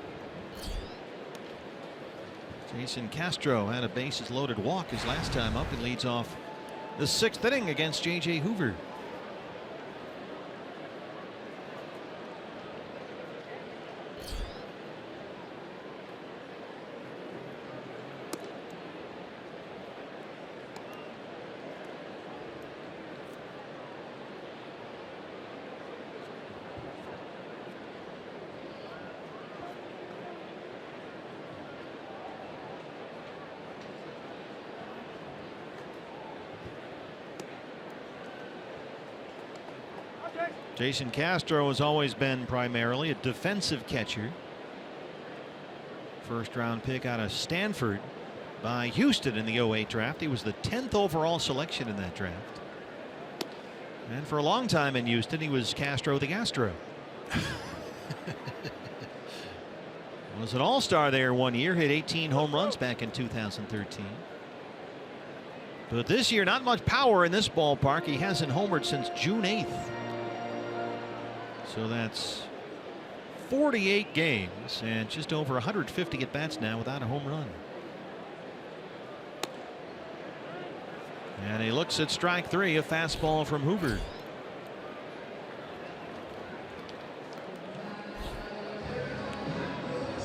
Jason Castro had a bases loaded walk his last time up. He leads off the 6th inning against J.J. Hoover. Jason Castro has always been primarily a defensive catcher. First round pick out of Stanford by Houston in the 08 draft. He was the 10th overall selection in that draft. And for a long time in Houston, he was Castro the Astro. Was an all-star there one year, hit 18 home runs back in 2013. But this year, not much power in this ballpark. He hasn't homered since June 8th. So that's 48 games and just over 150 at-bats now without a home run. And he looks at strike 3, a fastball from Hoover.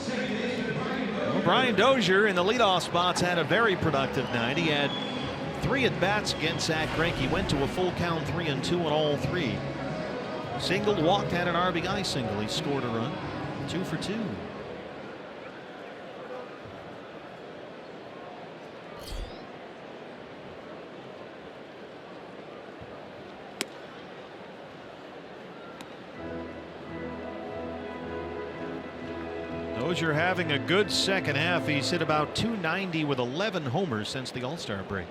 Well, Brian Dozier in the leadoff spots had a very productive night. He had 3 at-bats against Zach Greinke. He went to a full count 3-2 on all 3. Singled, walked, had an RBI single. He scored a run. 2 for 2. Dozier having a good second half. He's hit about .290 with 11 homers since the All-Star break.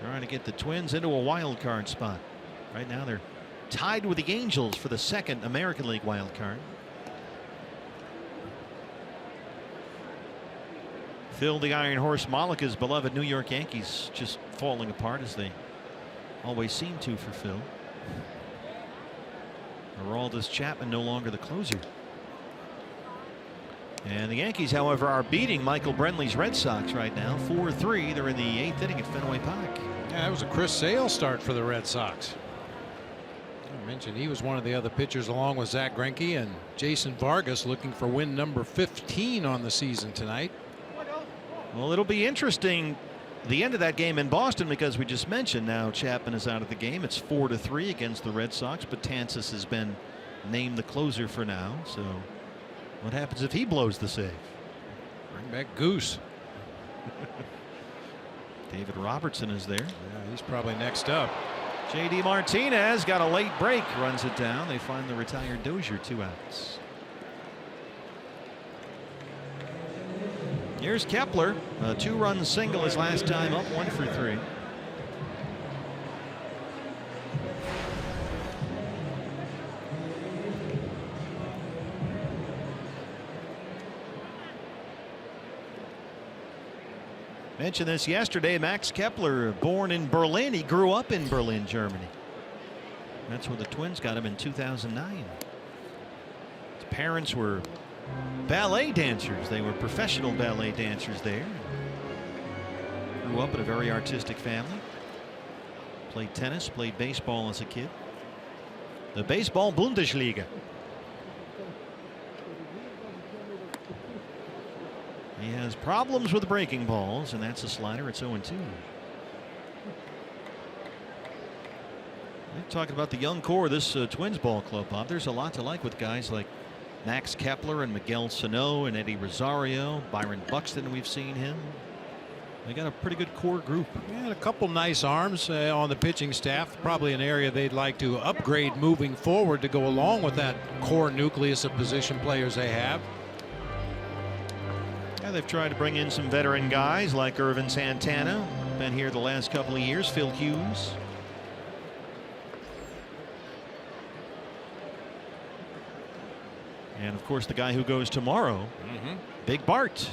Trying to get the Twins into a wild card spot. Right now they're tied with the Angels for the 2nd American League wild card. Phil the Iron Horse Mollica's beloved New York Yankees just falling apart as they always seem to for Phil. Aroldis Chapman no longer the closer. And the Yankees, however, are beating Michael Brenly's Red Sox right now 4-3. They're in the 8th inning at Fenway Park. Yeah, that was a Chris Sale start for the Red Sox. I mentioned he was one of the other pitchers along with Zach Greinke, and Jason Vargas looking for win number 15 on the season tonight. Well, it'll be interesting the end of that game in Boston, because we just mentioned now Chapman is out of the game. It's 4-3 against the Red Sox, but Betances has been named the closer for now. So what happens if he blows the save? Bring back Goose. David Robertson is there. Yeah, he's probably next up. J.D. Martinez got a late break, runs it down. They find the retired Dozier, 2 outs. Here's Kepler, a 2-run single his last time up, 1 for 3. Mentioned this yesterday. Max Kepler, born in Berlin. He grew up in Berlin, Germany. That's where the Twins got him in 2009. His parents were ballet dancers. They were professional ballet dancers there. Grew up in a very artistic family. Played tennis, played baseball as a kid. The Baseball Bundesliga. He has problems with breaking balls, and that's a slider. It's 0-2. They're talking about the young core of this Twins ball club, Bob. There's a lot to like with guys like Max Kepler and Miguel Sano and Eddie Rosario, Byron Buxton. We've seen him. They got a pretty good core group. And a couple nice arms on the pitching staff. Probably an area they'd like to upgrade moving forward to go along with that core nucleus of position players they have. Yeah, they've tried to bring in some veteran guys like Irvin Santana, Been here the last couple of years. Phil Hughes. And of course, the guy who goes tomorrow, Big Bart.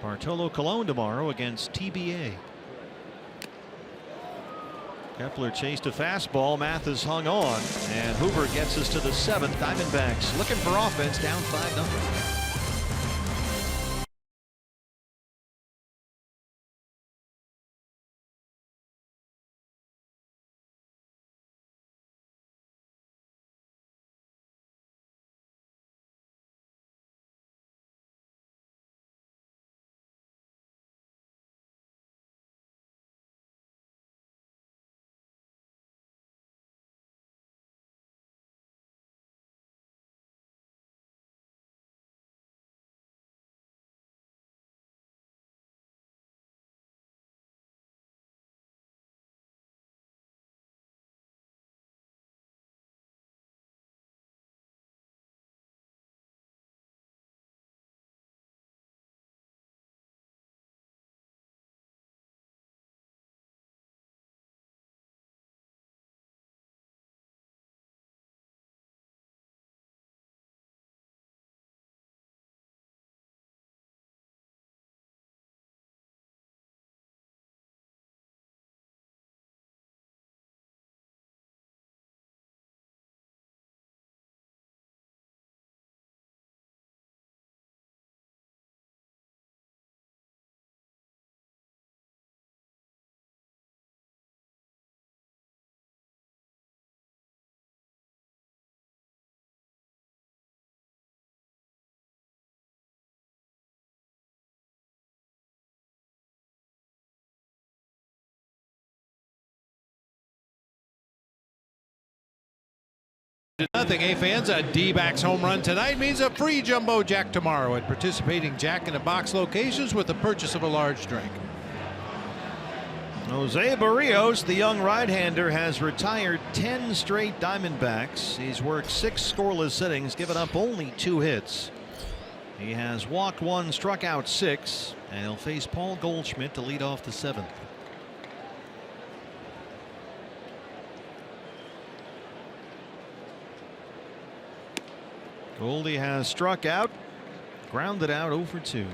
Bartolo Colon tomorrow against TBA. Kepler chased a fastball. Mathis hung on, and Hoover gets us to the 7th. Diamondbacks looking for offense, down 5-0. Nothing, fans. A D-backs home run tonight means a free Jumbo Jack tomorrow at participating Jack in the Box locations with the purchase of a large drink. Jose Barrios, the young right-hander, has retired 10 straight Diamondbacks. He's worked 6 scoreless innings, given up only 2 hits. He has walked 1, struck out 6, and he'll face Paul Goldschmidt to lead off the 7th. Goldie has struck out, grounded out 0 for 2.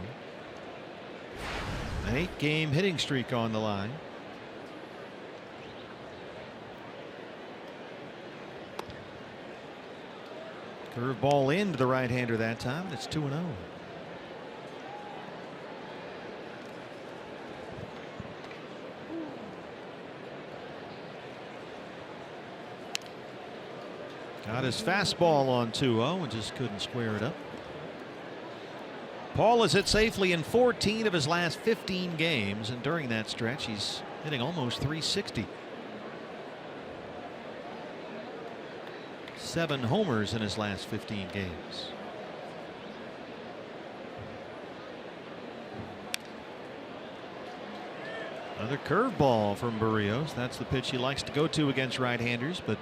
An 8-game hitting streak on the line. Curveball into the right-hander that time. It's 2-0. Got his fastball on 2-0 and just couldn't square it up. Paul has hit safely in 14 of his last 15 games, and during that stretch he's hitting almost 360. 7 homers in his last 15 games. Another curveball from Barrios. That's the pitch he likes to go to against right-handers, but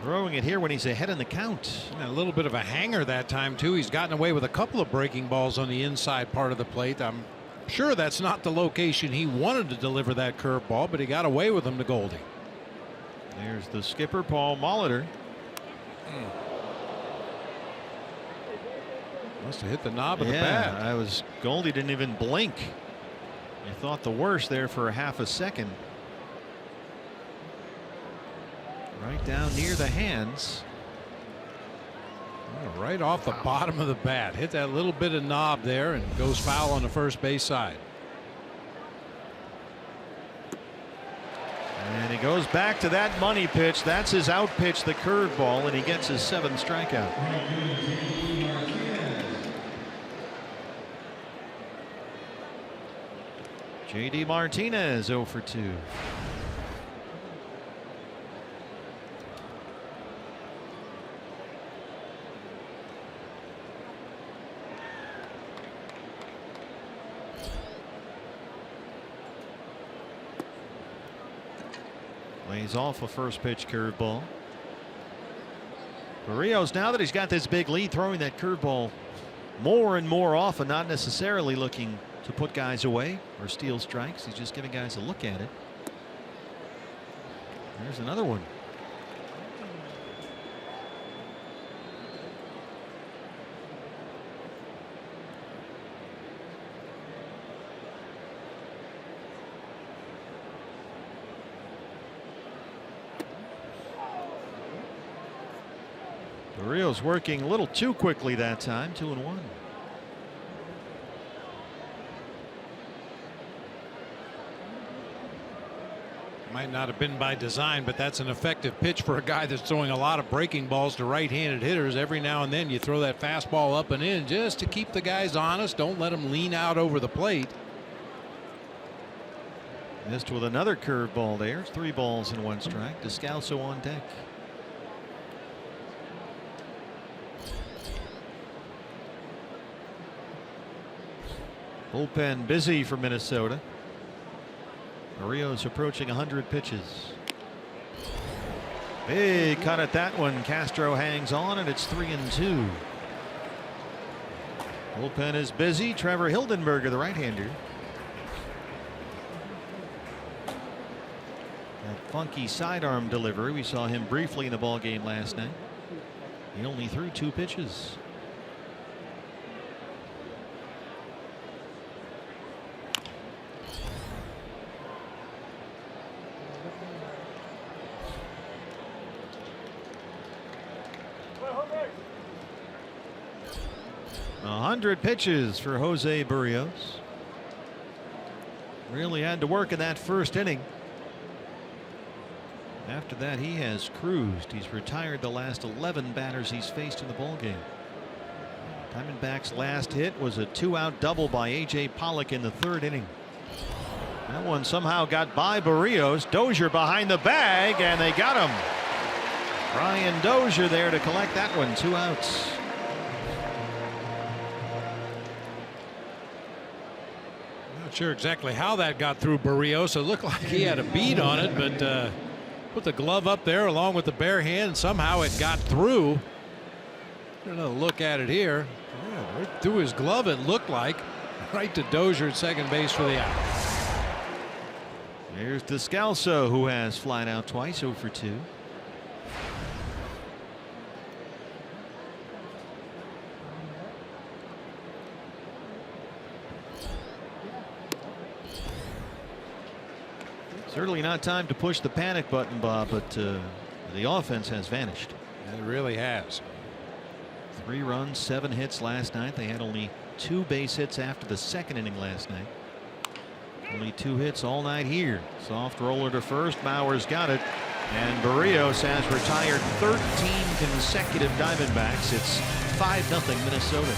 throwing it here when he's ahead in the count. And a little bit of a hanger that time too. He's gotten away with a couple of breaking balls on the inside part of the plate. I'm sure that's not the location he wanted to deliver that curveball, but he got away with them to Goldie. There's the skipper, Paul Molitor. Must have hit the knob of the bat. Goldie didn't even blink. He thought the worst there for a half a second. Right down near the hands. Right off the bottom of the bat. Hit that little bit of knob there and goes foul on the first base side. And he goes back to that money pitch. That's his out pitch, the curveball, and he gets his 7th strikeout. J.D. Martinez 0 for 2. Lays off a first pitch curveball. Barrios, now that he's got this big lead, throwing that curveball more and more often, not necessarily looking to put guys away or steal strikes. He's just giving guys a look at it. There's another one. Barrios working a little too quickly that time. 2-1. Might not have been by design, but that's an effective pitch for a guy that's throwing a lot of breaking balls to right-handed hitters. Every now and then you throw that fastball up and in just to keep the guys honest. Don't let them lean out over the plate. Missed with another curveball there. 3 balls and 1 strike. Descalso on deck. Bullpen busy for Minnesota. Barrios approaching 100 pitches. Big cut at that one. Castro hangs on, and it's 3-2. Bullpen is busy. Trevor Hildenberger, the right-hander. That funky sidearm delivery. We saw him briefly in the ball game last night. He only threw 2 pitches. A 100 pitches for Jose Barrios. Really had to work in that first inning. After that, he has cruised. He's retired the last 11 batters he's faced in the ballgame. Diamondbacks' last hit was a 2-out double by A.J. Pollock in the 3rd inning. That one somehow got by Barrios. Dozier behind the bag, and they got him. Brian Dozier there to collect that one. 2 outs. Not sure exactly how that got through Barrios. It looked like he had a bead on it, but put the glove up there along with the bare hand, and somehow it got through. Another look at it here. Yeah, right through his glove, it looked like. Right to Dozier at second base for the out. Here's Descalso, who has flied out twice, 0 for 2. Certainly not time to push the panic button, Bob, but the offense has vanished. It really has. 3 runs, 7 hits last night. They had only 2 base hits after the 2nd inning last night. Only 2 hits all night here. Soft roller to first. Bauer's got it. And Barrios has retired 13 consecutive Diamondbacks. It's 5-0 Minnesota.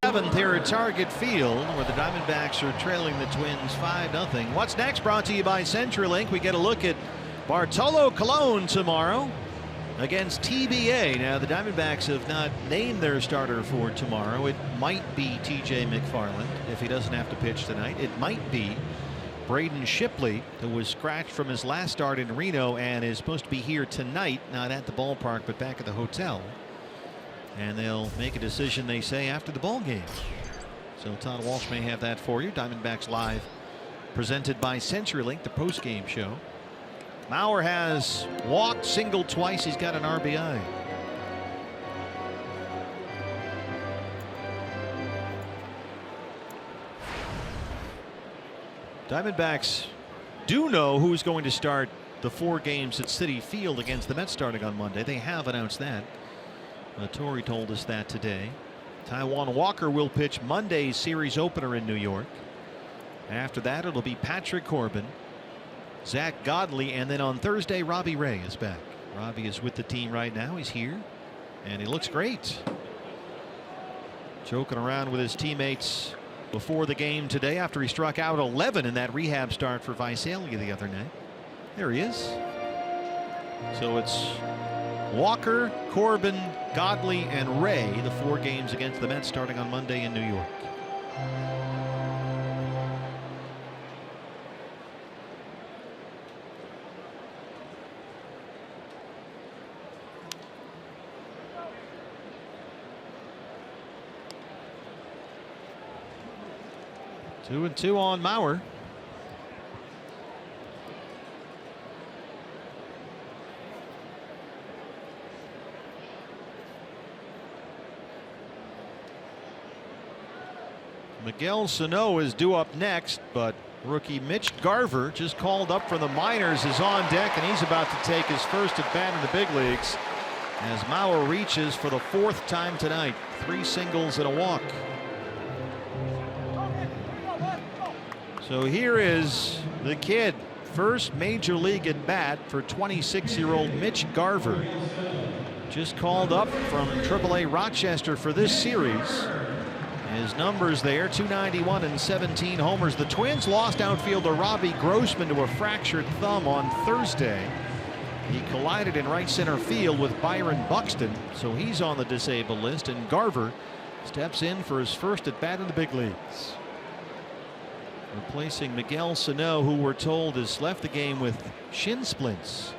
7th here at Target Field, where the Diamondbacks are trailing the Twins 5-0. What's next? Brought to you by CenturyLink. We get a look at Bartolo Colon tomorrow against TBA. Now, the Diamondbacks have not named their starter for tomorrow. It might be TJ McFarland if he doesn't have to pitch tonight. It might be Braden Shipley, who was scratched from his last start in Reno and is supposed to be here tonight, not at the ballpark, but back at the hotel. And they'll make a decision, they say, after the ball game. So Todd Walsh may have that for you. Diamondbacks Live, presented by CenturyLink, the post-game show. Mauer has walked, singled twice. He's got an RBI. Diamondbacks do know who's going to start the 4 games at Citi Field against the Mets starting on Monday. They have announced that. Torrey told us that today. Taijuan Walker will pitch Monday's series opener in New York. After that, it'll be Patrick Corbin, Zach Godley, and then on Thursday, Robbie Ray is back. Robbie is with the team right now. He's here, and he looks great. Joking around with his teammates before the game today after he struck out 11 in that rehab start for Visalia the other night. There he is. So it's Walker, Corbin, Godley, and Ray, the 4 games against the Mets starting on Monday in New York. Two and 2 on Mauer. Miguel Sano is due up next, but rookie Mitch Garver, just called up from the minors, is on deck, and he's about to take his first at bat in the big leagues as Mauer reaches for the 4th time tonight. 3 singles and a walk. So here is the kid, first major league at bat for 26-year-old Mitch Garver. Just called up from AAA Rochester for this series. His numbers there, 291 and 17 homers. The Twins lost outfielder Robbie Grossman to a fractured thumb on Thursday. He collided in right center field with Byron Buxton, so he's on the disabled list, and Garver steps in for his first at bat in the big leagues, replacing Miguel Sano, who we're told has left the game with shin splints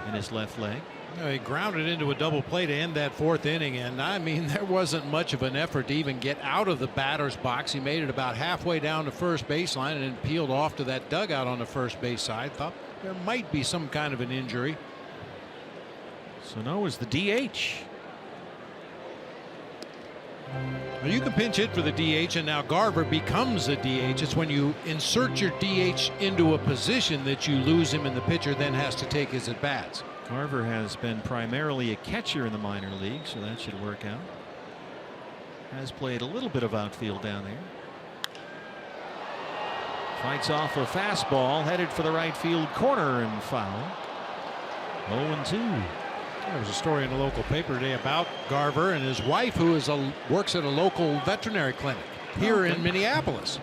in his left leg. He grounded into a double play to end that 4th inning, and I mean, there wasn't much of an effort to even get out of the batter's box. He made it about halfway down the first baseline and then peeled off to that dugout on the first base side. Thought there might be some kind of an injury. Sano is the DH. Well, you can pinch hit for the DH, and now Garver becomes a DH. It's when you insert your DH into a position that you lose him, and the pitcher then has to take his at bats. Garver has been primarily a catcher in the minor league, so that should work out. Has played a little bit of outfield down there. Fights off a fastball headed for the right field corner and foul. 0-2. There was a story in the local paper today about Garver and his wife, who works at a local veterinary clinic here in Minneapolis.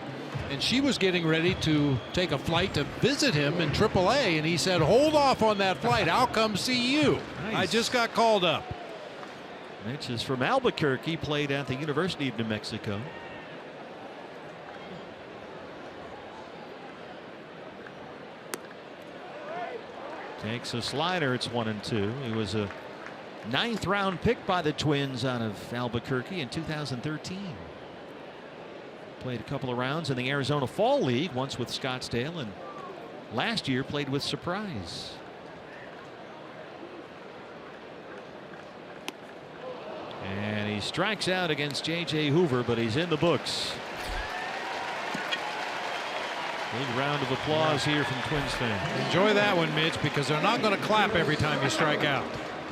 And she was getting ready to take a flight to visit him in AAA, and he said, "Hold off on that flight. I'll come see you." Nice. I just got called up. Mitch is from Albuquerque, played at the University of New Mexico. Takes a slider. It's 1-2. He was a 9th round pick by the Twins out of Albuquerque in 2013. Played a couple of rounds in the Arizona Fall League, once with Scottsdale, and last year played with Surprise. And he strikes out against J.J. Hoover, but he's in the books. Big round of applause here from Twins fans. Enjoy that one, Mitch, because they're not going to clap every time you strike out.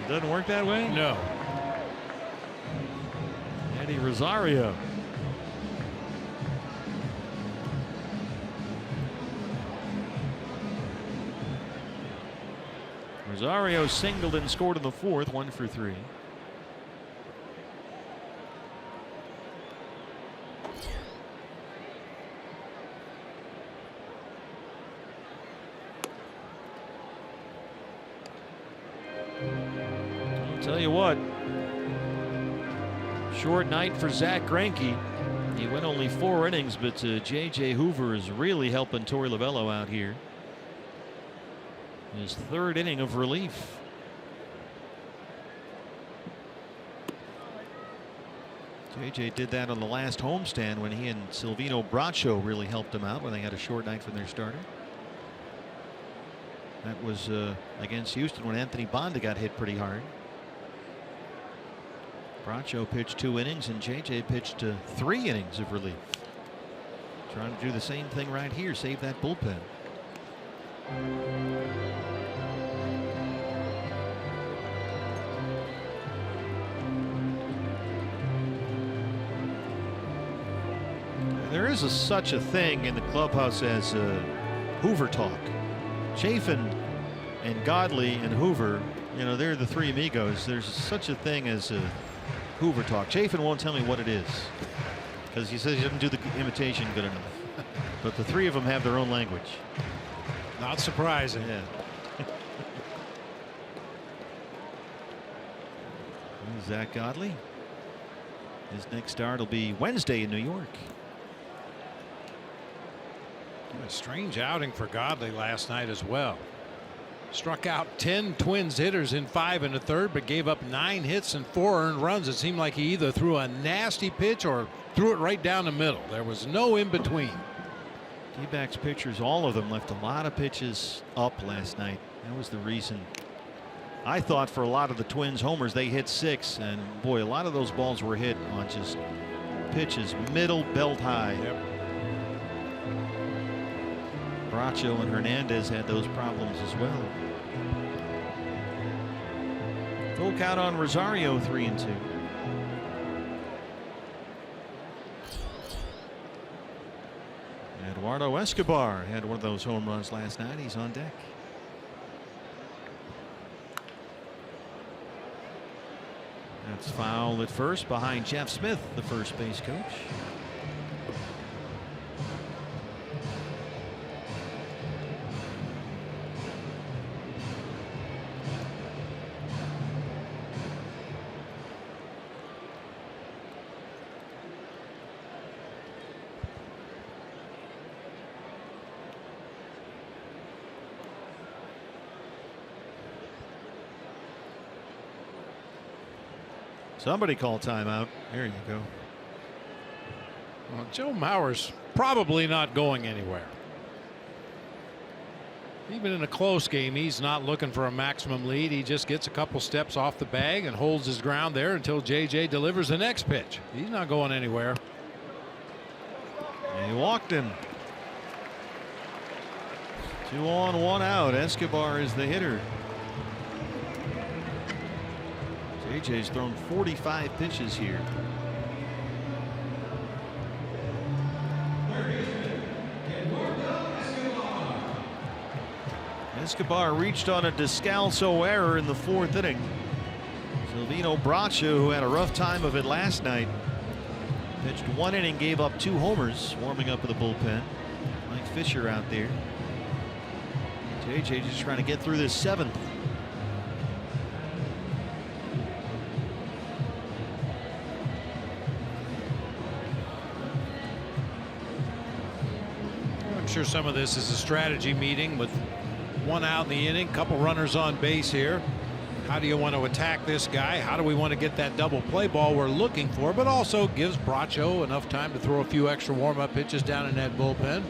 It doesn't work that way? No. Eddie Rosario. Rosario singled and scored in the 4th, 1 for 3. Tell you what, short night for Zach Greinke. He went only 4 innings, but J.J. Hoover is really helping Torey Lovullo out here. His 3rd inning of relief. J.J. did that on the last homestand when he and Silvino Bracho really helped him out when they had a short night from their starter. That was against Houston when Anthony Bonda got hit pretty hard. Bracho pitched 2 innings and J.J. pitched 3 innings of relief. Trying to do the same thing right here, save that bullpen. There is such a thing in the clubhouse as Hoover talk. Chafin and Godley and Hoover, you know, they're the 3 amigos. There's such a thing as Hoover talk. Chafin won't tell me what it is because he says he doesn't do the imitation good enough. But the 3 of them have their own language. Not surprising. Yeah. Zach Godley. His next start will be Wednesday in New York. A strange outing for Godley last night as well. Struck out 10 Twins hitters in 5 1/3, but gave up 9 hits and 4 earned runs. It seemed like he either threw a nasty pitch or threw it right down the middle. There was no in between. D-backs pitchers, all of them, left a lot of pitches up last night. That was the reason. I thought for a lot of the Twins homers they hit 6, and boy, a lot of those balls were hit on just pitches middle belt high. Yep. Bracho and Hernandez had those problems as well. Full count on Rosario, 3-2. Eduardo Escobar had one of those home runs last night. He's on deck. That's foul at first behind Jeff Smith, the first base coach. Somebody call timeout. There you go. Well, Joe Mauer's probably not going anywhere. Even in a close game, he's not looking for a maximum lead. He just gets a couple steps off the bag and holds his ground there until JJ delivers the next pitch. He's not going anywhere. And he walked him. 2 on, 1 out. Escobar is the hitter. JJ's thrown 45 pitches here. Escobar reached on a Descalso error in the 4th inning. Silvino Bracho, who had a rough time of it last night, pitched 1 inning, gave up 2 homers, warming up with the bullpen. Mike Fisher out there. JJ just trying to get through this 7th. I'm sure some of this is a strategy meeting with 1 out in the inning, couple runners on base here. How do you want to attack this guy? How do we want to get that double play ball we're looking for, but also gives Bracho enough time to throw a few extra warm-up pitches down in that bullpen.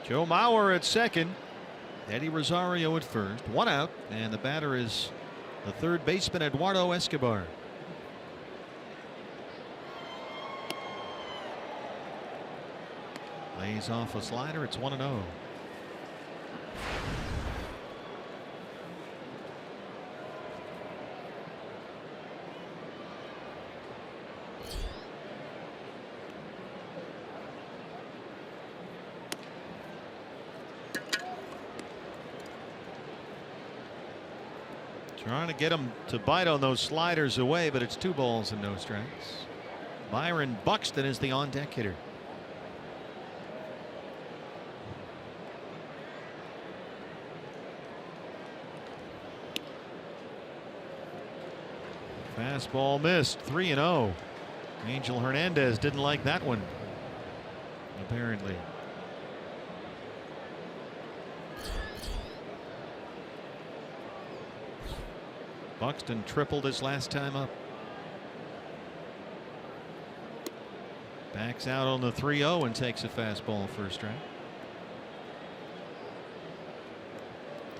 Joe Mauer at second. Eddie Rosario at first. 1 out, and the batter is the 3rd baseman Eduardo Escobar. Lays off a slider. It's 1-0. Trying to get him to bite on those sliders away, but it's 2 balls and no strikes. Byron Buxton is the on deck hitter. Fastball missed. 3-0. Angel Hernandez didn't like that one, apparently. Buxton tripled his last time up. Backs out on the 3-0 and takes a fastball first strike.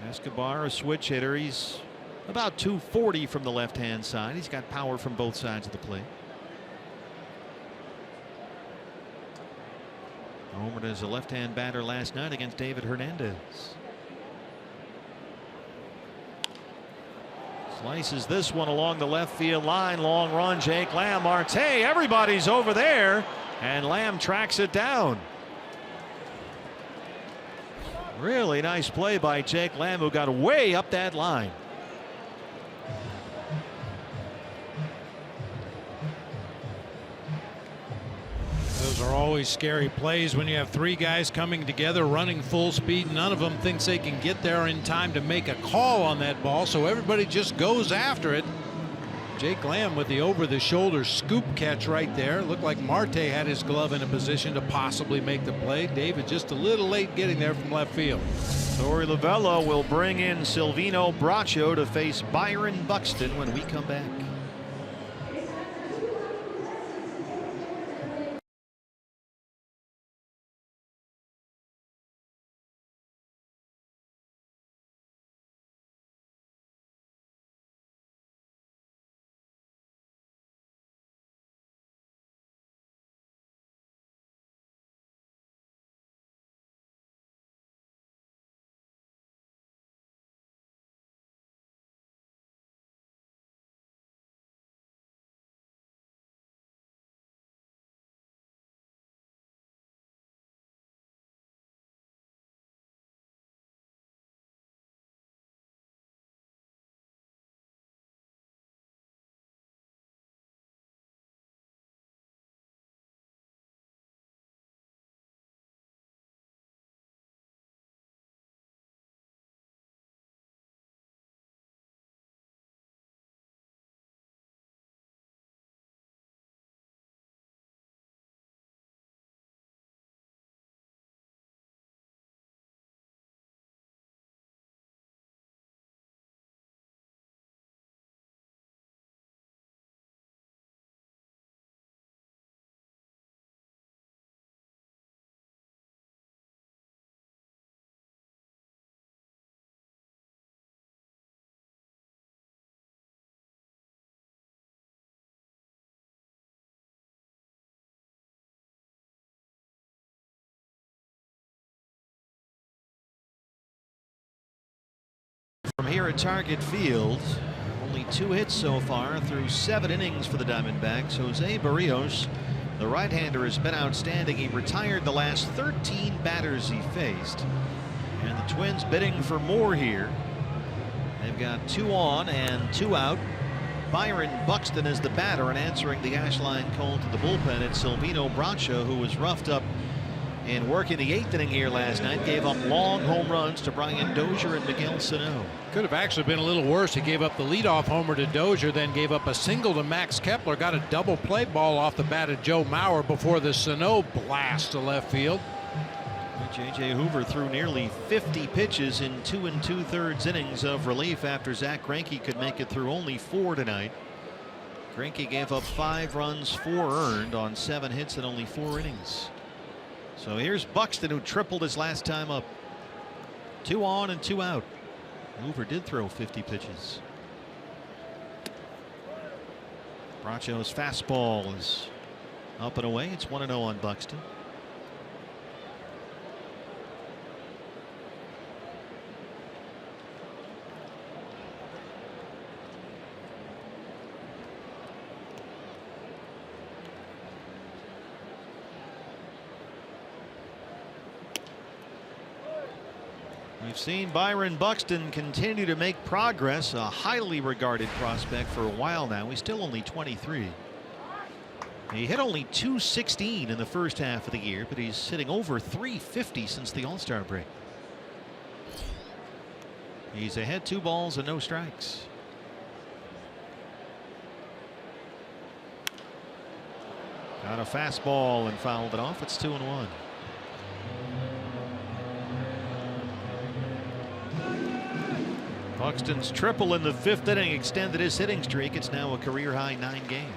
Escobar, a switch hitter. He's about 240 from the left-hand side. He's got power from both sides of the plate. Homered as a left-hand batter last night against David Hernandez. Slices this one along the left field line. Long run. Jake Lamb. Marte. Everybody's over there. And Lamb tracks it down. Really nice play by Jake Lamb, who got way up that line. Those are always scary plays when you have three guys coming together running full speed. None of them thinks they can get there in time to make a call on that ball, so everybody just goes after it. Jake Lamb with the over-the-shoulder scoop catch right there. Looked like Marte had his glove in a position to possibly make the play. David just a little late getting there from left field. Torey Lovullo will bring in Silvino Bracho to face Byron Buxton when we come back. From here at Target Field, only 2 hits so far through 7 innings for the Diamondbacks. Jose Barrios, the right-hander, has been outstanding. He retired the last 13 batters he faced. And the Twins bidding for more here. They've got 2 on and 2 out. Byron Buxton is the batter, and answering the Ashline call to the bullpen, it's Silvino Bracho, who was roughed up in working the 8th inning here last night. Gave up long home runs to Brian Dozier and Miguel Sano. Could have actually been a little worse. He gave up the leadoff homer to Dozier, then gave up a single to Max Kepler. Got a double play ball off the bat of Joe Mauer before the Sano blast to left field. J.J. Hoover threw nearly 50 pitches in 2 2/3 innings of relief after Zach Greinke could make it through only 4 tonight. Greinke gave up 5 runs, 4 earned on 7 hits in only 4 innings. So here's Buxton, who tripled his last time up. 2 on and 2 out. Hoover did throw 50 pitches. Bracho's fastball is up and away. It's 1-0 on Buxton. We've seen Byron Buxton continue to make progress, a highly regarded prospect for a while now. He's still only 23. He hit only .216 in the first half of the year, but he's hitting over .350 since the All-Star break. He's ahead 2 balls and no strikes. Got a fastball and fouled it off. It's 2-1. Buxton's triple in the 5th inning extended his hitting streak. It's now a career high 9 games.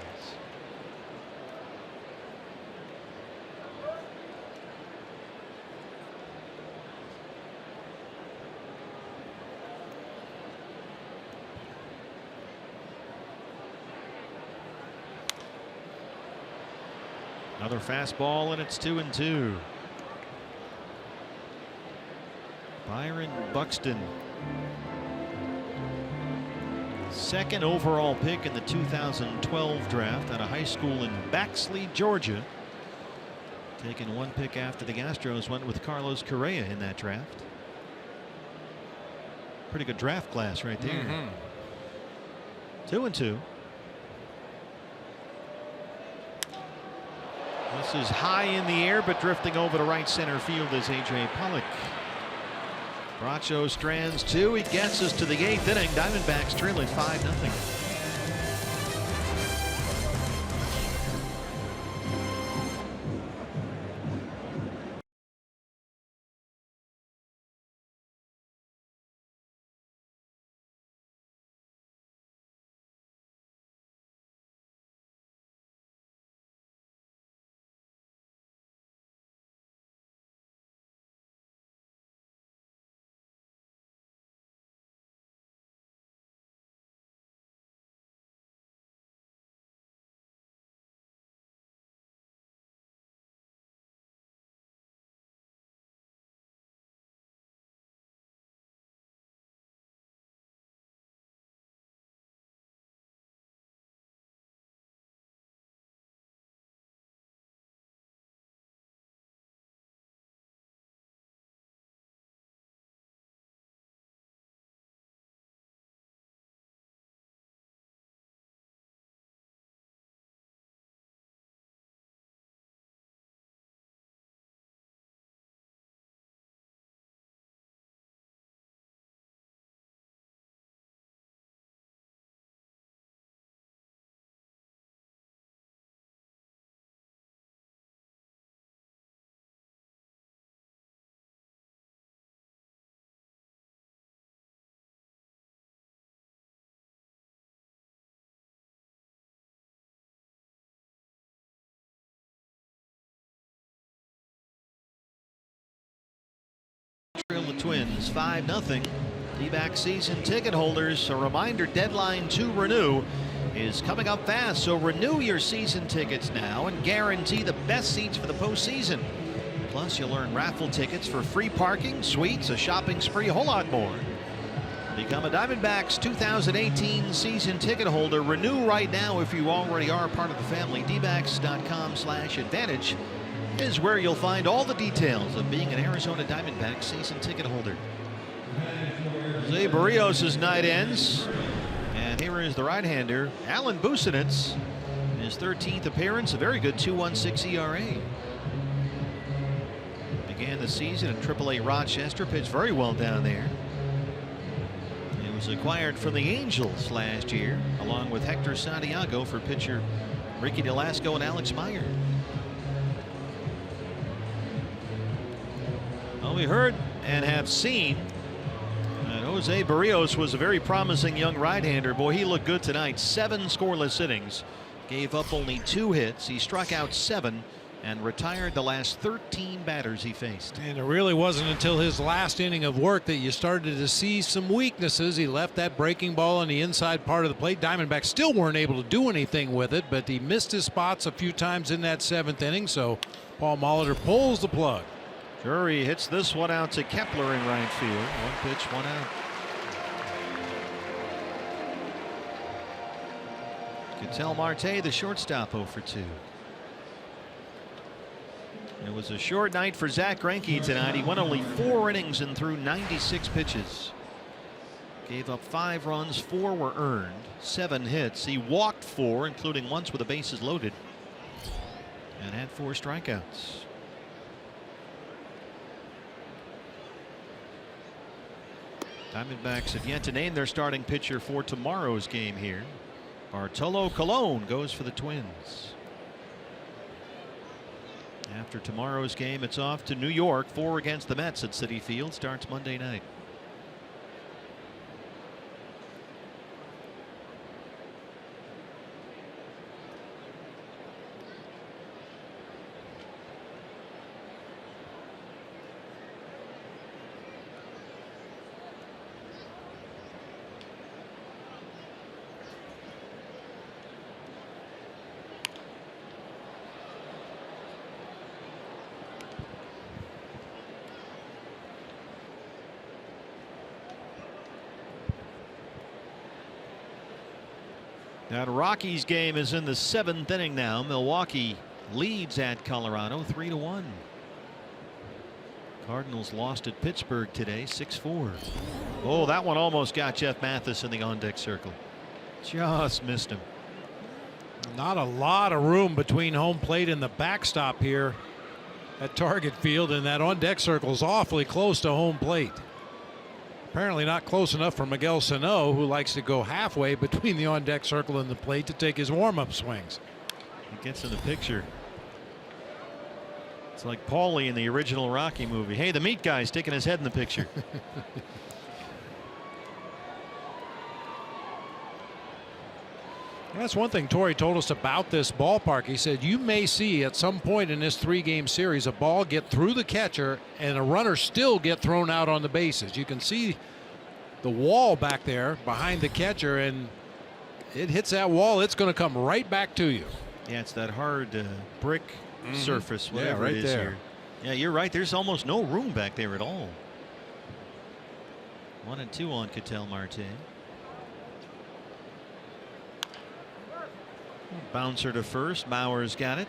Another fastball, and it's 2-2. Byron Buxton, second overall pick in the 2012 draft out of high school in Baxley, Georgia. Taken 1 pick after the Astros went with Carlos Correa in that draft. Pretty good draft class right there. 2-2. This is high in the air, but drifting over to right center field is A.J. Pollock. Bracho strands 2. He gets us to the 8th inning. Diamondbacks trailing 5-0. Trail the Twins 5-0. D-back season ticket holders, a reminder, deadline to renew is coming up fast, so renew your season tickets now and guarantee the best seats for the postseason. Plus you'll earn raffle tickets for free parking, suites, a shopping spree, a whole lot more. Become a Diamondbacks 2018 season ticket holder. Renew right now if you already are part of the family. dbacks.com/advantage is where you'll find all the details of being an Arizona Diamondbacks season ticket holder. Jose Barrios' night ends, and here is the right-hander Alan Busenitz, his 13th appearance, a very good 2.16 ERA. Began the season in AAA Rochester, pitched very well down there. He was acquired from the Angels last year, along with Hector Santiago for pitcher Ricky Delasco and Alex Meyer. Well, we heard and have seen that Jose Barrios was a very promising young right-hander. Boy, he looked good tonight. 7 scoreless innings, gave up only 2 hits. He struck out 7 and retired the last 13 batters he faced. And it really wasn't until his last inning of work that you started to see some weaknesses. He left that breaking ball on the inside part of the plate. Diamondbacks still weren't able to do anything with it, but he missed his spots a few times in that 7th inning, so Paul Molitor pulls the plug. Drury hits this one out to Kepler in right field. 1 pitch, 1 out. Ketel Marte, the shortstop, 0 for 2. It was a short night for Zach Greinke tonight. He went only 4 innings and threw 96 pitches. Gave up 5 runs, 4 were earned, 7 hits. He walked 4, including once with the bases loaded, and had 4 strikeouts. Diamondbacks have yet to name their starting pitcher for tomorrow's game here. Bartolo Colon goes for the Twins. After tomorrow's game, it's off to New York. 4 against the Mets at Citi Field. Starts Monday night. That Rockies game is in the 7th inning now. Milwaukee leads at Colorado 3-1. Cardinals lost at Pittsburgh today 6-4. Oh, that one almost got Jeff Mathis in the on-deck circle. Just missed him. Not a lot of room between home plate and the backstop here at Target Field, and that on-deck circle is awfully close to home plate. Apparently not close enough for Miguel Sano, who likes to go halfway between the on-deck circle and the plate to take his warm-up swings. He gets in the picture. It's like Paulie in the original Rocky movie. Hey, the meat guy's sticking his head in the picture. That's one thing Torrey told us about this ballpark. He said you may see at some point in this 3-game series a ball get through the catcher and a runner still get thrown out on the bases. You can see the wall back there behind the catcher, and it hits that wall, it's going to come right back to you. Yeah, it's that hard brick surface, whatever right it is there. here. Yeah, you're right. There's almost no room back there at all. 1-2 on Ketel Marte. Bouncer to first. Bauer's got it.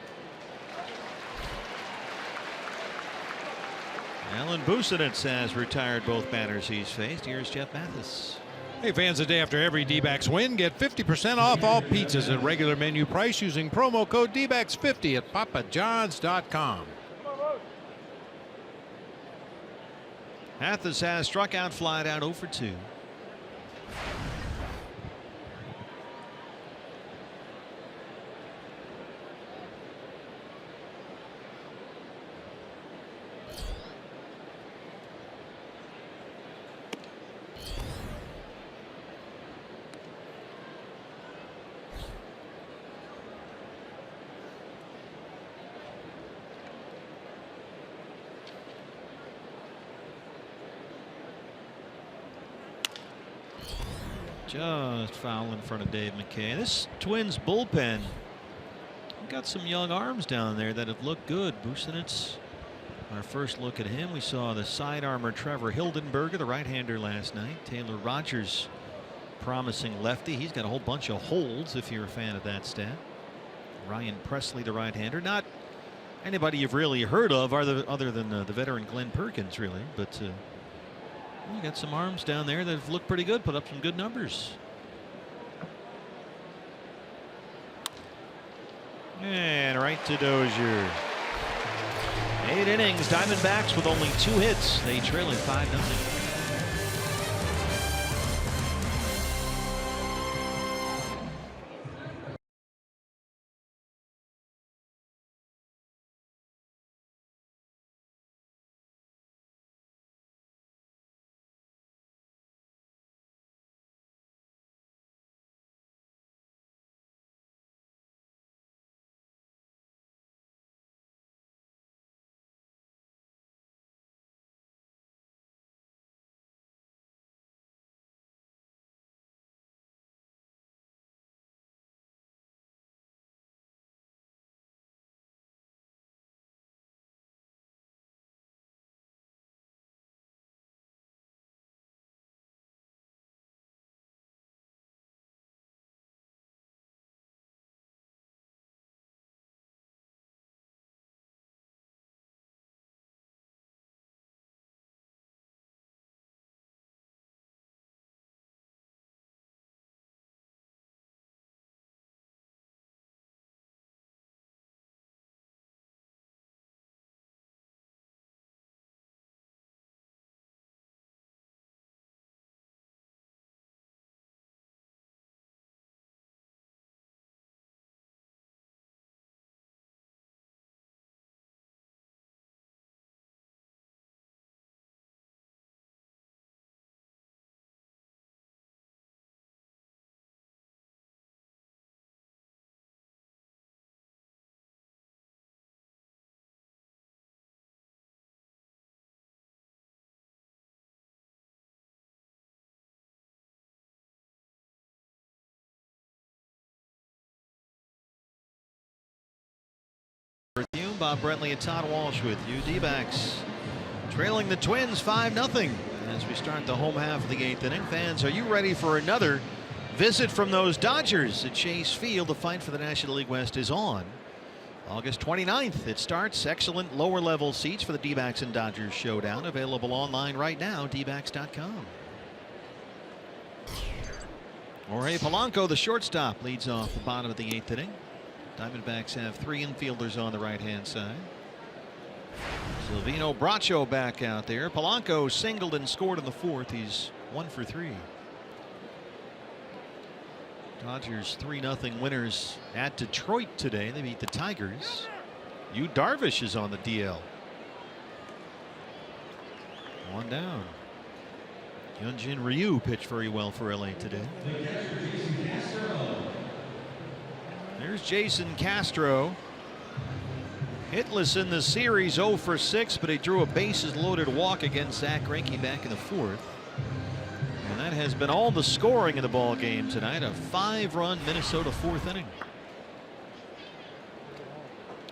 Alan Busenitz has retired both batters he's faced. Here's Jeff Mathis. Hey fans, the day after every D-backs win, get 50% off all pizzas at regular menu price using promo code D-backs50 at papajohns.com. Mathis has struck out, flied out 0 for 2. Just foul in front of Dave McKay. This Twins bullpen got some young arms down there that have looked good. Busenitz, our first look at him. We saw the side armor Trevor Hildenberger, the right-hander, last night. Taylor Rogers, promising lefty. He's got a whole bunch of holds if you're a fan of that stat. Ryan Presley, the right-hander. Not anybody you've really heard of other than the veteran Glenn Perkins, really. But you got some arms down there that have looked pretty good, put up some good numbers. And right to Dozier. 8 innings. Diamondbacks with only 2 hits. They trail at 5-0. Bob Brentley and Todd Walsh with you. D-backs trailing the Twins 5-0 as we start the home half of the 8th inning. Fans, are you ready for another visit from those Dodgers at Chase Field? The fight for the National League West is on. August 29th it starts. Excellent lower level seats for the D-backs and Dodgers showdown, available online right now, dbacks.com. Jorge Polanco, the shortstop, leads off the bottom of the 8th inning. Diamondbacks have 3 infielders on the right hand side. Silvino Bracho back out there. Polanco singled and scored in the 4th. He's 1 for 3. Dodgers 3-0 winners at Detroit today. They beat the Tigers. Yu Darvish is on the DL. 1 down. Hyunjin Ryu pitched very well for LA today. There's Jason Castro. Hitless in the series, 0 for 6, but he drew a bases loaded walk against Zach Greinke back in the 4th. And that has been all the scoring in the ball game tonight. A 5-run Minnesota 4th inning.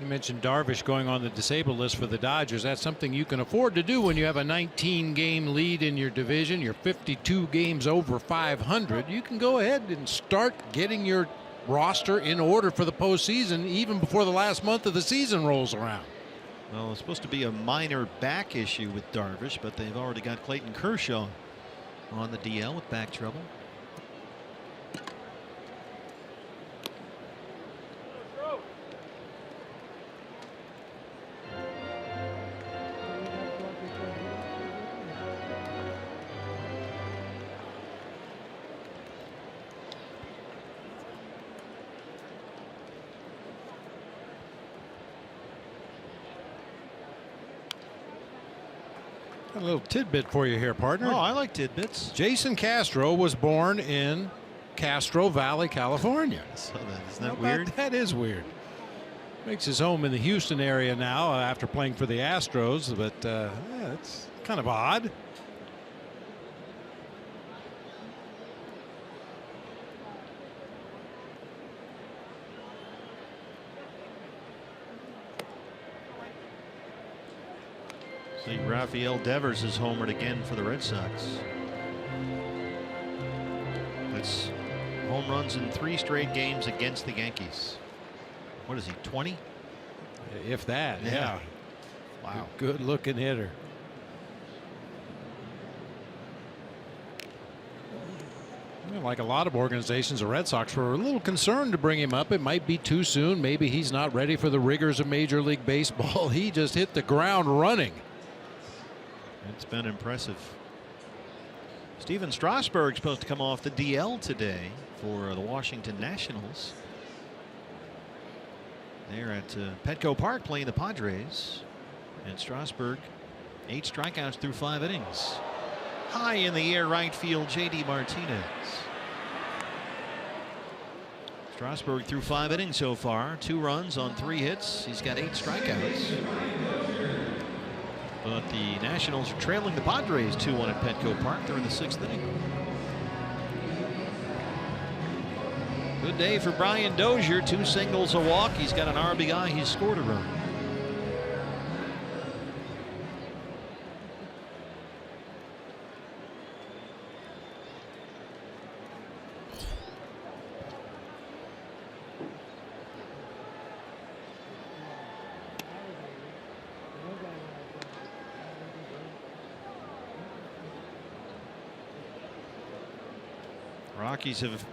You mentioned Darvish going on the disabled list for the Dodgers. That's something you can afford to do when you have a 19-game lead in your division. You're 52 games over 500. You can go ahead and start getting your roster in order for the postseason even before the last month of the season rolls around. Well, it's supposed to be a minor back issue with Darvish, but they've already got Clayton Kershaw on the DL with back trouble. A little tidbit for you here, partner. Oh, I like tidbits. Jason Castro was born in Castro Valley, California. So isn't that weird? That is weird. Makes his home in the Houston area now after playing for the Astros, but yeah, it's kind of odd. See, Rafael Devers has homered again for the Red Sox. That's home runs in 3 straight games against the Yankees. What is he, 20? If that, yeah. Wow. Good looking hitter. Like a lot of organizations, the Red Sox were a little concerned to bring him up. It might be too soon. Maybe he's not ready for the rigors of Major League Baseball. He just hit the ground running. It's been impressive. Steven Strasburg supposed to come off the DL today for the Washington Nationals. They're at Petco Park playing the Padres. And Strasburg, 8 strikeouts through 5 innings. High in the air right field, J.D. Martinez. Strasburg through 5 innings so far. 2 runs on 3 hits. He's got 8 strikeouts. But the Nationals are trailing the Padres 2-1 at Petco Park. They're in the 6th inning. Good day for Brian Dozier. 2 singles, a walk. He's got an RBI. He's scored a run. Rockies have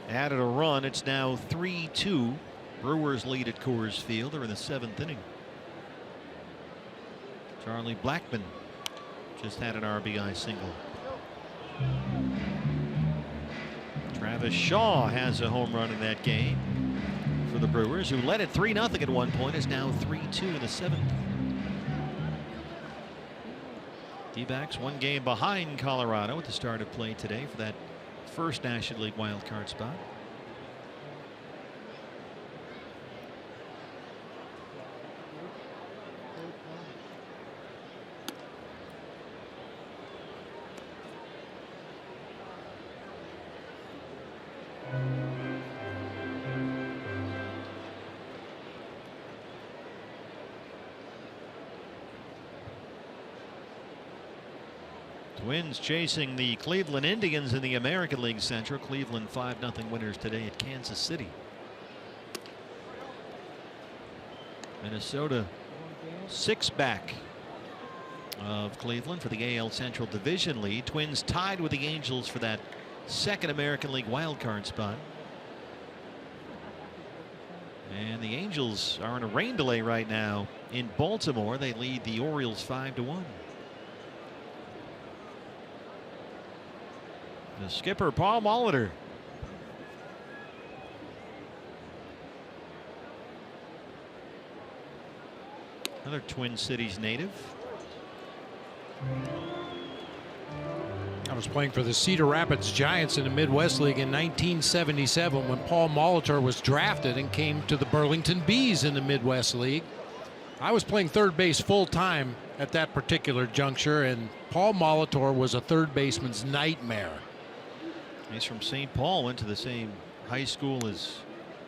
added a run. It's now 3-2. Brewers lead at Coors Field. They're in the 7th inning. Charlie Blackmon just had an RBI single. Travis Shaw has a home run in that game for the Brewers, who led it 3-0 at one point. Is now 3-2 in the 7th. D-backs 1 game behind Colorado at the start of play today for that first National League wild card spot. Twins chasing the Cleveland Indians in the American League Central. Cleveland 5-0 winners today at Kansas City. Minnesota 6 back of Cleveland for the AL Central Division lead. Twins tied with the Angels for that second American League wildcard spot. And the Angels are in a rain delay right now in Baltimore. They lead the Orioles 5-1. The skipper, Paul Molitor. Another Twin Cities native. I was playing for the Cedar Rapids Giants in the Midwest League in 1977 when Paul Molitor was drafted and came to the Burlington Bees in the Midwest League. I was playing third base full time at that particular juncture, and Paul Molitor was a third baseman's nightmare. He's from St. Paul, went to the same high school as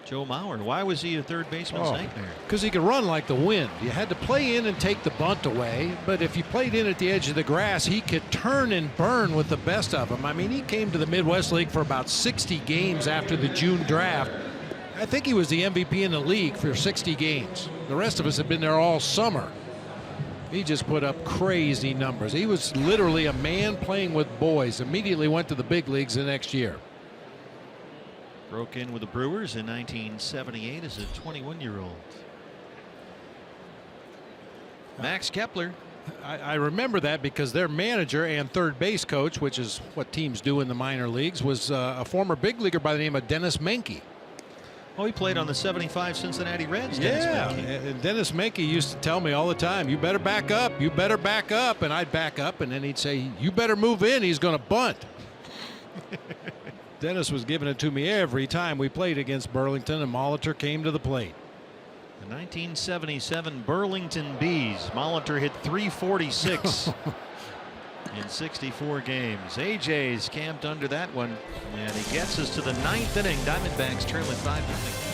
Joe Mauer. Why was he a third baseman's nightmare? Because he could run like the wind. You had to play in and take the bunt away, but if you played in at the edge of the grass, he could turn and burn with the best of them. I mean, he came to the Midwest League for about 60 games after the June draft. I think he was the MVP in the league for 60 games. The rest of us have been there all summer. He just put up crazy numbers. He was literally a man playing with boys. Immediately went to the big leagues the next year. Broke in with the Brewers in 1978 as a 21-year-old. Max Kepler. I remember that because their manager and third base coach, which is what teams do in the minor leagues, was a former big leaguer by the name of Dennis Menke. Oh, he played on the '75 Cincinnati Reds. Dennis Menke. And Dennis Menke used to tell me all the time, you better back up, you better back up. And I'd back up, and then he'd say, you better move in, he's going to bunt. Dennis was giving it to me every time we played against Burlington, and Molitor came to the plate. The 1977 Burlington Bees. Molitor hit .346 in 64 games. AJ's camped under that one, and he gets us to the 9th inning. Diamondbacks trailing 5-0.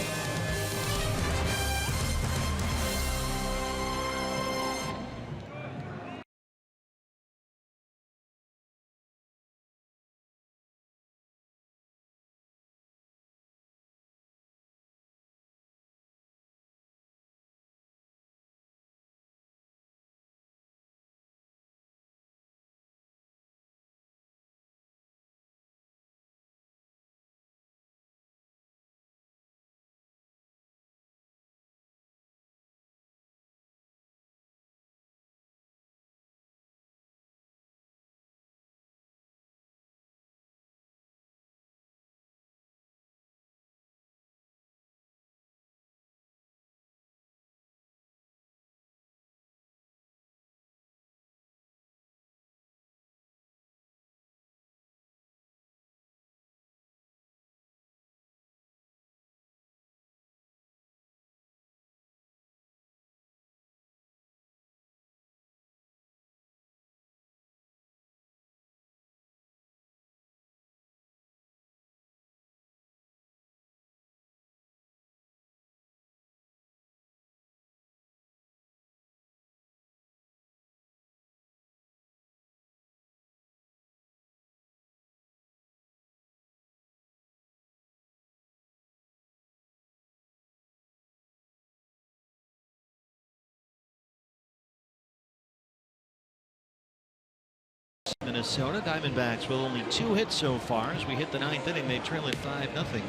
Minnesota Diamondbacks with only 2 hits so far. As we hit the 9th inning, they trail it 5-0.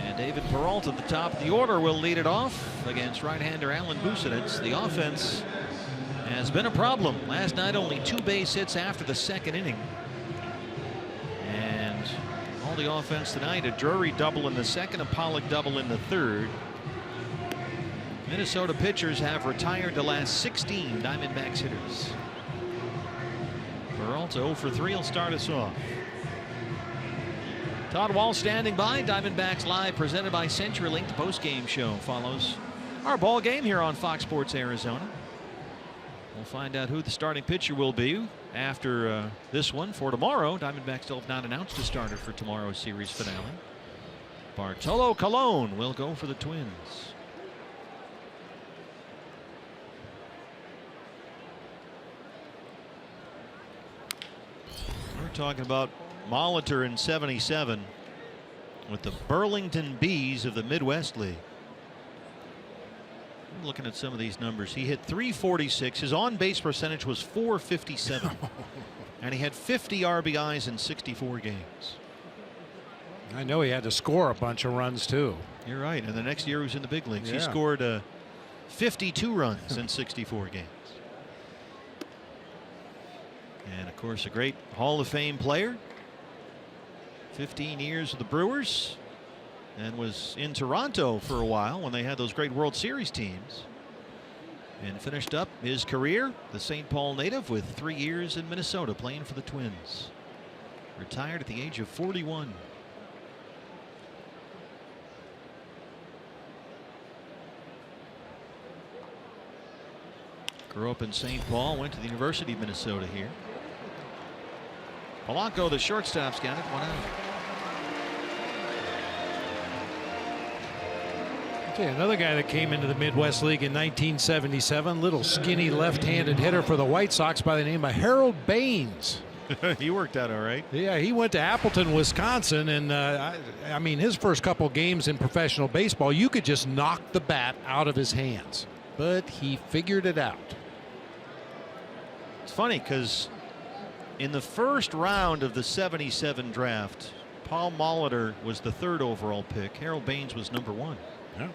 And David Peralta at the top of the order will lead it off against right-hander Alan Busenitz. The offense has been a problem. Last night only 2 base hits after the 2nd inning. And all the offense tonight, a Drury double in the 2nd, a Pollock double in the 3rd. Minnesota pitchers have retired the last 16 Diamondbacks hitters. Peralta 0 for 3 will start us off. Todd Wall standing by. Diamondbacks Live presented by CenturyLink. The post-game show follows our ball game here on Fox Sports Arizona. We'll find out who the starting pitcher will be after this one for tomorrow. Diamondbacks still have not announced a starter for tomorrow's series finale. Bartolo Colon will go for the Twins. We're talking about Molitor in '77 with the Burlington Bees of the Midwest League. I'm looking at some of these numbers. He hit .346. His on-base percentage was .457. And he had 50 RBIs in 64 games. I know he had to score a bunch of runs too. You're right. And the next year he was in the big leagues. Yeah. He scored 52 runs in 64 games. And of course, a great Hall of Fame player. 15 years with the Brewers, and was in Toronto for a while when they had those great World Series teams. And finished up his career, the St. Paul native, with 3 years in Minnesota playing for the Twins. Retired at the age of 41. Grew up in St. Paul, went to the University of Minnesota here. Polanco, the shortstop's got it, 1 out. Okay, another guy that came into the Midwest League in 1977, little skinny left-handed hitter for the White Sox by the name of Harold Baines. He worked out all right. Yeah, he went to Appleton, Wisconsin, and I mean, his first couple games in professional baseball, you could just knock the bat out of his hands, but he figured it out. It's funny because in the first round of the '77 draft, Paul Molitor was the 3rd overall pick. Harold Baines was number 1. Yeah.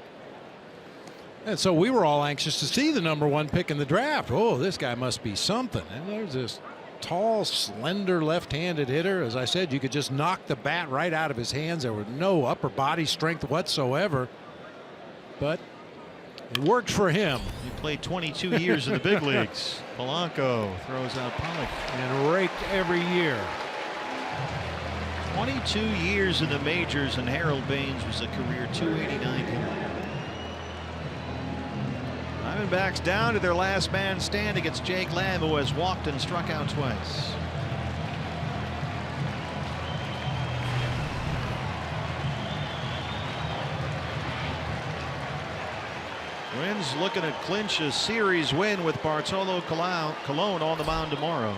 And so we were all anxious to see the number 1 pick in the draft. Oh, this guy must be something. And there's this tall, slender left-handed hitter. As I said, you could just knock the bat right out of his hands. There was no upper body strength whatsoever. But it worked for him. He played 22 years in the big leagues. Polanco throws out Pollock. And raked every year. 22 years in the majors, and Harold Baines was a career .289 hitter. Diamondbacks down to their last man stand against Jake Lamb, who has walked and struck out twice. Twins looking to clinch a series win with Bartolo Colon on the mound tomorrow.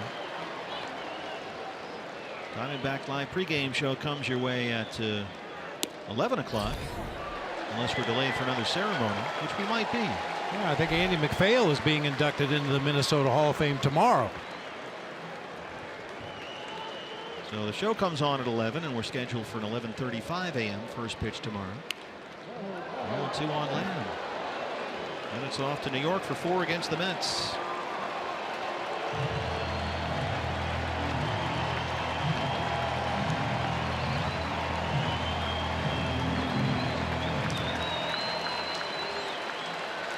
Diamondback Live pregame show comes your way at 11 o'clock, unless we're delayed for another ceremony, which we might be. Yeah, I think Andy MacPhail is being inducted into the Minnesota Hall of Fame tomorrow. So the show comes on at 11, and we're scheduled for an 11:35 a.m. first pitch tomorrow. 0-2 on Lamb. And it's off to New York for 4 against the Mets.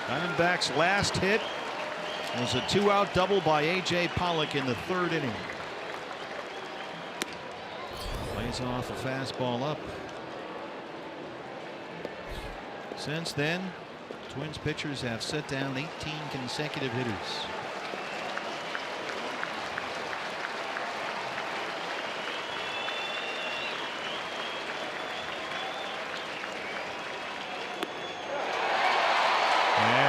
Diamondbacks' last hit was a 2-out double by A.J. Pollock in the 3rd inning. Plays off a fastball up. Since then, Twins pitchers have set down 18 consecutive hitters.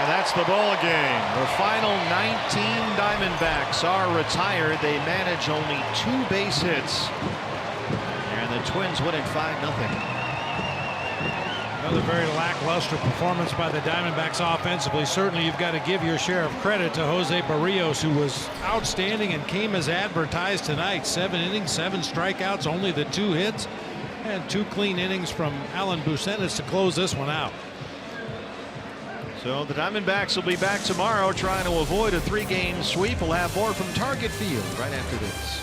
That's the ball game. The final 19 Diamondbacks are retired. They manage only 2 base hits, and the Twins win it 5-0. Another very lackluster performance by the Diamondbacks offensively. Certainly you've got to give your share of credit to Jose Barrios, who was outstanding and came as advertised tonight. 7 innings, 7 strikeouts, only the 2 hits, and 2 clean innings from Alan Bucenas to close this one out. So the Diamondbacks will be back tomorrow trying to avoid a 3-game sweep. We'll have more from Target Field right after this.